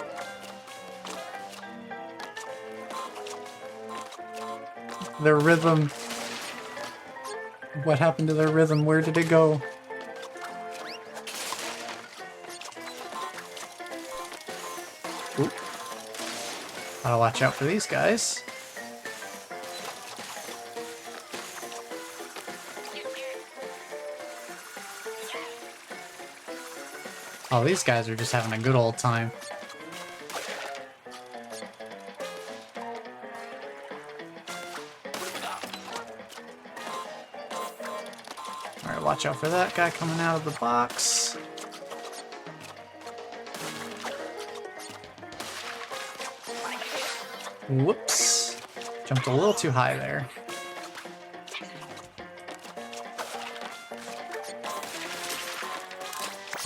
Their rhythm. What happened to their rhythm? Where did it go? Oop. Gotta watch out for these guys. Oh, these guys are just having a good old time. Alright, watch out for that guy coming out of the box. Whoops. Jumped a little too high there.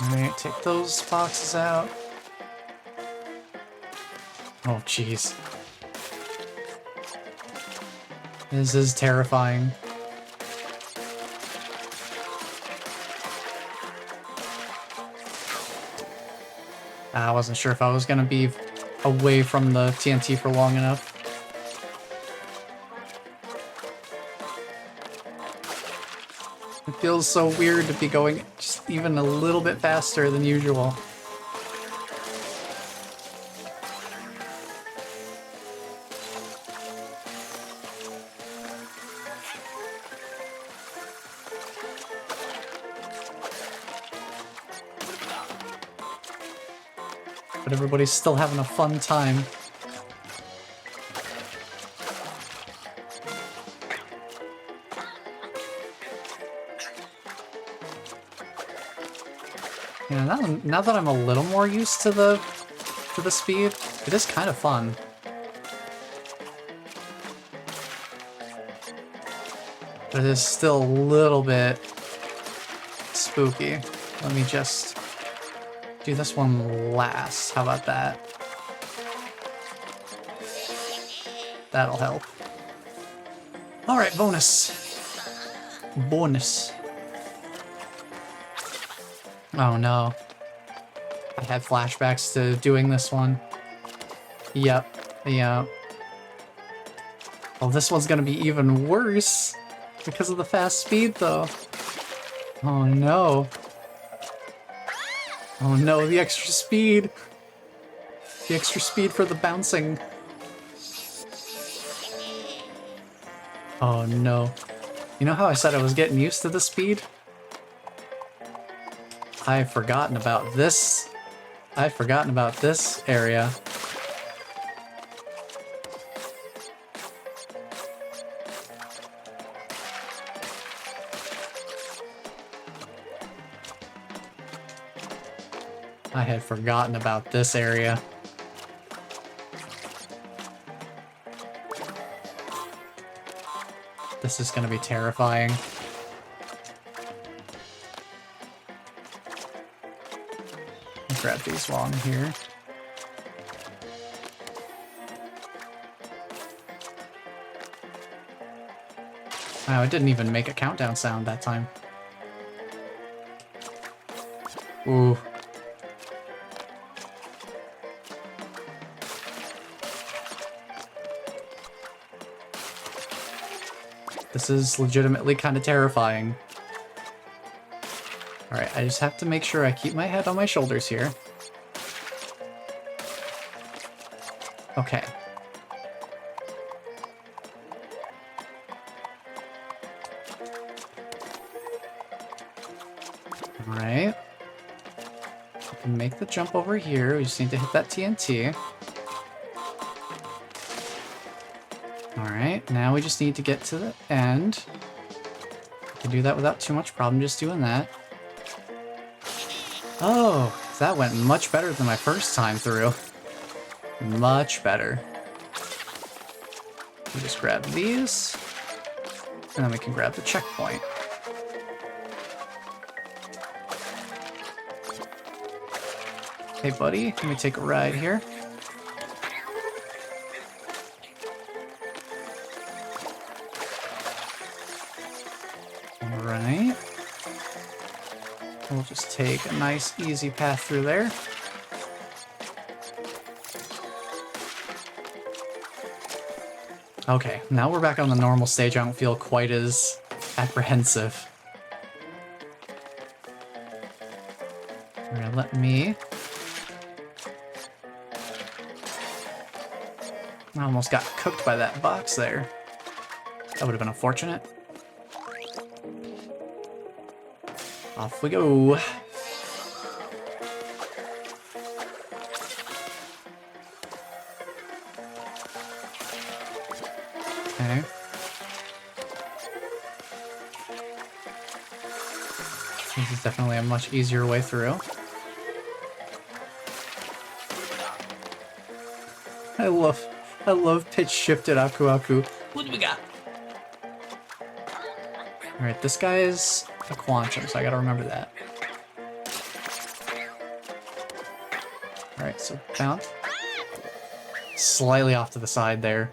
Alright, take those boxes out. Oh, jeez. This is terrifying. I wasn't sure if I was gonna be away from the TNT for long enough. It feels so weird to be going just even a little bit faster than usual. But everybody's still having a fun time. Yeah, now that I'm a little more used to the speed, it is kind of fun. But it is still a little bit spooky. Let me just do this one last. How about that? That'll help. Alright, bonus. Bonus. Oh no. I had flashbacks to doing this one. Yep. Yeah. Well, this one's gonna be even worse because of the fast speed, though. Oh no. Oh no, the extra speed. The extra speed for the bouncing. Oh no. You know how I said I was getting used to the speed? I've forgotten about this. I've forgotten about this area. I had forgotten about this area. This is gonna be terrifying. Grab these while I'm here. Wow, it didn't even make a countdown sound that time. Ooh. This is legitimately kind of terrifying. Alright, I just have to make sure I keep my head on my shoulders here. Okay. Alright. We can make the jump over here. We just need to hit that TNT. Alright, now we just need to get to the end. We can do that without too much problem, just doing that. Oh, that went much better than my first time through. Much better. We just grab these, and then we can grab the checkpoint. Hey, buddy, let me take a ride here. Alright. We'll just take a nice, easy path through there. Okay, now we're back on the normal stage. I don't feel quite as apprehensive. Alright, let me... I almost got cooked by that box there. That would have been unfortunate. Off we go. Okay. This is definitely a much easier way through. I love pitch shifted Aku Aku. What do we got? Alright, this guy is a Quantum, so I gotta remember that. Alright, so bounce. Slightly off to the side there.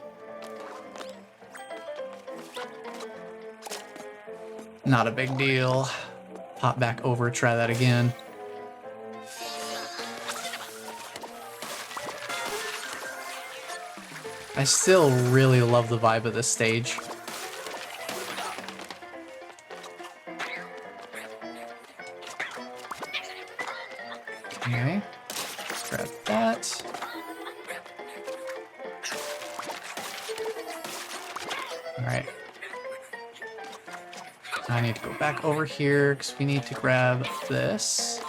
Not a big deal. Pop back over, try that again. I still really love the vibe of this stage. Okay, grab that. Alright. I need to go back over here because we need to grab this.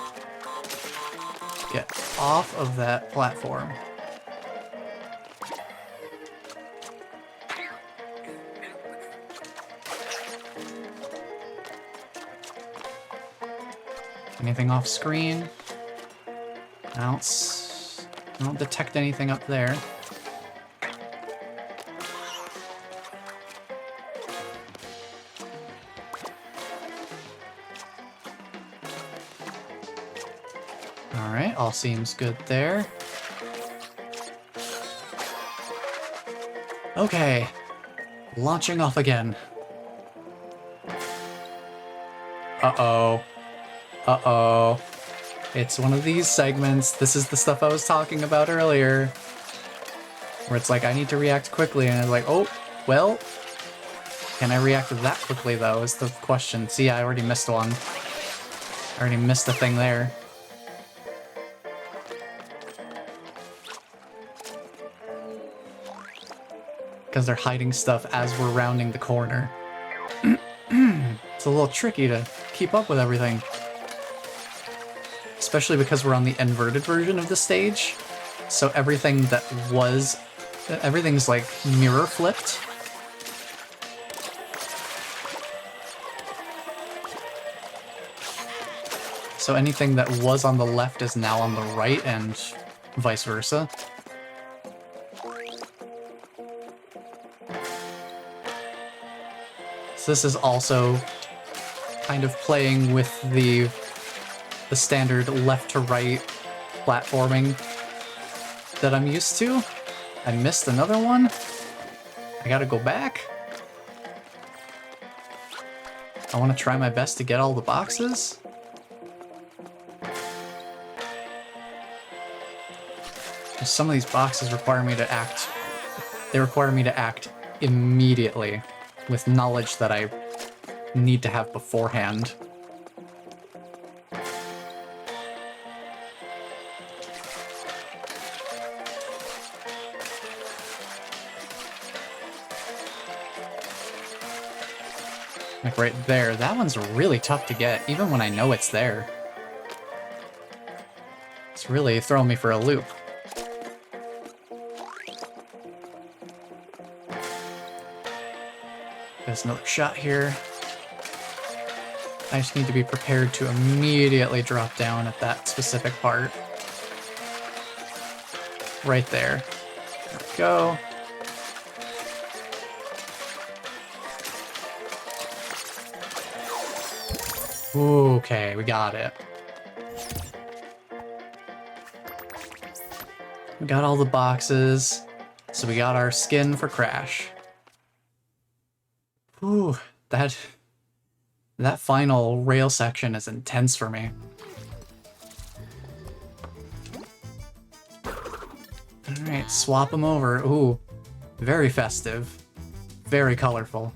Get off of that platform. Anything off screen? I don't detect anything up there. Alright, all seems good there. Okay, launching off again. Uh-oh. Uh-oh. It's one of these segments. This is the stuff I was talking about earlier. Where it's like, I need to react quickly, and it's like, oh, well, can I react that quickly, though, is the question. See, I already missed one. I already missed a thing there. Because they're hiding stuff as we're rounding the corner. It's a little tricky to keep up with everything. Especially because we're on the inverted version of the stage. So everything's like mirror flipped. So anything that was on the left is now on the right and vice versa. So this is also kind of playing with the standard left to right platforming that I'm used to. I missed another one. I gotta go back. I want to try my best to get all the boxes. Some of these boxes require me to act. They require me to act immediately with knowledge that I need to have beforehand. Like right there, that one's really tough to get, even when I know it's there. It's really throwing me for a loop. There's another shot here. I just need to be prepared to immediately drop down at that specific part. Right there. There we go. Okay, we got it. We got all the boxes, so we got our skin for Crash. Ooh, that final rail section is intense for me. Alright, swap them over. Ooh, very festive. Very colorful.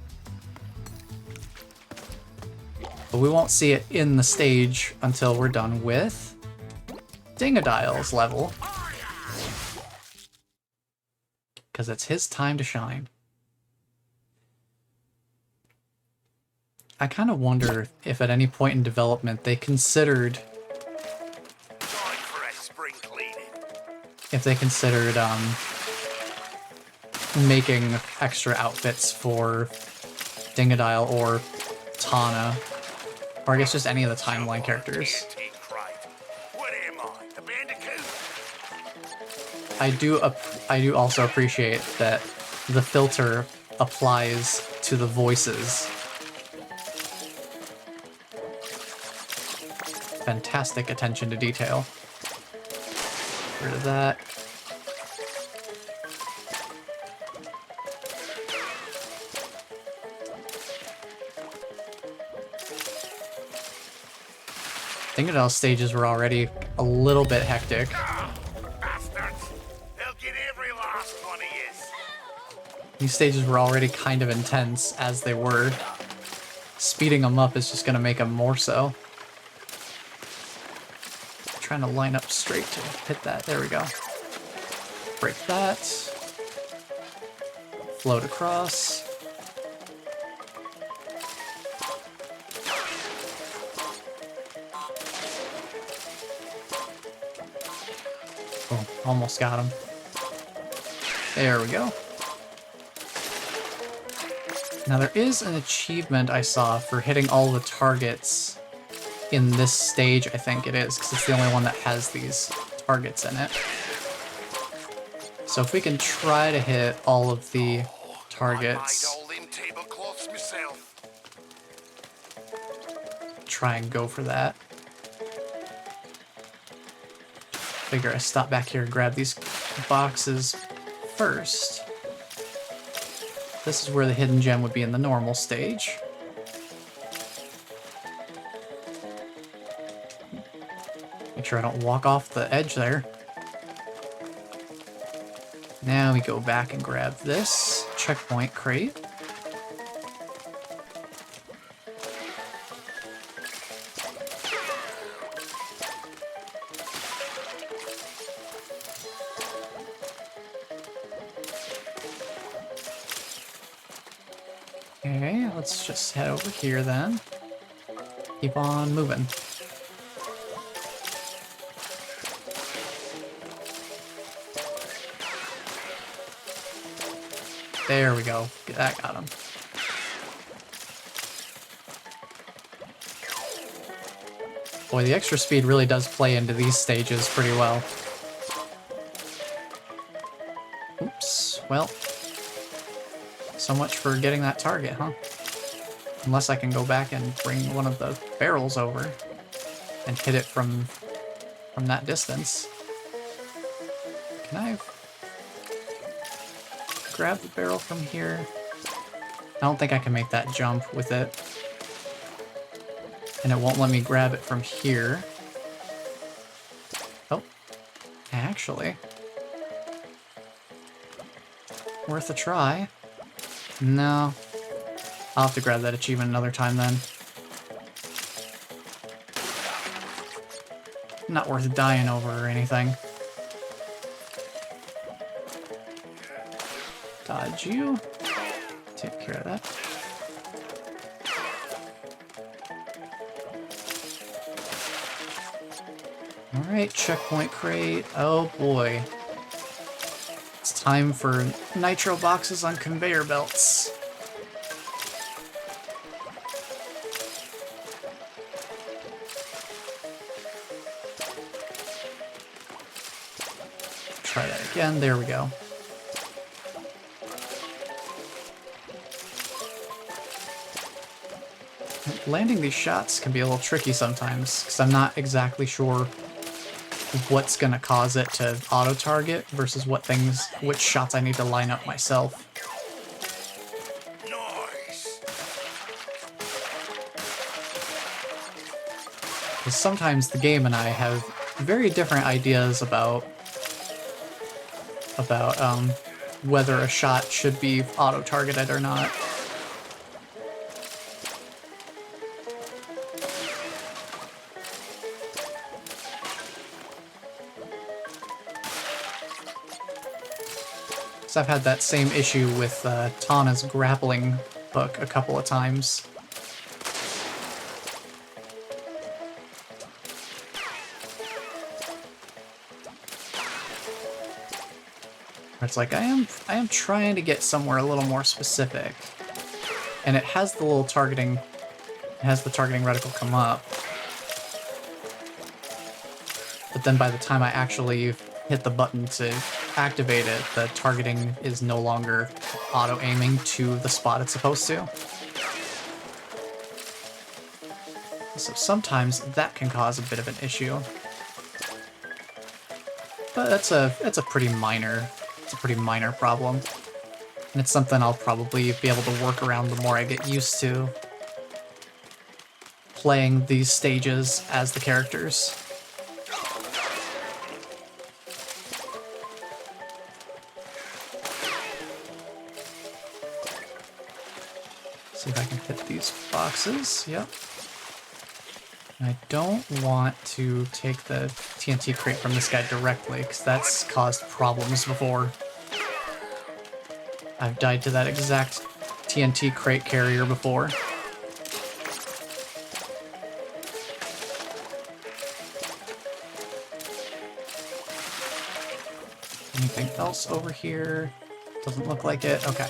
But we won't see it in the stage until we're done with Dingodile's level. Because it's his time to shine. I kind of wonder if at any point in development they considered making extra outfits for Dingodile or Tana, or I guess just any of the timeline characters. What am I, the Bandicoot? I do also appreciate that the filter applies to the voices. Fantastic attention to detail. Get rid of that. Dingodile stages were already a little bit hectic. Bastards! They'll get every last one of yous. These stages were already kind of intense as they were. Speeding them up is just going to make them more so. Trying to line up straight to hit that. There we go. Break that. Float across. Oh, almost got him. There we go. Now there is an achievement I saw for hitting all the targets in this stage, I think it is, because it's the only one that has these targets in it. So if we can try to hit all of the targets, I made all them tablecloths myself. try and go for that. Figure I stop back here and grab these boxes first. This is where the hidden gem would be in the normal stage. Make sure I don't walk off the edge there. Now we go back and grab this checkpoint crate. Okay, let's just head over here then. Keep on moving. There we go. That got him. Boy, the extra speed really does play into these stages pretty well. Oops. Well, so much for getting that target, huh? Unless I can go back and bring one of the barrels over and hit it from that distance. Can I grab the barrel from here? I don't think I can make that jump with it. And it won't let me grab it from here. Oh, actually. Worth a try. No. I'll have to grab that achievement another time then. Not worth dying over or anything. Dodge you. Take care of that. Alright, checkpoint crate. Oh boy. It's time for nitro boxes on conveyor belts. Try that again. There we go. Landing these shots can be a little tricky sometimes, because I'm not exactly sure what's gonna cause it to auto-target versus which shots I need to line up myself. Nice. Because sometimes the game and I have very different ideas about whether a shot should be auto-targeted or not. So I've had that same issue with Tana's grappling hook a couple of times. It's like I am trying to get somewhere a little more specific, and it has the little targeting, it has the targeting reticle come up, but then by the time I actually hit the button to activate it, the targeting is no longer auto-aiming to the spot it's supposed to. So sometimes that can cause a bit of an issue, but it's a pretty minor. It's a pretty minor problem, and it's something I'll probably be able to work around the more I get used to playing these stages as the characters. See if I can hit these boxes. Yep. I don't want to take the TNT crate from this guy directly, because that's caused problems before. I've died to that exact TNT crate carrier before. Anything else over here? Doesn't look like it. Okay.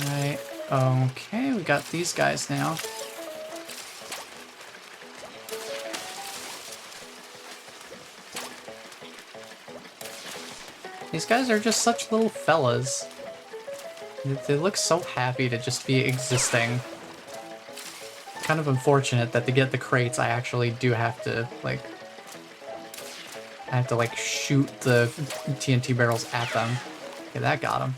Right, okay, we got these guys now. These guys are just such little fellas. They look so happy to just be existing. Kind of unfortunate that to get the crates, I actually do have to, like... I have to, like, shoot the TNT barrels at them. Okay, that got him.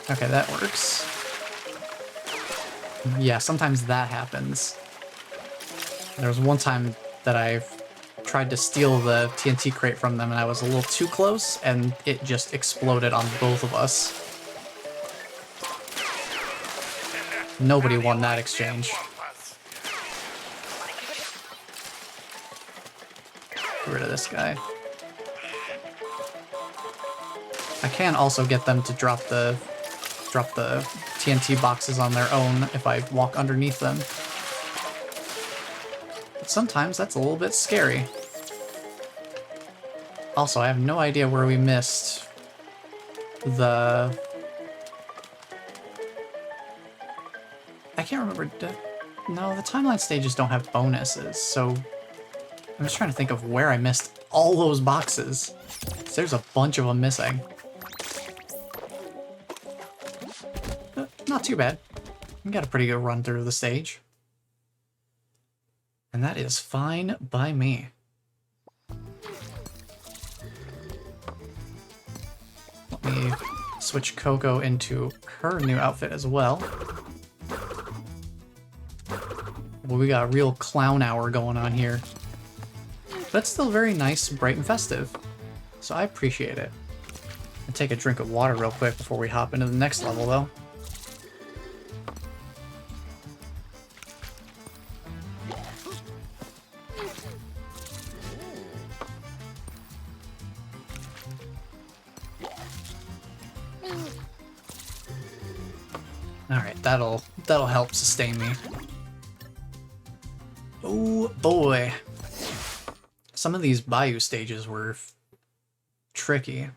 Okay, that works. Yeah, sometimes that happens. There was one time that I tried to steal the TNT crate from them and I was a little too close and it just exploded on both of us. Nobody won that exchange. Get rid of this guy. I can also get them to drop the TNT boxes on their own if I walk underneath them. But sometimes that's a little bit scary. Also, I have no idea where we missed the... I can't remember... No, the timeline stages don't have bonuses, so... I'm just trying to think of where I missed all those boxes. There's a bunch of them missing. Not too bad. We got a pretty good run through the stage. And that is fine by me. Let me switch Coco into her new outfit as well. Well, we got a real clown hour going on here. But it's still very nice, bright, and festive. So I appreciate it. I'll take a drink of water real quick before we hop into the next level, though. Alright, that'll help sustain me. Oh boy. Some of these Bayou stages were tricky.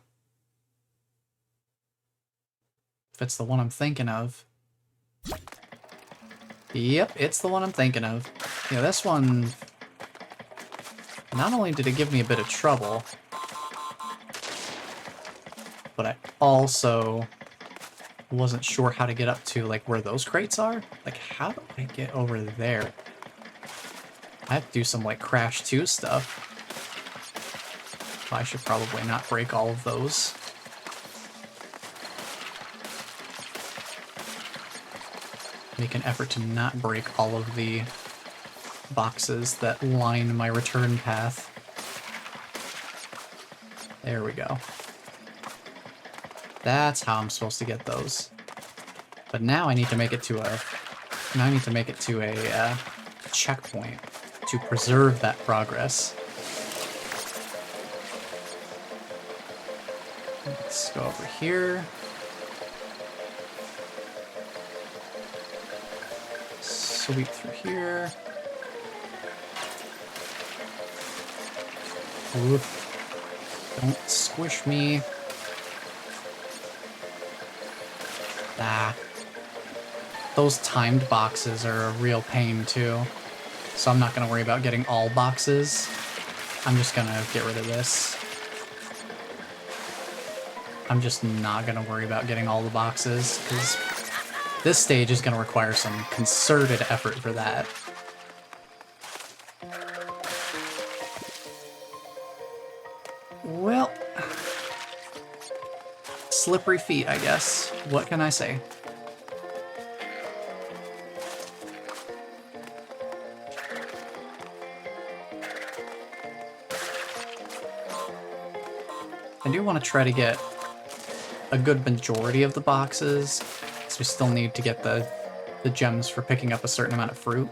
if it's the one I'm thinking of. Yep, it's the one I'm thinking of. Yeah, this one... Not only did it give me a bit of trouble, but I also wasn't sure how to get up to, like, where those crates are. Like, how do I get over there? I have to do some, like, Crash 2 stuff. I should probably not break all of those. Make an effort to not break all of the boxes that line my return path. There we go. That's how I'm supposed to get those. But now I need to make it to a... Now I need to make it to a checkpoint to preserve that progress. Let's go over here. Sweep through here. Oof. Don't squish me. Ah. Those timed boxes are a real pain too. So I'm not going to worry about getting all boxes. I'm just going to get rid of this. I'm just not going to worry about getting all the boxes, because this stage is going to require some concerted effort for that. Well, slippery feet, I guess. What can I say? I do want to try to get a good majority of the boxes, so we still need to get the gems for picking up a certain amount of fruit.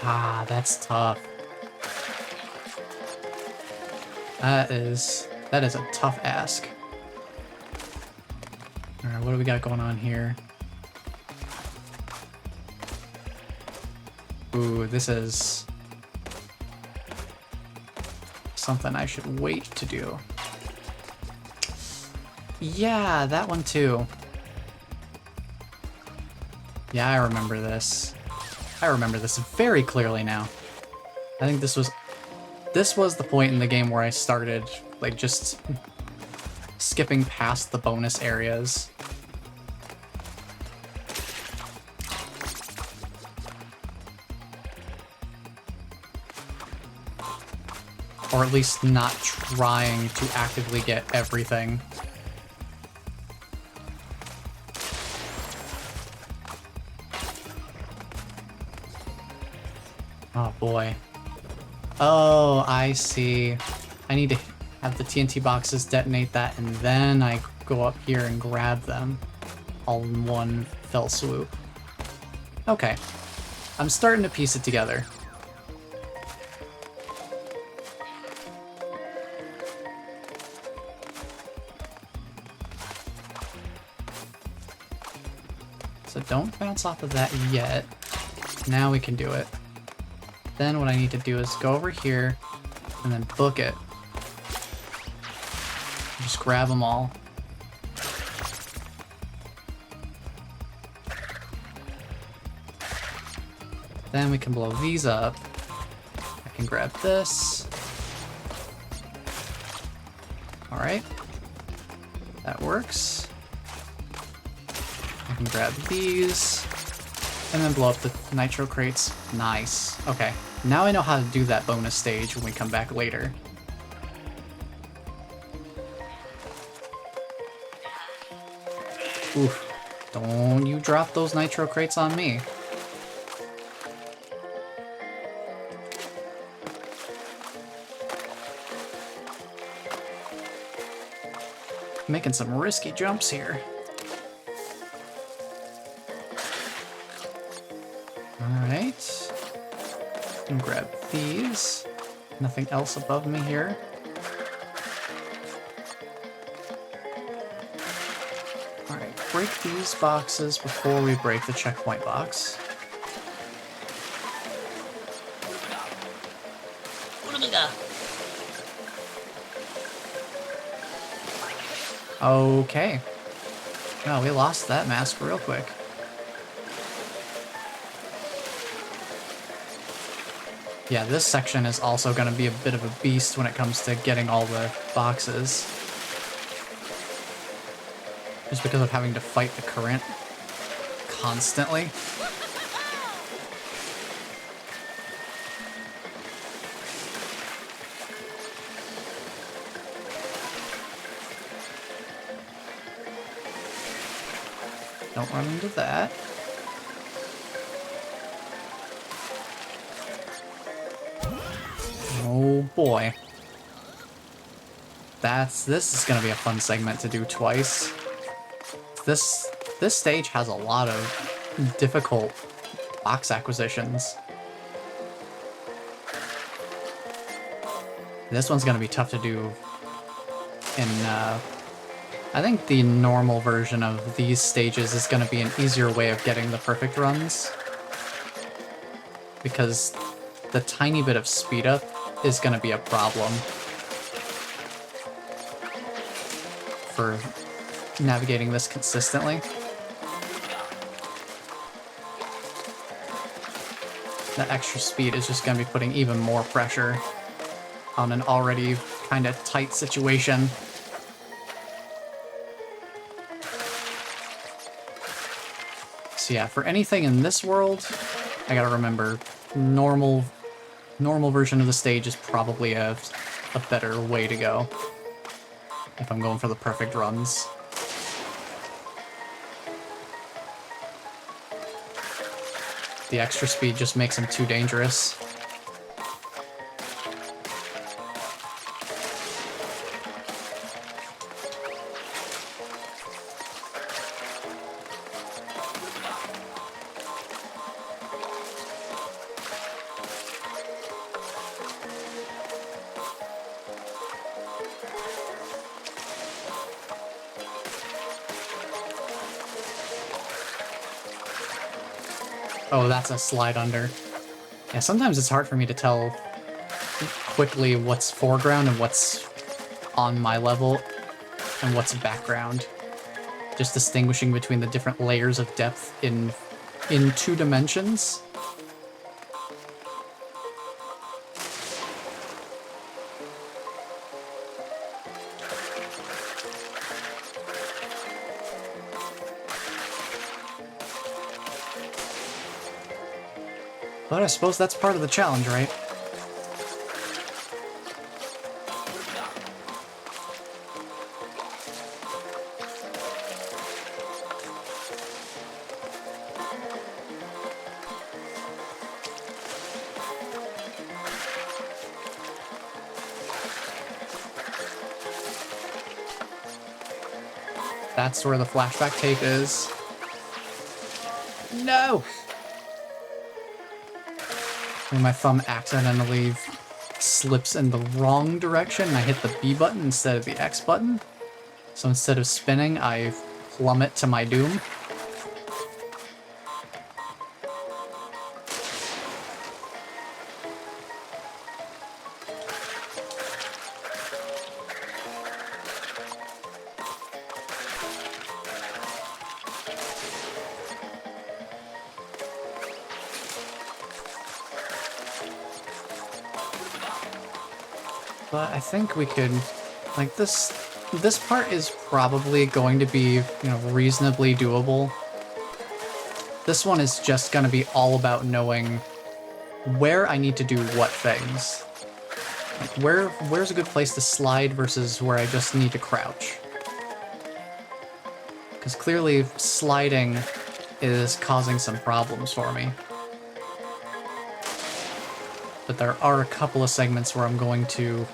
Ah, that's tough. That is a tough ask. Alright, what do we got going on here? Ooh, this is something I should wait to do. Yeah, that one too. Yeah, I remember this. I remember this very clearly now. I think this was the point in the game where I started, like, just skipping past the bonus areas. Or at least not trying to actively get everything. Oh boy. Oh, I see. I need to have the TNT boxes detonate that, and then I go up here and grab them all in one fell swoop. Okay. I'm starting to piece it together. So don't bounce off of that yet. Now we can do it. Then what I need to do is go over here and then book it. Just grab them all. Then we can blow these up. I can grab this. Alright. That works. I can grab these. And then blow up the nitro crates. Nice. Okay. Now I know how to do that bonus stage when we come back later. Oof. Don't you drop those nitro crates on me. Making some risky jumps here. Alright. And grab these. Nothing else above me here. Alright, break these boxes before we break the checkpoint box. Okay. No, we lost that mask real quick. Yeah, this section is also going to be a bit of a beast when it comes to getting all the boxes. Just because of having to fight the current constantly. Don't run into that. Oh boy. This is gonna be a fun segment to do twice. This stage has a lot of difficult box acquisitions. This one's gonna be tough to do in I think the normal version of these stages is gonna be an easier way of getting the perfect runs. Because the tiny bit of speed up is gonna be a problem for navigating this consistently. The extra speed is just going to be putting even more pressure on an already kind of tight situation. So yeah, for anything in this world, I gotta remember, normal version of the stage is probably a better way to go if I'm going for the perfect runs. The extra speed just makes him too dangerous. Oh, that's a slide under. Yeah, sometimes it's hard for me to tell quickly what's foreground and what's on my level and what's background. Just distinguishing between the different layers of depth in 2 dimensions. But I suppose that's part of the challenge, right? That's where the flashback tape is. No! When my thumb accidentally slips in the wrong direction and I hit the B button instead of the X button. So instead of spinning, I plummet to my doom. But I think we could, like, this part is probably going to be, you know, reasonably doable. This one is just going to be all about knowing where I need to do what things. Like, where's a good place to slide versus where I just need to crouch. Because clearly sliding is causing some problems for me. But there are a couple of segments where I'm going to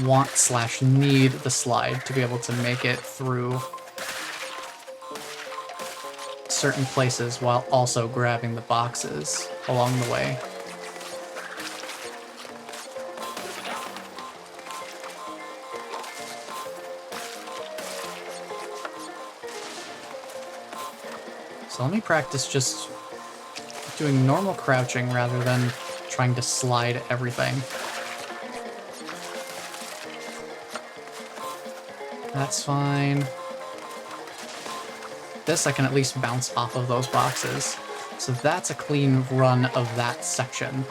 want/need the slide to be able to make it through certain places while also grabbing the boxes along the way. So let me practice just doing normal crouching rather than trying to slide everything. That's fine. This I can at least bounce off of those boxes. So that's a clean run of that section.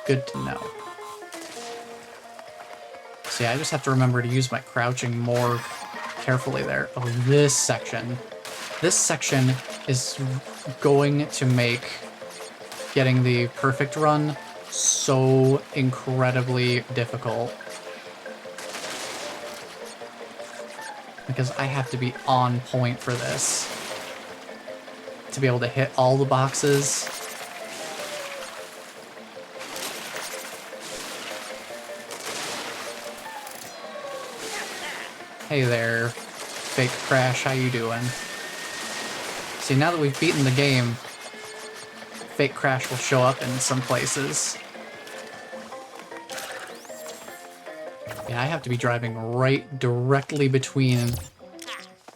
Good to know. See, I just have to remember to use my crouching more carefully there. Oh, this section. This section is going to make getting the perfect run so incredibly difficult. Because I have to be on point for this. To be able to hit all the boxes. Hey there, fake Crash, how you doing? See, now that we've beaten the game, fake Crash will show up in some places. Yeah, I have to be driving right directly between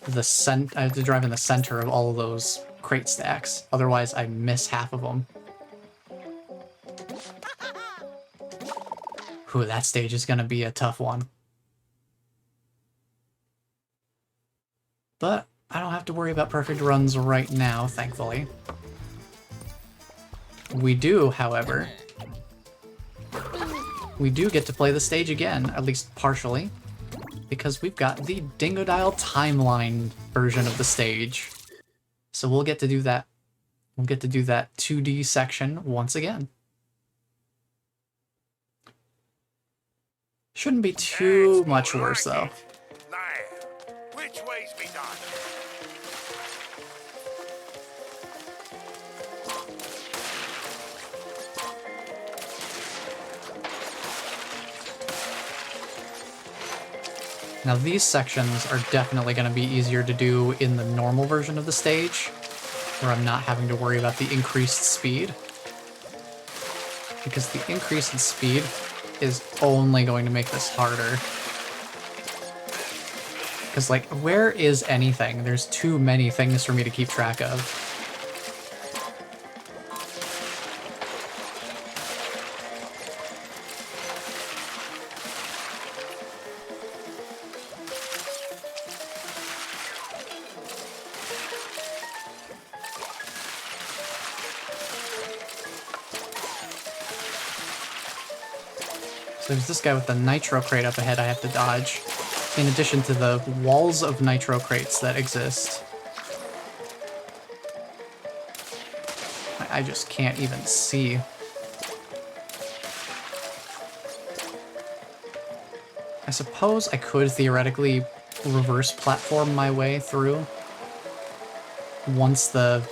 the I have to drive in the center of all of those crate stacks. Otherwise, I miss half of them. Ooh, that stage is gonna be a tough one. But I don't have to worry about perfect runs right now, thankfully. We do, however, we do get to play the stage again, at least partially, because we've got the Dingodile Timeline version of the stage. So we'll get to do that. We'll get to do that 2D section once again. Shouldn't be too much worse, though. Now, which way's me done? Now these sections are definitely going to be easier to do in the normal version of the stage, where I'm not having to worry about the increased speed. Because the increase in speed is only going to make this harder. Because, like, where is anything? There's too many things for me to keep track of. So there's this guy with the nitro crate up ahead I have to dodge, in addition to the walls of nitro crates that exist. I just can't even see. I suppose I could theoretically reverse platform my way through. Once the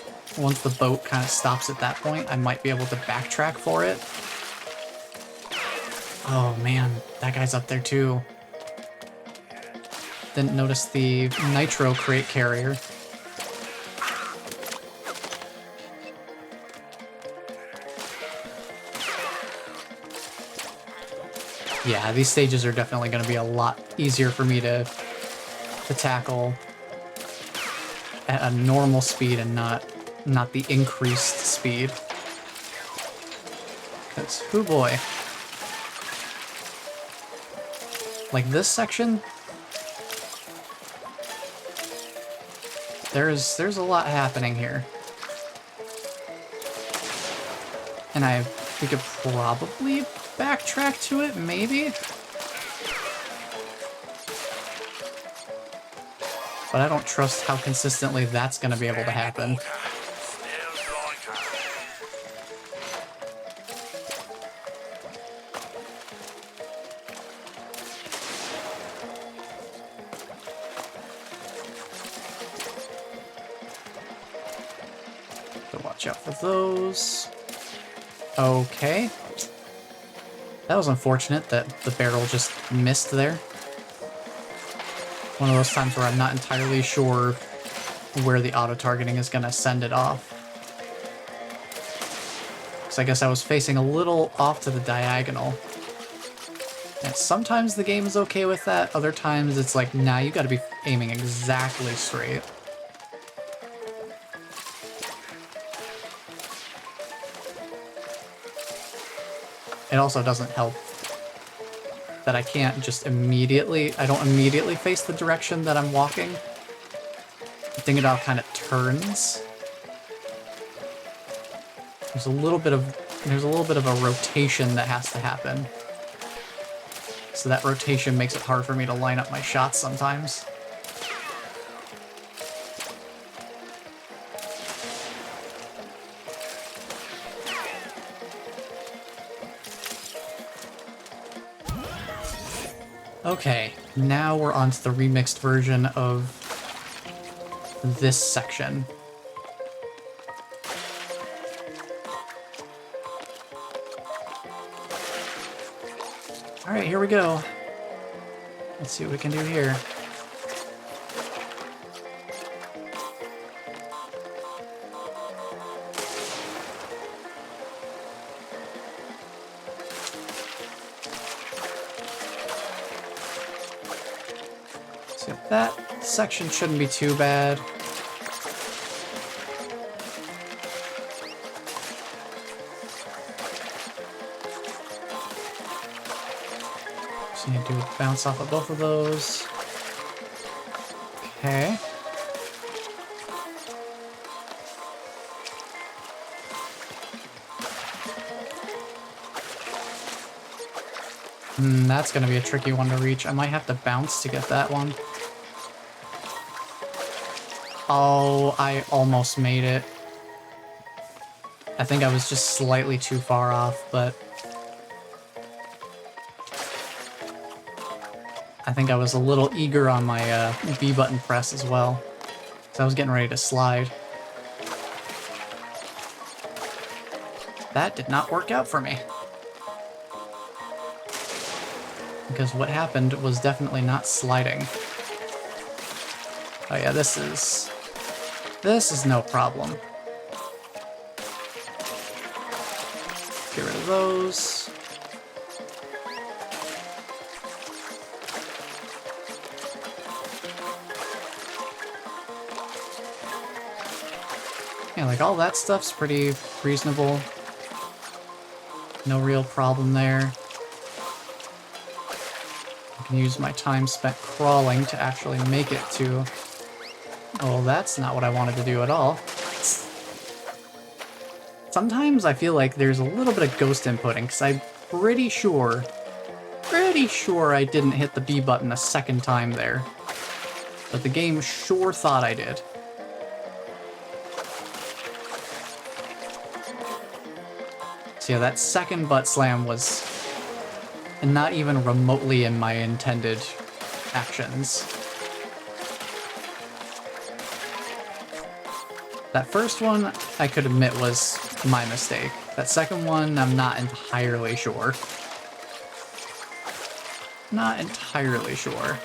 boat kind of stops at that point, I might be able to backtrack for it. Oh man, that guy's up there too. Didn't notice the nitro crate carrier. Yeah, these stages are definitely going to be a lot easier for me to tackle at a normal speed and not the increased speed. Because, hoo boy. Like this section, there's a lot happening here. And we could probably backtrack to it, maybe? But I don't trust how consistently that's going to be able to happen. So watch out for those. Okay. That was unfortunate that the barrel just missed there. One of those times where I'm not entirely sure where the auto-targeting is going to send it off. So I guess I was facing a little off to the diagonal. And sometimes the game is okay with that, other times it's like, nah, you gotta be aiming exactly straight. It also doesn't help that I can't just immediately, I don't immediately face the direction that I'm walking. Dingodile kind of turns. There's a little bit of a rotation that has to happen. So that rotation makes it hard for me to line up my shots sometimes. Okay, now we're on to the remixed version of this section. Alright, here we go. Let's see what we can do here. So that section shouldn't be too bad. Just need to bounce off of both of those. Okay. That's gonna be a tricky one to reach. I might have to bounce to get that one. Oh, I almost made it. I think I was just slightly too far off, but I think I was a little eager on my B button press as well. So I was getting ready to slide. That did not work out for me. Because what happened was definitely not sliding. Oh yeah, this is no problem. Get rid of those. Yeah, like all that stuff's pretty reasonable. No real problem there. I can use my time spent crawling to actually make it to... Oh, that's not what I wanted to do at all. Sometimes I feel like there's a little bit of ghost inputting, because I'm pretty sure I didn't hit the B button a second time there. But the game sure thought I did. So yeah, that second butt slam was not even remotely in my intended actions. That first one, I could admit, was my mistake. That second one, I'm not entirely sure. Not entirely sure.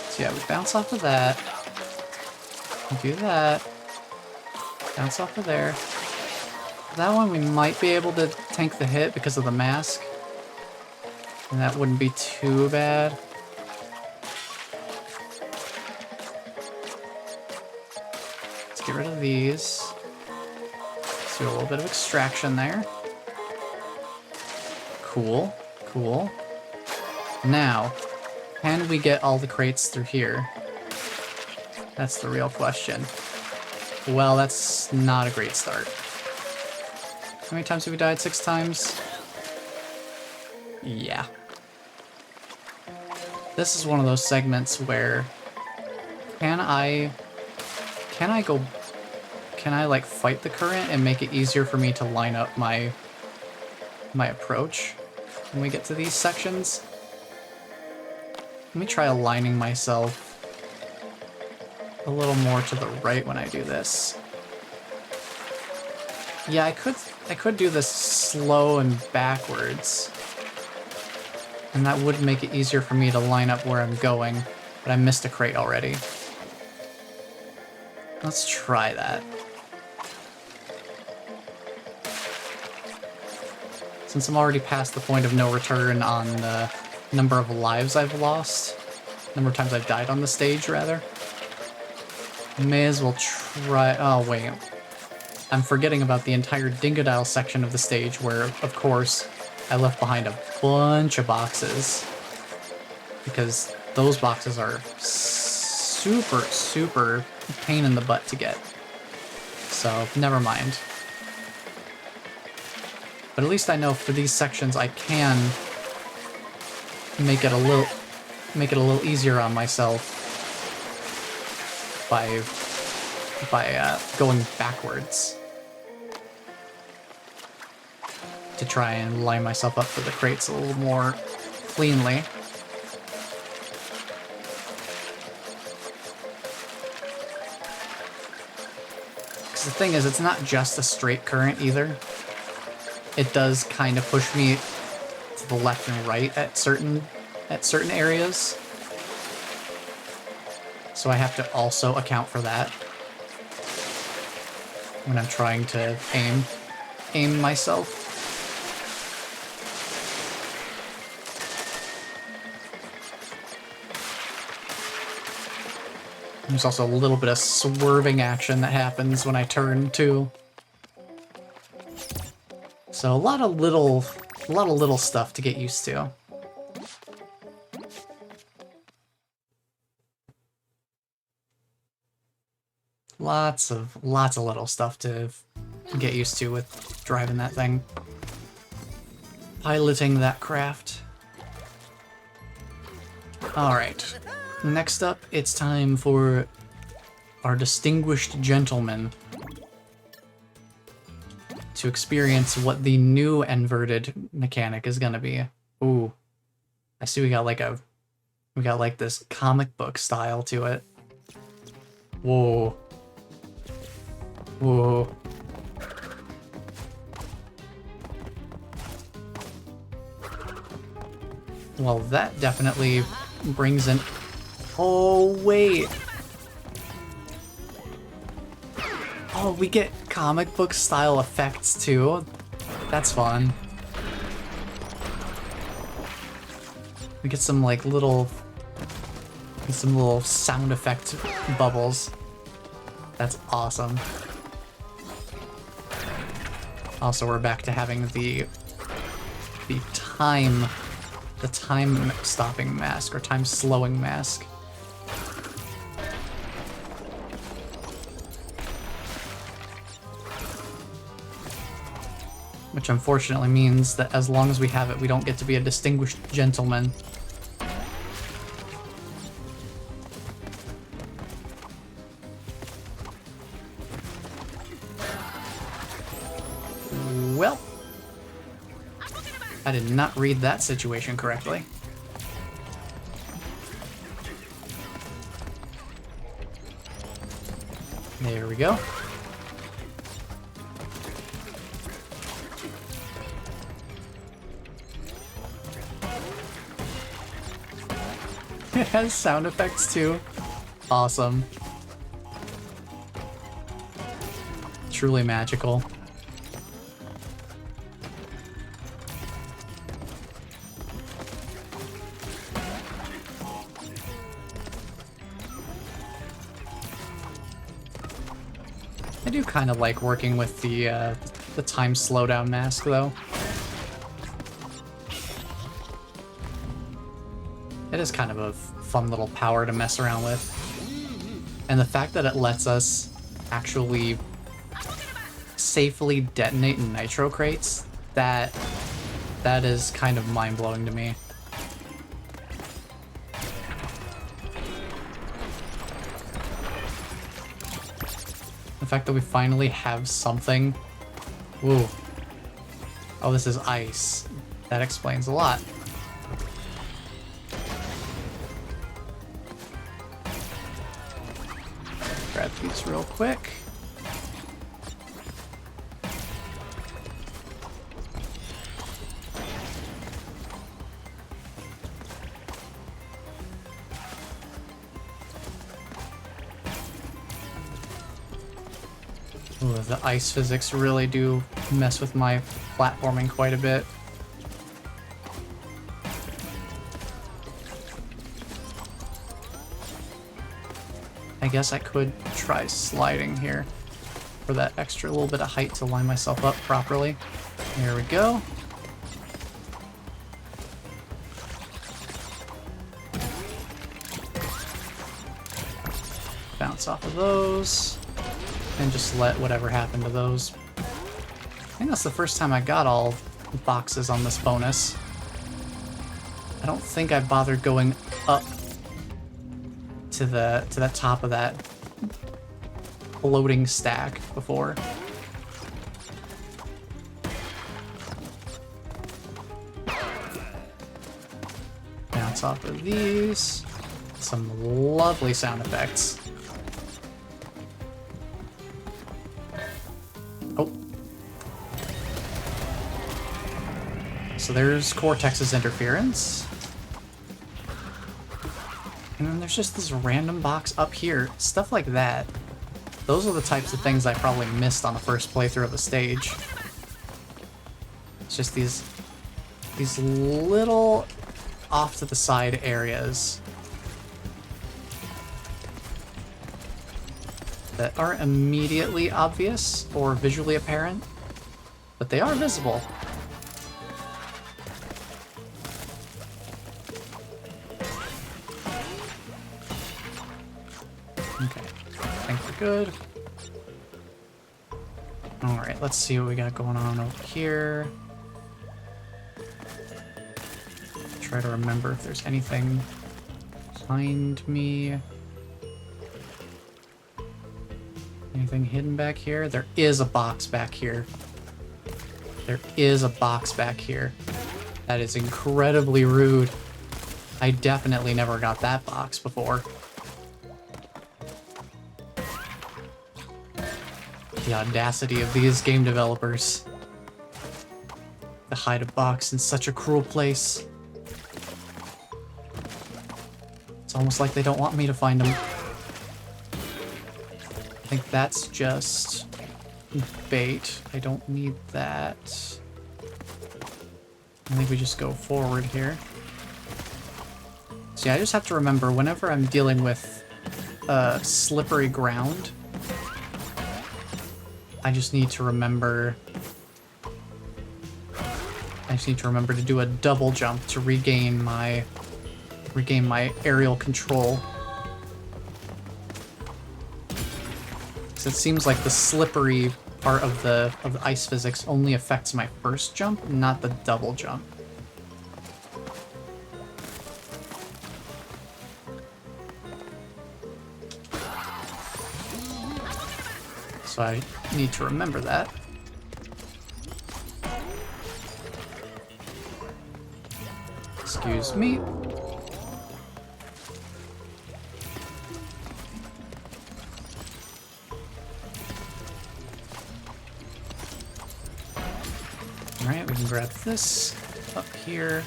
So yeah, we bounce off of that. We do that. Bounce off of there. That one we might be able to tank the hit because of the mask. And that wouldn't be too bad. Let's get rid of these. Let's do a little bit of extraction there. Cool, cool. Now, can we get all the crates through here? That's the real question. Well, that's not a great start. How many times have we died? 6 times? Yeah. This is one of those segments where can I like fight the current and make it easier for me to line up my approach when we get to these sections? Let me try aligning myself a little more to the right when I do this. Yeah, I could do this slow and backwards. And that would make it easier for me to line up where I'm going, but I missed a crate already. Let's try that. Since I'm already past the point of no return on the number of lives I've lost, number of times I've died on the stage, rather. May as well try... Oh, wait. I'm forgetting about the entire Dingodile section of the stage where, of course, I left behind a bunch of boxes. Because those boxes are super, super pain in the butt to get. So, never mind. But at least I know for these sections I can make it a little easier on myself by going backwards to try and line myself up for the crates a little more cleanly. Because the thing is, it's not just a straight current either. It does kind of push me to the left and right at certain areas. So I have to also account for that when I'm trying to aim myself. There's also a little bit of swerving action that happens when I turn too. So a lot of little stuff to get used to. Lots of little stuff to get used to with driving that thing. Piloting that craft. Alright. Next up, it's time for our distinguished gentleman to experience what the new inverted mechanic is gonna be. Ooh. I see we got like this comic book style to it. Whoa. Whoa. Well, that definitely brings in... Oh, wait. Oh, we get comic book style effects too. That's fun. We get some like little sound effect bubbles. That's awesome. Also, we're back to having the time stopping mask or time slowing mask. Which unfortunately means that as long as we have it, we don't get to be a distinguished gentleman. Well, I did not read that situation correctly. There we go. It has sound effects too. Awesome. Truly magical. I do kind of like working with the time slowdown mask though. It is kind of a fun little power to mess around with. And the fact that it lets us actually safely detonate nitro crates, that is kind of mind-blowing to me. The fact that we finally have something. Woo. Oh, this is ice. That explains a lot. Grab these real quick. Ooh, the ice physics really do mess with my platforming quite a bit. I guess I could try sliding here for that extra little bit of height to line myself up properly. There we go. Bounce off of those, and just let whatever happen to those. I think that's the first time I got all boxes on this bonus. I don't think I bothered going up to the top of that floating stack before. Bounce off of these. Some lovely sound effects. Oh. So there's Cortex's interference. And then there's just this random box up here. Stuff like that. Those are the types of things I probably missed on the first playthrough of the stage. It's just these little off to the side areas that aren't immediately obvious or visually apparent, but they are visible. Okay, I think we're good. Alright, let's see what we got going on over here. Try to remember if there's anything behind me. Anything hidden back here? There is a box back here. There is a box back here. That is incredibly rude. I definitely never got that box before. The audacity of these game developers. To hide a box in such a cruel place. It's almost like they don't want me to find them. I think that's just bait. I don't need that. I think we just go forward here. So yeah, I just have to remember whenever I'm dealing with slippery ground, I just need to remember to do a double jump to regain my aerial control. Because it seems like the slippery part of the ice physics only affects my first jump, not the double jump. So I need to remember that. Excuse me. Alright, we can grab this up here.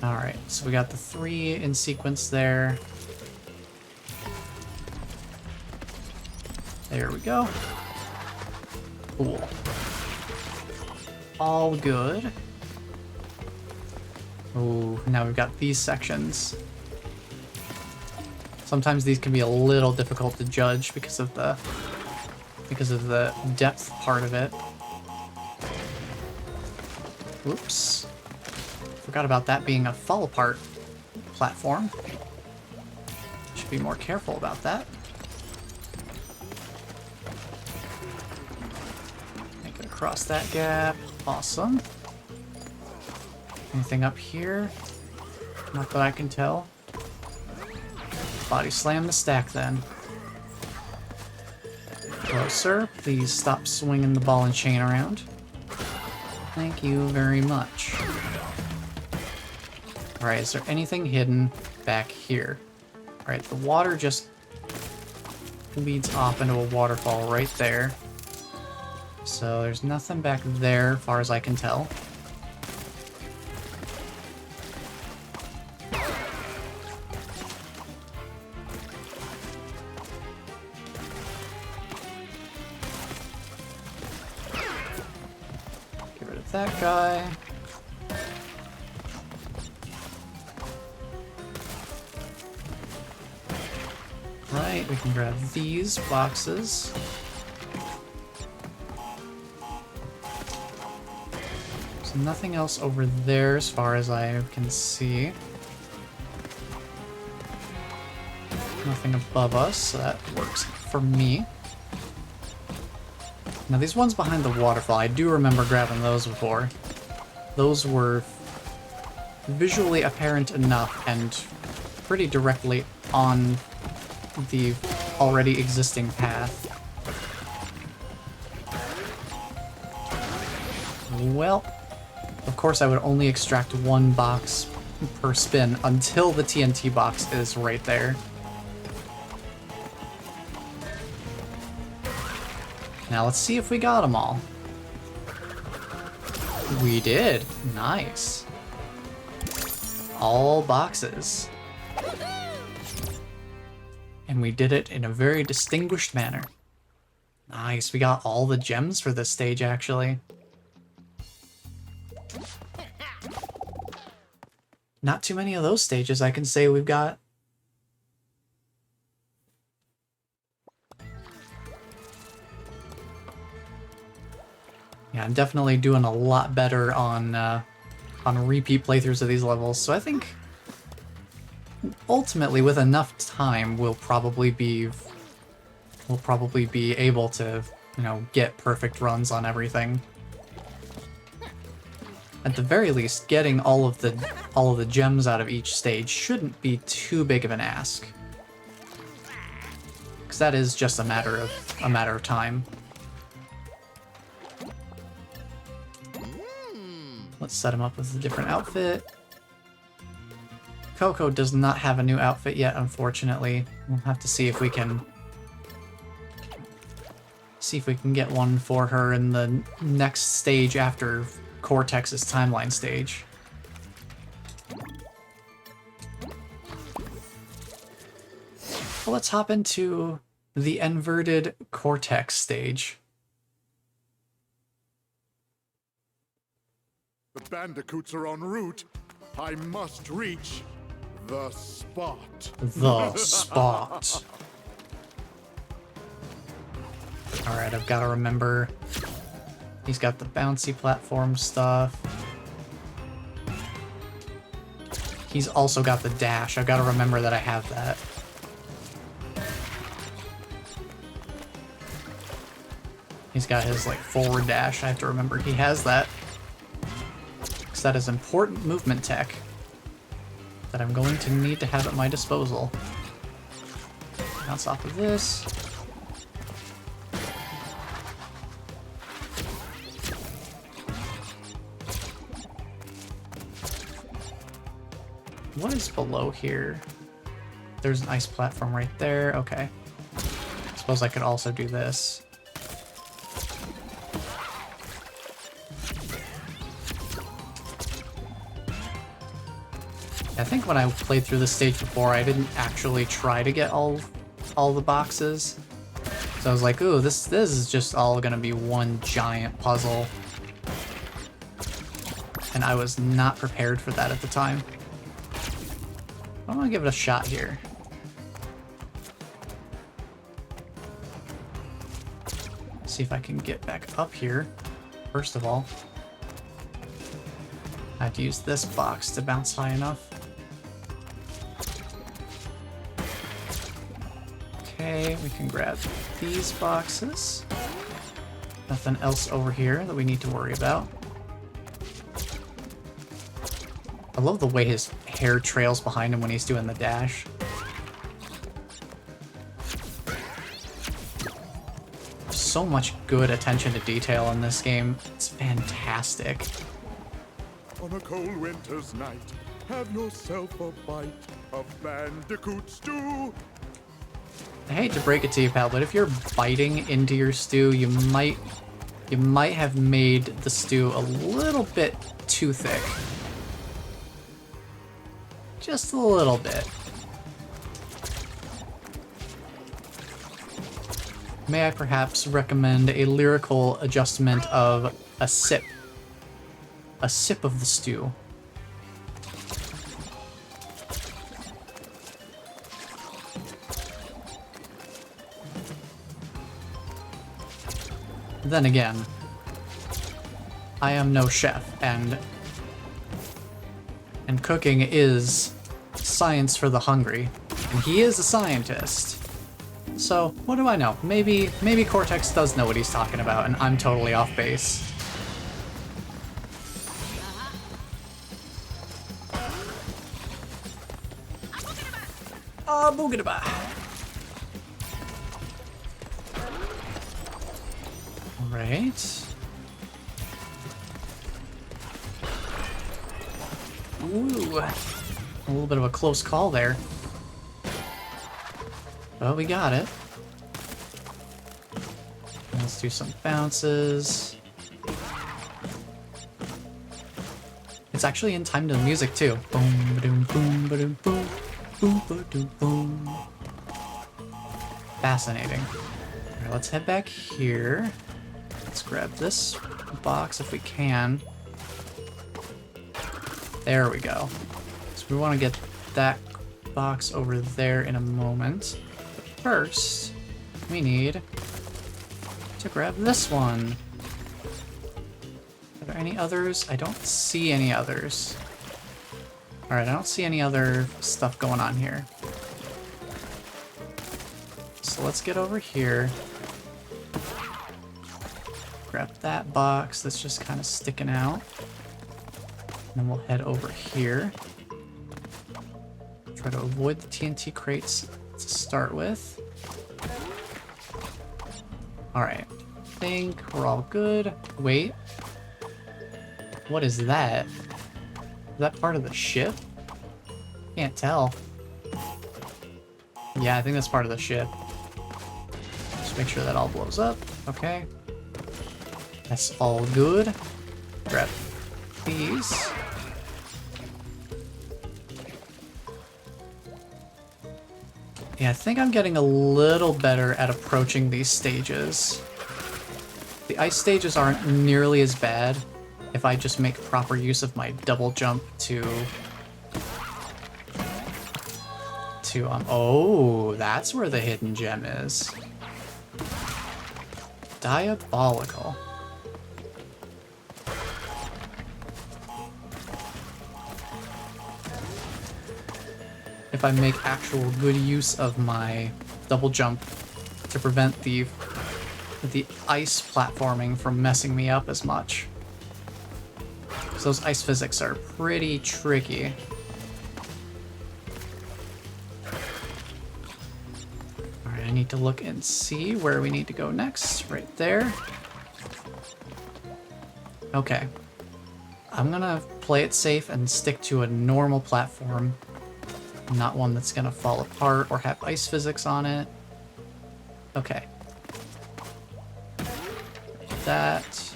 Alright, so we got the 3 in sequence there. There we go. Cool. All good. Ooh, now we've got these sections. Sometimes these can be a little difficult to judge because of the depth part of it. Oops. Forgot about that being a fall apart platform. Should be more careful about that. Make it across that gap. Awesome. Anything up here? Not that I can tell. Body slam the stack then. Hello, sir. Please stop swinging the ball and chain around. Thank you very much. Alright, is there anything hidden back here? Alright, the water just leads off into a waterfall right there. So there's nothing back there, as far as I can tell. Get rid of that guy. Alright, we can grab these boxes. There's nothing else over there as far as I can see. Nothing above us, so that works for me. Now these ones behind the waterfall, I do remember grabbing those before. Those were visually apparent enough and pretty directly on the already existing path. Well, of course I would only extract one box per spin until the TNT box is right there. Now let's see if we got them all. We did. Nice. All boxes. And we did it in a very distinguished manner. Nice. We got all the gems for this stage, actually. Not too many of those stages I can say we've got. Yeah, I'm definitely doing a lot better on repeat playthroughs of these levels, so I think ultimately with enough time we'll probably be able to, you know, get perfect runs on everything. At the very least, getting all of the gems out of each stage shouldn't be too big of an ask, because that is just a matter of time. Let's set him up with a different outfit. Coco does not have a new outfit yet, unfortunately. We'll have to see if we can get one for her in the next stage after Cortex's timeline stage. Well, let's hop into the inverted Cortex stage. The Bandicoots are en route. I must reach the spot. The spot. Alright, I've got to remember. He's got the bouncy platform stuff. He's also got the dash. I've got to remember that I have that. He's got his, like, forward dash. I have to remember he has that. Because that is important movement tech that I'm going to need to have at my disposal. Bounce off of this. What is below here? There's an ice platform right there. Okay. Suppose I could also do this. I think when I played through this stage before, I didn't actually try to get all the boxes. So I was like, ooh, this is just all gonna be one giant puzzle. And I was not prepared for that at the time. I'm gonna give it a shot here. See if I can get back up here. First of all, I have to use this box to bounce high enough. Okay, we can grab these boxes. Nothing else over here that we need to worry about. I love the way his hair trails behind him when he's doing the dash. So much good attention to detail in this game. It's fantastic. On a cold winter's night, have yourself a bite of Bandicoot stew. I hate to break it to you, pal, but if you're biting into your stew, you might have made the stew a little bit too thick. Just a little bit. May I perhaps recommend a lyrical adjustment of a sip? A sip of the stew. Then again, I am no chef, and cooking is science for the hungry, and he is a scientist. So, what do I know? Maybe Cortex does know what he's talking about, and I'm totally off base. Boogadaba! Alright. Ooh. A little bit of a close call there. But we got it. Let's do some bounces. It's actually in time to the music too. Boom, ba-doom, boom, ba-doom, boom, boom, ba-doom, boom. Fascinating. Alright, let's head back here. Let's grab this box if we can. There we go. So we want to get that box over there in a moment. But first, we need to grab this one. Are there any others? I don't see any others. Alright, I don't see any other stuff going on here. So let's get over here. Grab that box that's just kind of sticking out. And then we'll head over here. Try to avoid the TNT crates to start with. Alright. I think we're all good. Wait. What is that? Is that part of the ship? Can't tell. Yeah, I think that's part of the ship. Just make sure that all blows up. Okay. That's all good. Grab these. Yeah, I think I'm getting a little better at approaching these stages. The ice stages aren't nearly as bad if I just make proper use of my double jump to oh, that's where the hidden gem is. Diabolical. If I make actual good use of my double jump to prevent the ice platforming from messing me up as much. So those ice physics are pretty tricky. Alright, I need to look and see where we need to go next. Right there. Okay. I'm gonna play it safe and stick to a normal platform. Not one that's gonna fall apart or have ice physics on it. Okay. That.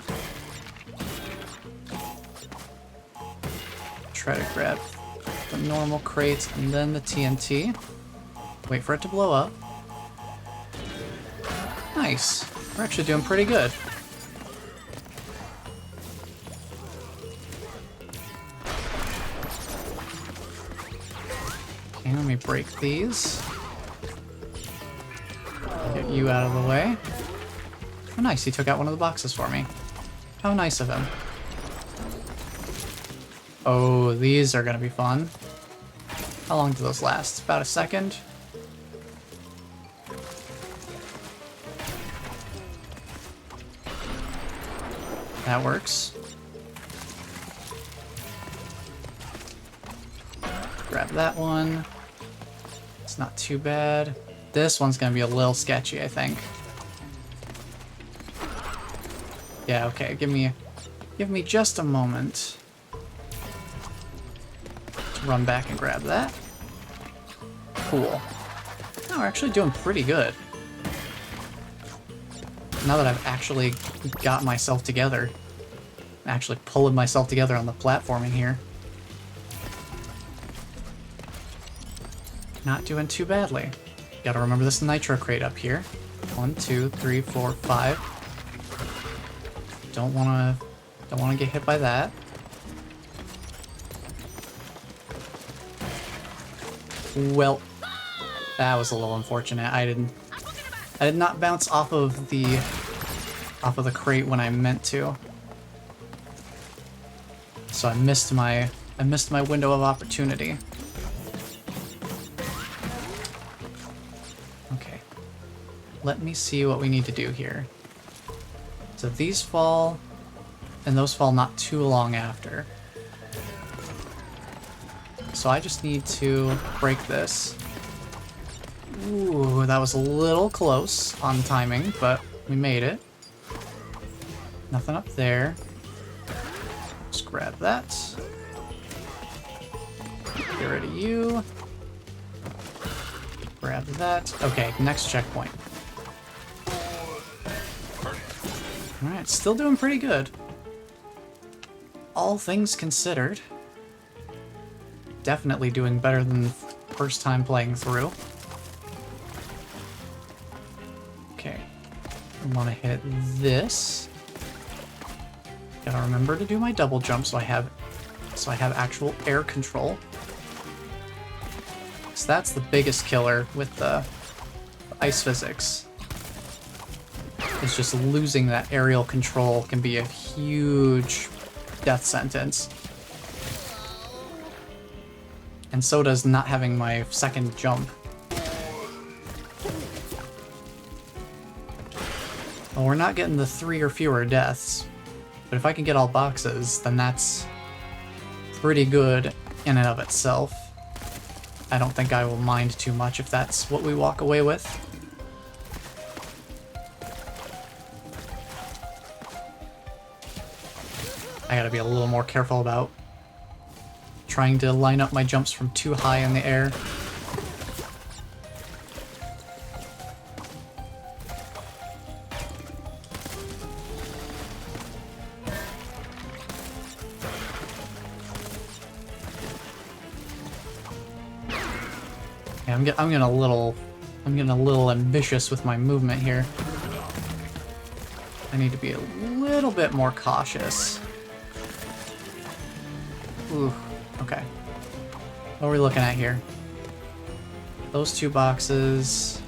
Try to grab the normal crates and then the TNT. Wait for it to blow up. Nice. We're actually doing pretty good. Okay, let me break these. Get you out of the way. Oh nice, he took out one of the boxes for me. How nice of him. Oh, these are gonna be fun. How long do those last? About a second? That works. Grab that one. It's not too bad. This one's gonna be a little sketchy, I think. Yeah, okay, give me just a moment to run back and grab that. Cool. Oh, we're actually doing pretty good. Now that I've actually got myself together. Actually pulling myself together on the platforming here. Not doing too badly. Gotta remember this nitro crate up here. 1, 2, 3, 4, 5. Don't wanna get hit by that. Well, that was a little unfortunate. I did not bounce off of the off of the crate when I meant to. So I missed my window of opportunity. Okay. Let me see what we need to do here. So these fall, and those fall not too long after. So I just need to break this. Ooh, that was a little close on timing, but we made it. Nothing up there. Just grab that. Get rid of you. Grab that. Okay, next checkpoint. Alright, still doing pretty good. All things considered. Definitely doing better than the first time playing through. Okay. I want to hit this. Gotta remember to do my double jump so I have actual air control. So that's the biggest killer with the ice physics. It's just losing that aerial control can be a huge death sentence. And so does not having my second jump. Well, we're not getting the 3 or fewer deaths, but if I can get all boxes, then that's pretty good in and of itself. I don't think I will mind too much if that's what we walk away with. I gotta be a little more careful about trying to line up my jumps from too high in the air. Yeah, I'm getting a little ambitious with my movement here. I need to be a little bit more cautious. Ooh, okay. What are we looking at here? Those 2 boxes,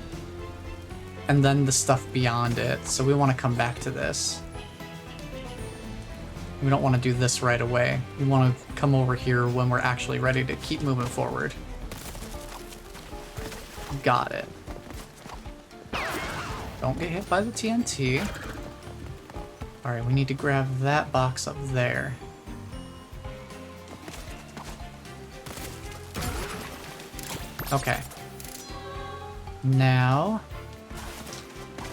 and then the stuff beyond it. So we want to come back to this. We don't want to do this right away. We want to come over here when we're actually ready to keep moving forward. Got it. Don't get hit by the TNT. Alright, we need to grab that box up there. Okay. Now,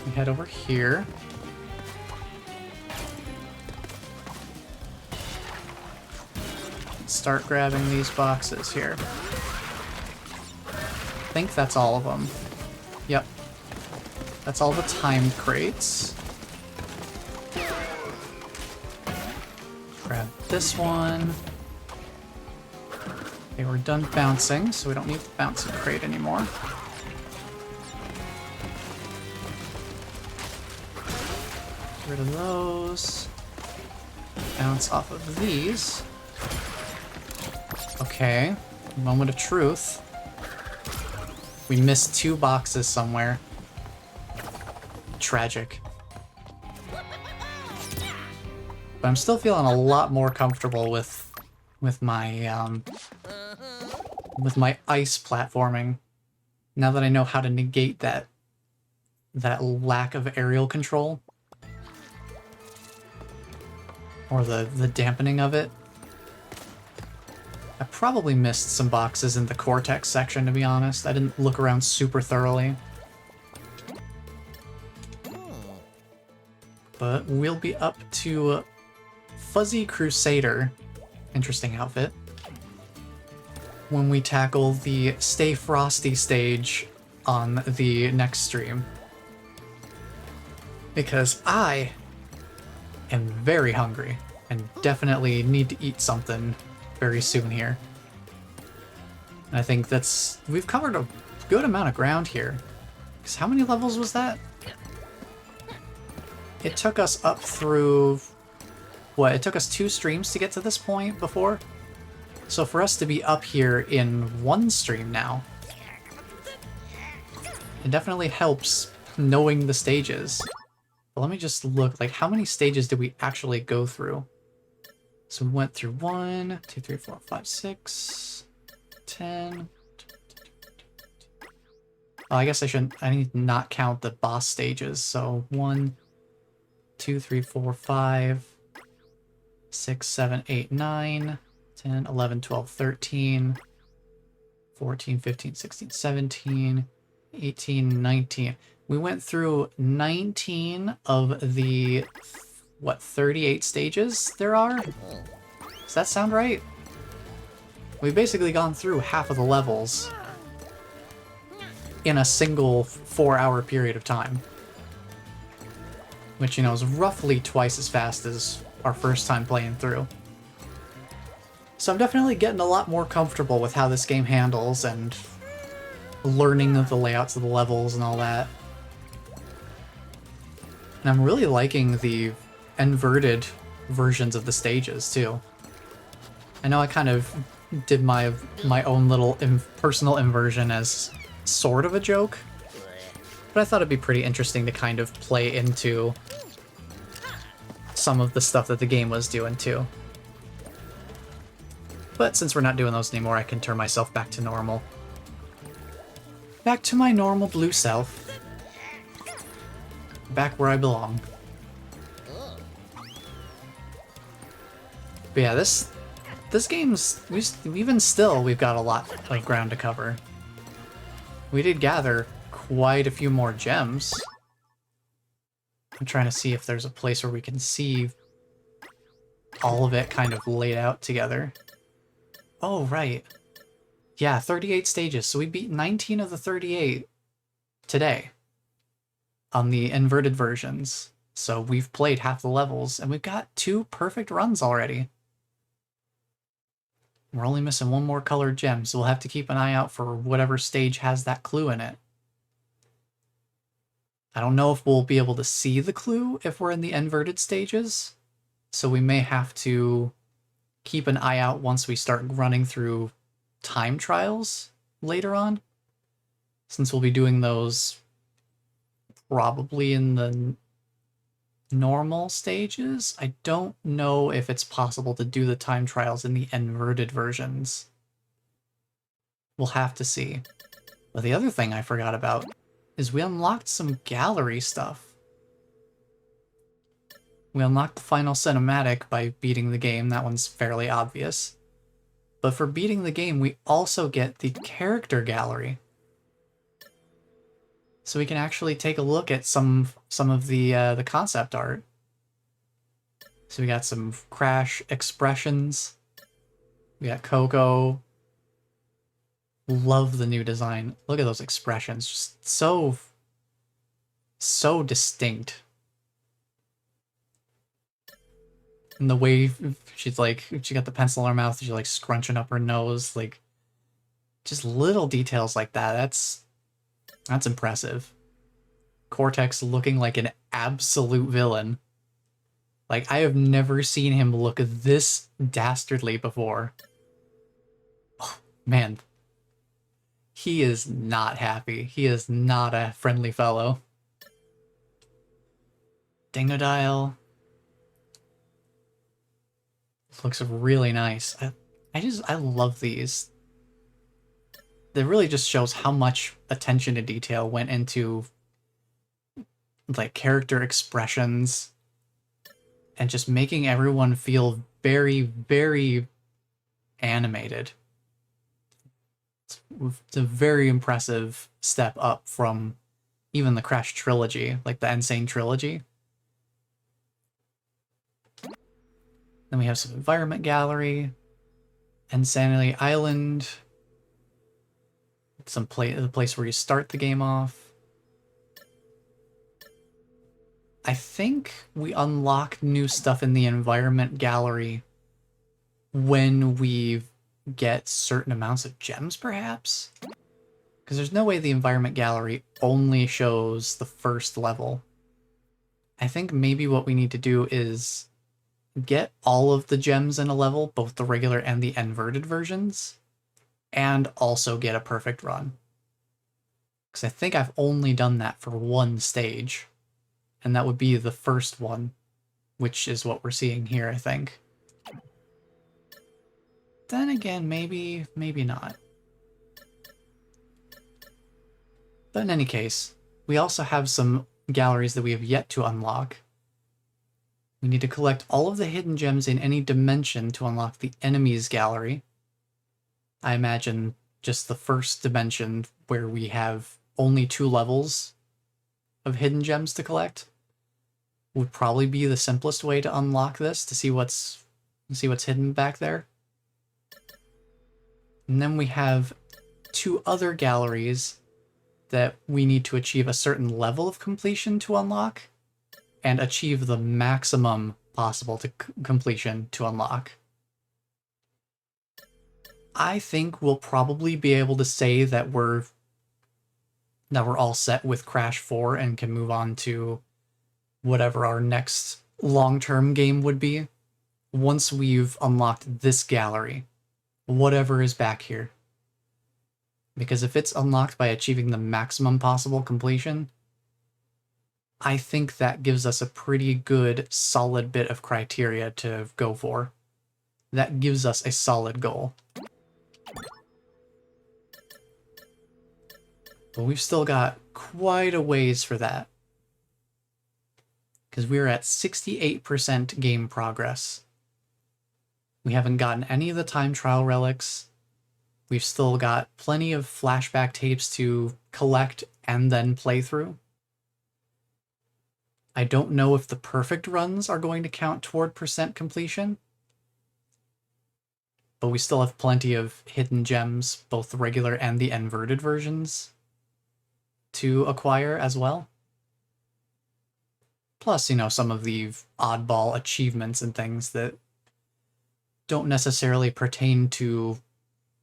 we head over here. Start grabbing these boxes here. I think that's all of them. Yep. That's all the timed crates. Grab this one. Okay, we're done bouncing, so we don't need the bouncing crate anymore. Get rid of those. Bounce off of these. Okay, moment of truth. We missed 2 boxes somewhere. Tragic. But I'm still feeling a lot more comfortable with my ice platforming now that I know how to negate that lack of aerial control, or the dampening of it. I probably missed some boxes in the Cortex section, to be honest. I didn't look around super thoroughly. But we'll be up to Fuzzy Crusader. Interesting outfit. When we tackle the Stay Frosty stage on the next stream. Because I am very hungry and definitely need to eat something very soon here. And I think we've covered a good amount of ground here. Because how many levels was that? It took us up through... What, it took us 2 streams to get to this point before? So for us to be up here in 1 stream now, it definitely helps knowing the stages. But let me just look, like, how many stages did we actually go through? So we went through 1, 2, 3, 4, 5, 6, 10. Oh, I guess I need to not count the boss stages. So 1, 2, 3, 4, 5, 6, 7, 8, 9, 10, 11, 12, 13, 14, 15, 16, 17, 18, 19. We went through 19 of the, what, 38 stages there are? Does that sound right? We've basically gone through half of the levels in a single 4-hour period of time. Which, you know, is roughly twice as fast as our first time playing through. So I'm definitely getting a lot more comfortable with how this game handles and learning of the layouts of the levels and all that. And I'm really liking the inverted versions of the stages, too. I know I kind of did my own little personal inversion as sort of a joke, but I thought it'd be pretty interesting to kind of play into some of the stuff that the game was doing, too. But since we're not doing those anymore, I can turn myself back to normal. Back to my normal blue self. Back where I belong. But yeah, this game's... even still, we've got a lot of ground to cover. We did gather quite a few more gems. I'm trying to see if there's a place where we can see all of it kind of laid out together. Oh, right. Yeah, 38 stages. So we beat 19 of the 38 today on the inverted versions. So we've played half the levels, and we've got 2 perfect runs already. We're only missing 1 more colored gem, so we'll have to keep an eye out for whatever stage has that clue in it. I don't know if we'll be able to see the clue if we're in the inverted stages, so we may have to keep an eye out once we start running through time trials later on, since we'll be doing those probably in the normal stages. I don't know if it's possible to do the time trials in the inverted versions. We'll have to see. But the other thing I forgot about is we unlocked some gallery stuff. We unlocked the final cinematic by beating the game. That one's fairly obvious. But for beating the game, we also get the character gallery. So we can actually take a look at some of the concept art. So we got some Crash expressions. We got Coco. Love the new design. Look at those expressions. Just so distinct. And the way she's like, she got the pencil in her mouth, she's like scrunching up her nose, like just little details like that. That's impressive. Cortex looking like an absolute villain. Like, I have never seen him look this dastardly before. Oh, man. He is not happy. He is not a friendly fellow. Dingodile. Looks really nice. I love these. It really just shows how much attention to detail went into like character expressions and just making everyone feel very, very animated. It's a very impressive step up from even the Crash trilogy, like the Insane trilogy. Then we have some environment gallery, Insanity Island, the place where you start the game off. I think we unlock new stuff in the environment gallery when we get certain amounts of gems, perhaps? Because there's no way the environment gallery only shows the first level. I think maybe what we need to do is get all of the gems in a level, both the regular and the inverted versions, and also get a perfect run. Because I think I've only done that for 1 stage. and that would be the first one, which is what we're seeing here, I think. Then again, maybe not. But in any case, we also have some galleries that we have yet to unlock. We need to collect all of the hidden gems in any dimension to unlock the enemies gallery. I imagine just the first dimension where we have only 2 levels of hidden gems to collect would probably be the simplest way to unlock this, to see what's hidden back there. And then we have 2 other galleries that we need to achieve a certain level of completion to unlock, and achieve the maximum possible to completion to unlock. I think we'll probably be able to say that we're all set with Crash 4 and can move on to whatever our next long-term game would be once we've unlocked this gallery, whatever is back here. Because if it's unlocked by achieving the maximum possible completion, I think that gives us a pretty good, solid bit of criteria to go for. That gives us a solid goal. But we've still got quite a ways for that, because we're at 68% game progress. We haven't gotten any of the time trial relics. We've still got plenty of flashback tapes to collect and then play through. I don't know if the perfect runs are going to count toward percent completion, but we still have plenty of hidden gems, both the regular and the inverted versions, to acquire as well. Plus, some of the oddball achievements and things that don't necessarily pertain to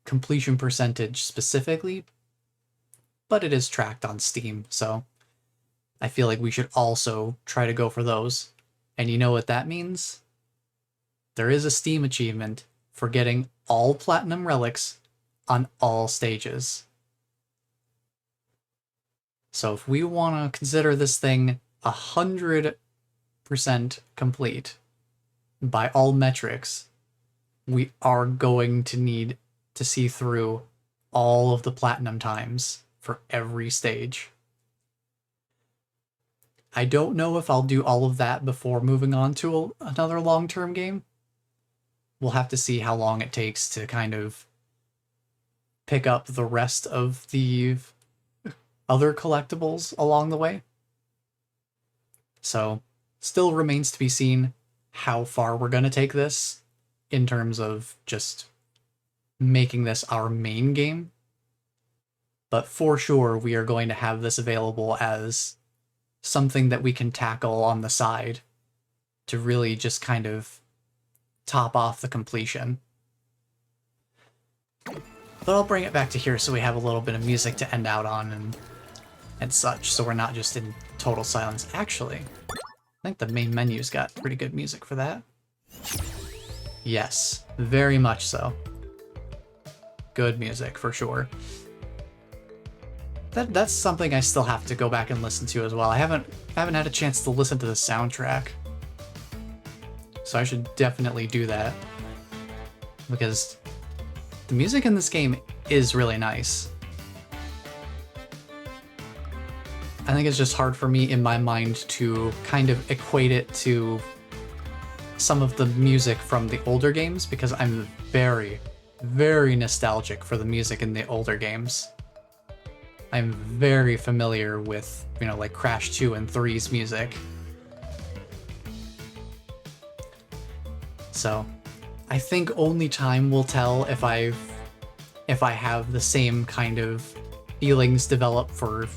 completion percentage specifically, but it is tracked on Steam, so I feel like we should also try to go for those. And you know what that means? There is a Steam achievement for getting all platinum relics on all stages. So if we want to consider this thing 100% complete by all metrics, we are going to need to see through all of the platinum times for every stage. I don't know if I'll do all of that before moving on to another long-term game. We'll have to see how long it takes to kind of pick up the rest of the other collectibles along the way. So, still remains to be seen how far we're going to take this in terms of just making this our main game. But for sure, we are going to have this available as something that we can tackle on the side to really just kind of top off the completion. But I'll bring it back to here so we have a little bit of music to end out on and such, so we're not just in total silence. Actually, I think the main menu's got pretty good music for that. Yes, very much so. Good music, for sure. That's something I still have to go back and listen to as well. I haven't had a chance to listen to the soundtrack, so I should definitely do that, because the music in this game is really nice. I think it's just hard for me in my mind to kind of equate it to some of the music from the older games, because I'm very, very nostalgic for the music in the older games. I'm very familiar with, like Crash 2 and 3's music. So, I think only time will tell if I have the same kind of feelings develop for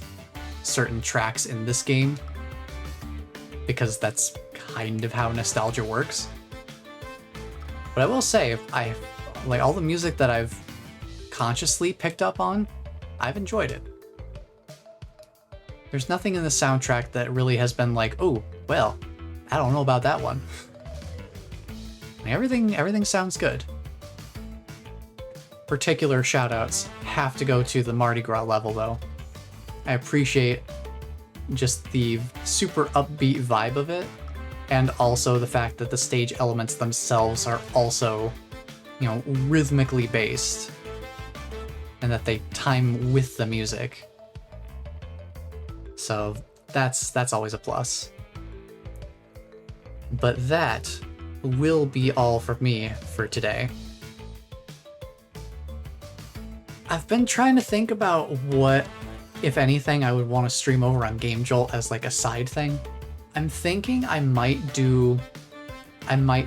certain tracks in this game, because that's kind of how nostalgia works. But I will say, like all the music that I've consciously picked up on, I've enjoyed it. There's nothing in the soundtrack that really has been like, oh, well, I don't know about that one. Everything sounds good. Particular shoutouts have to go to the Mardi Gras level, though. I appreciate just the super upbeat vibe of it, and also the fact that the stage elements themselves are also, you know, rhythmically based, and that they time with the music. So that's always a plus. But that will be all for me for today. I've been trying to think about what, if anything, I would want to stream over on Game Jolt as like a side thing. I'm thinking I might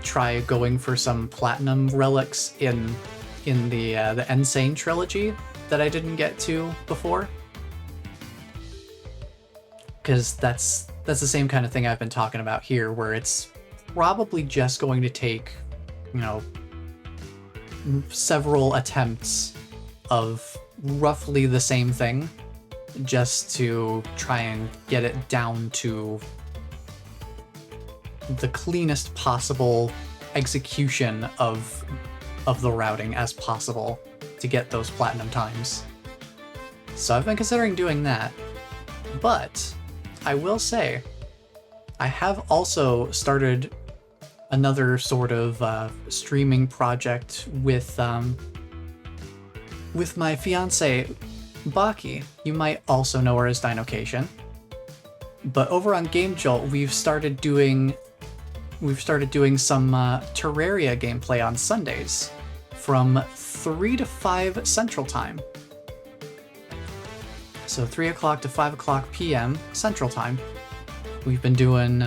try going for some platinum relics in the Insane trilogy that I didn't get to before. Because that's the same kind of thing I've been talking about here, where it's probably just going to take, you know, several attempts of roughly the same thing just to try and get it down to the cleanest possible execution of the routing as possible to get those platinum times. So I've been considering doing that, but I will say I have also started another sort of streaming project with my fiance Baki. You might also know her as Dinocation. But over on Game Jolt, we've started doing some Terraria gameplay on Sundays from 3 to 5 Central Time. So 3 o'clock to 5 o'clock p.m. Central Time. We've been doing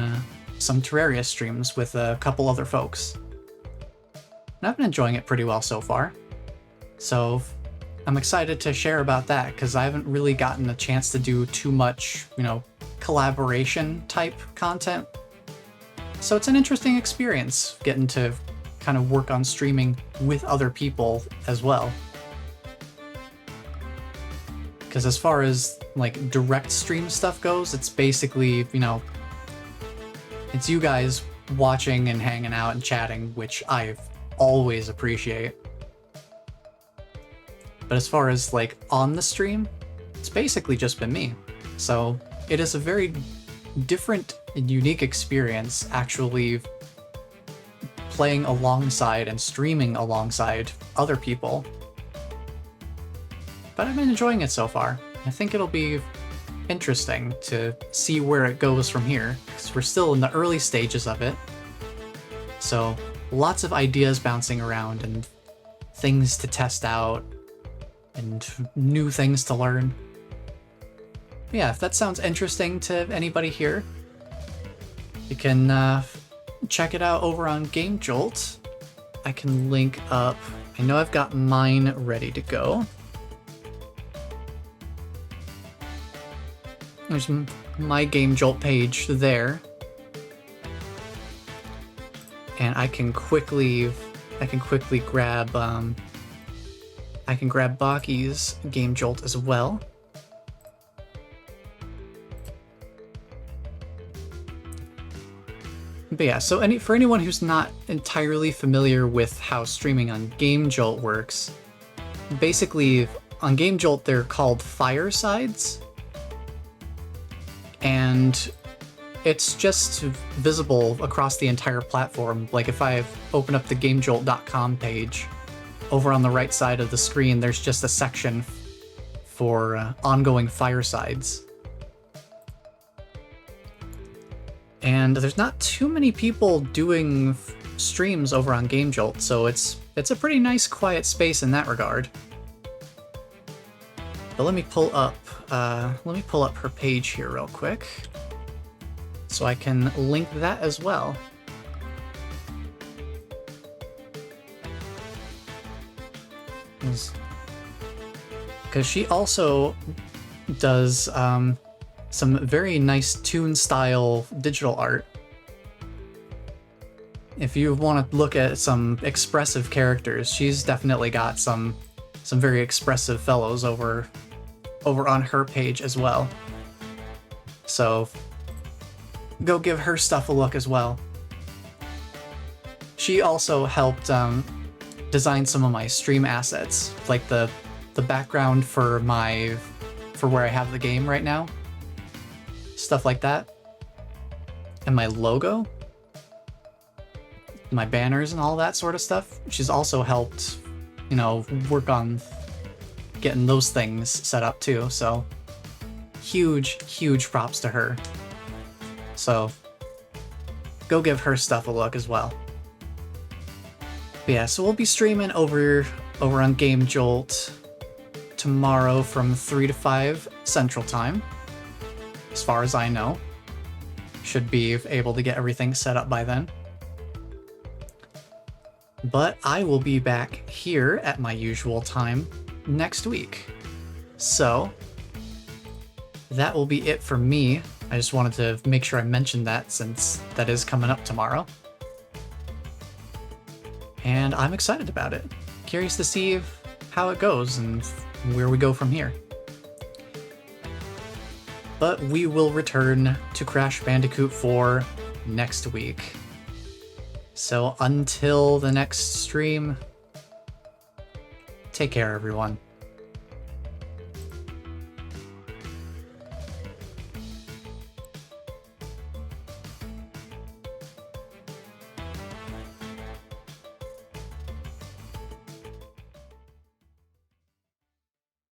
some Terraria streams with a couple other folks. And I've been enjoying it pretty well so far. So I'm excited to share about that, because I haven't really gotten a chance to do too much, you know, collaboration type content. So it's an interesting experience getting to kind of work on streaming with other people as well. Because as far as like direct stream stuff goes, it's basically, you know, it's you guys watching and hanging out and chatting, which I always appreciate. But as far as like on the stream, it's basically just been me. So it is a very different and unique experience actually playing alongside and streaming alongside other people. But I've been enjoying it so far. I think it'll be interesting to see where it goes from here, because we're still in the early stages of it. So lots of ideas bouncing around and things to test out and new things to learn. But yeah, if that sounds interesting to anybody here, you can check it out over on Game Jolt. I can link up. I know I've got mine ready to go. There's my Game Jolt page there. And I can quickly grab Baki's Game Jolt as well. But yeah, so for anyone who's not entirely familiar with how streaming on Game Jolt works, basically on Game Jolt they're called firesides, and it's just visible across the entire platform. Like if I open up the GameJolt.com page, over on the right side of the screen, there's just a section for ongoing firesides. And there's not too many people doing streams over on Game Jolt, so it's a pretty nice quiet space in that regard. But let me pull up her page here real quick, so I can link that as well. Because she also does some very nice toon-style digital art. If you want to look at some expressive characters, she's definitely got some very expressive fellows over on her page as well. So go give her stuff a look as well. She also helped design some of my stream assets, like the background for where I have the game right now. Stuff stuff like that. And my logo, my banners and all that sort of stuff. She's also helped, you know, work on getting those things set up too. So huge props to her. So go give her stuff a look as well. But yeah, so we'll be streaming over on Game Jolt tomorrow from 3 to 5 Central Time. As far as I know. Should be able to get everything set up by then. But I will be back here at my usual time next week. So that will be it for me. I just wanted to make sure I mentioned that since that is coming up tomorrow. And I'm excited about it. Curious to see how it goes and where we go from here. But we will return to Crash Bandicoot 4 next week. So until the next stream, take care everyone.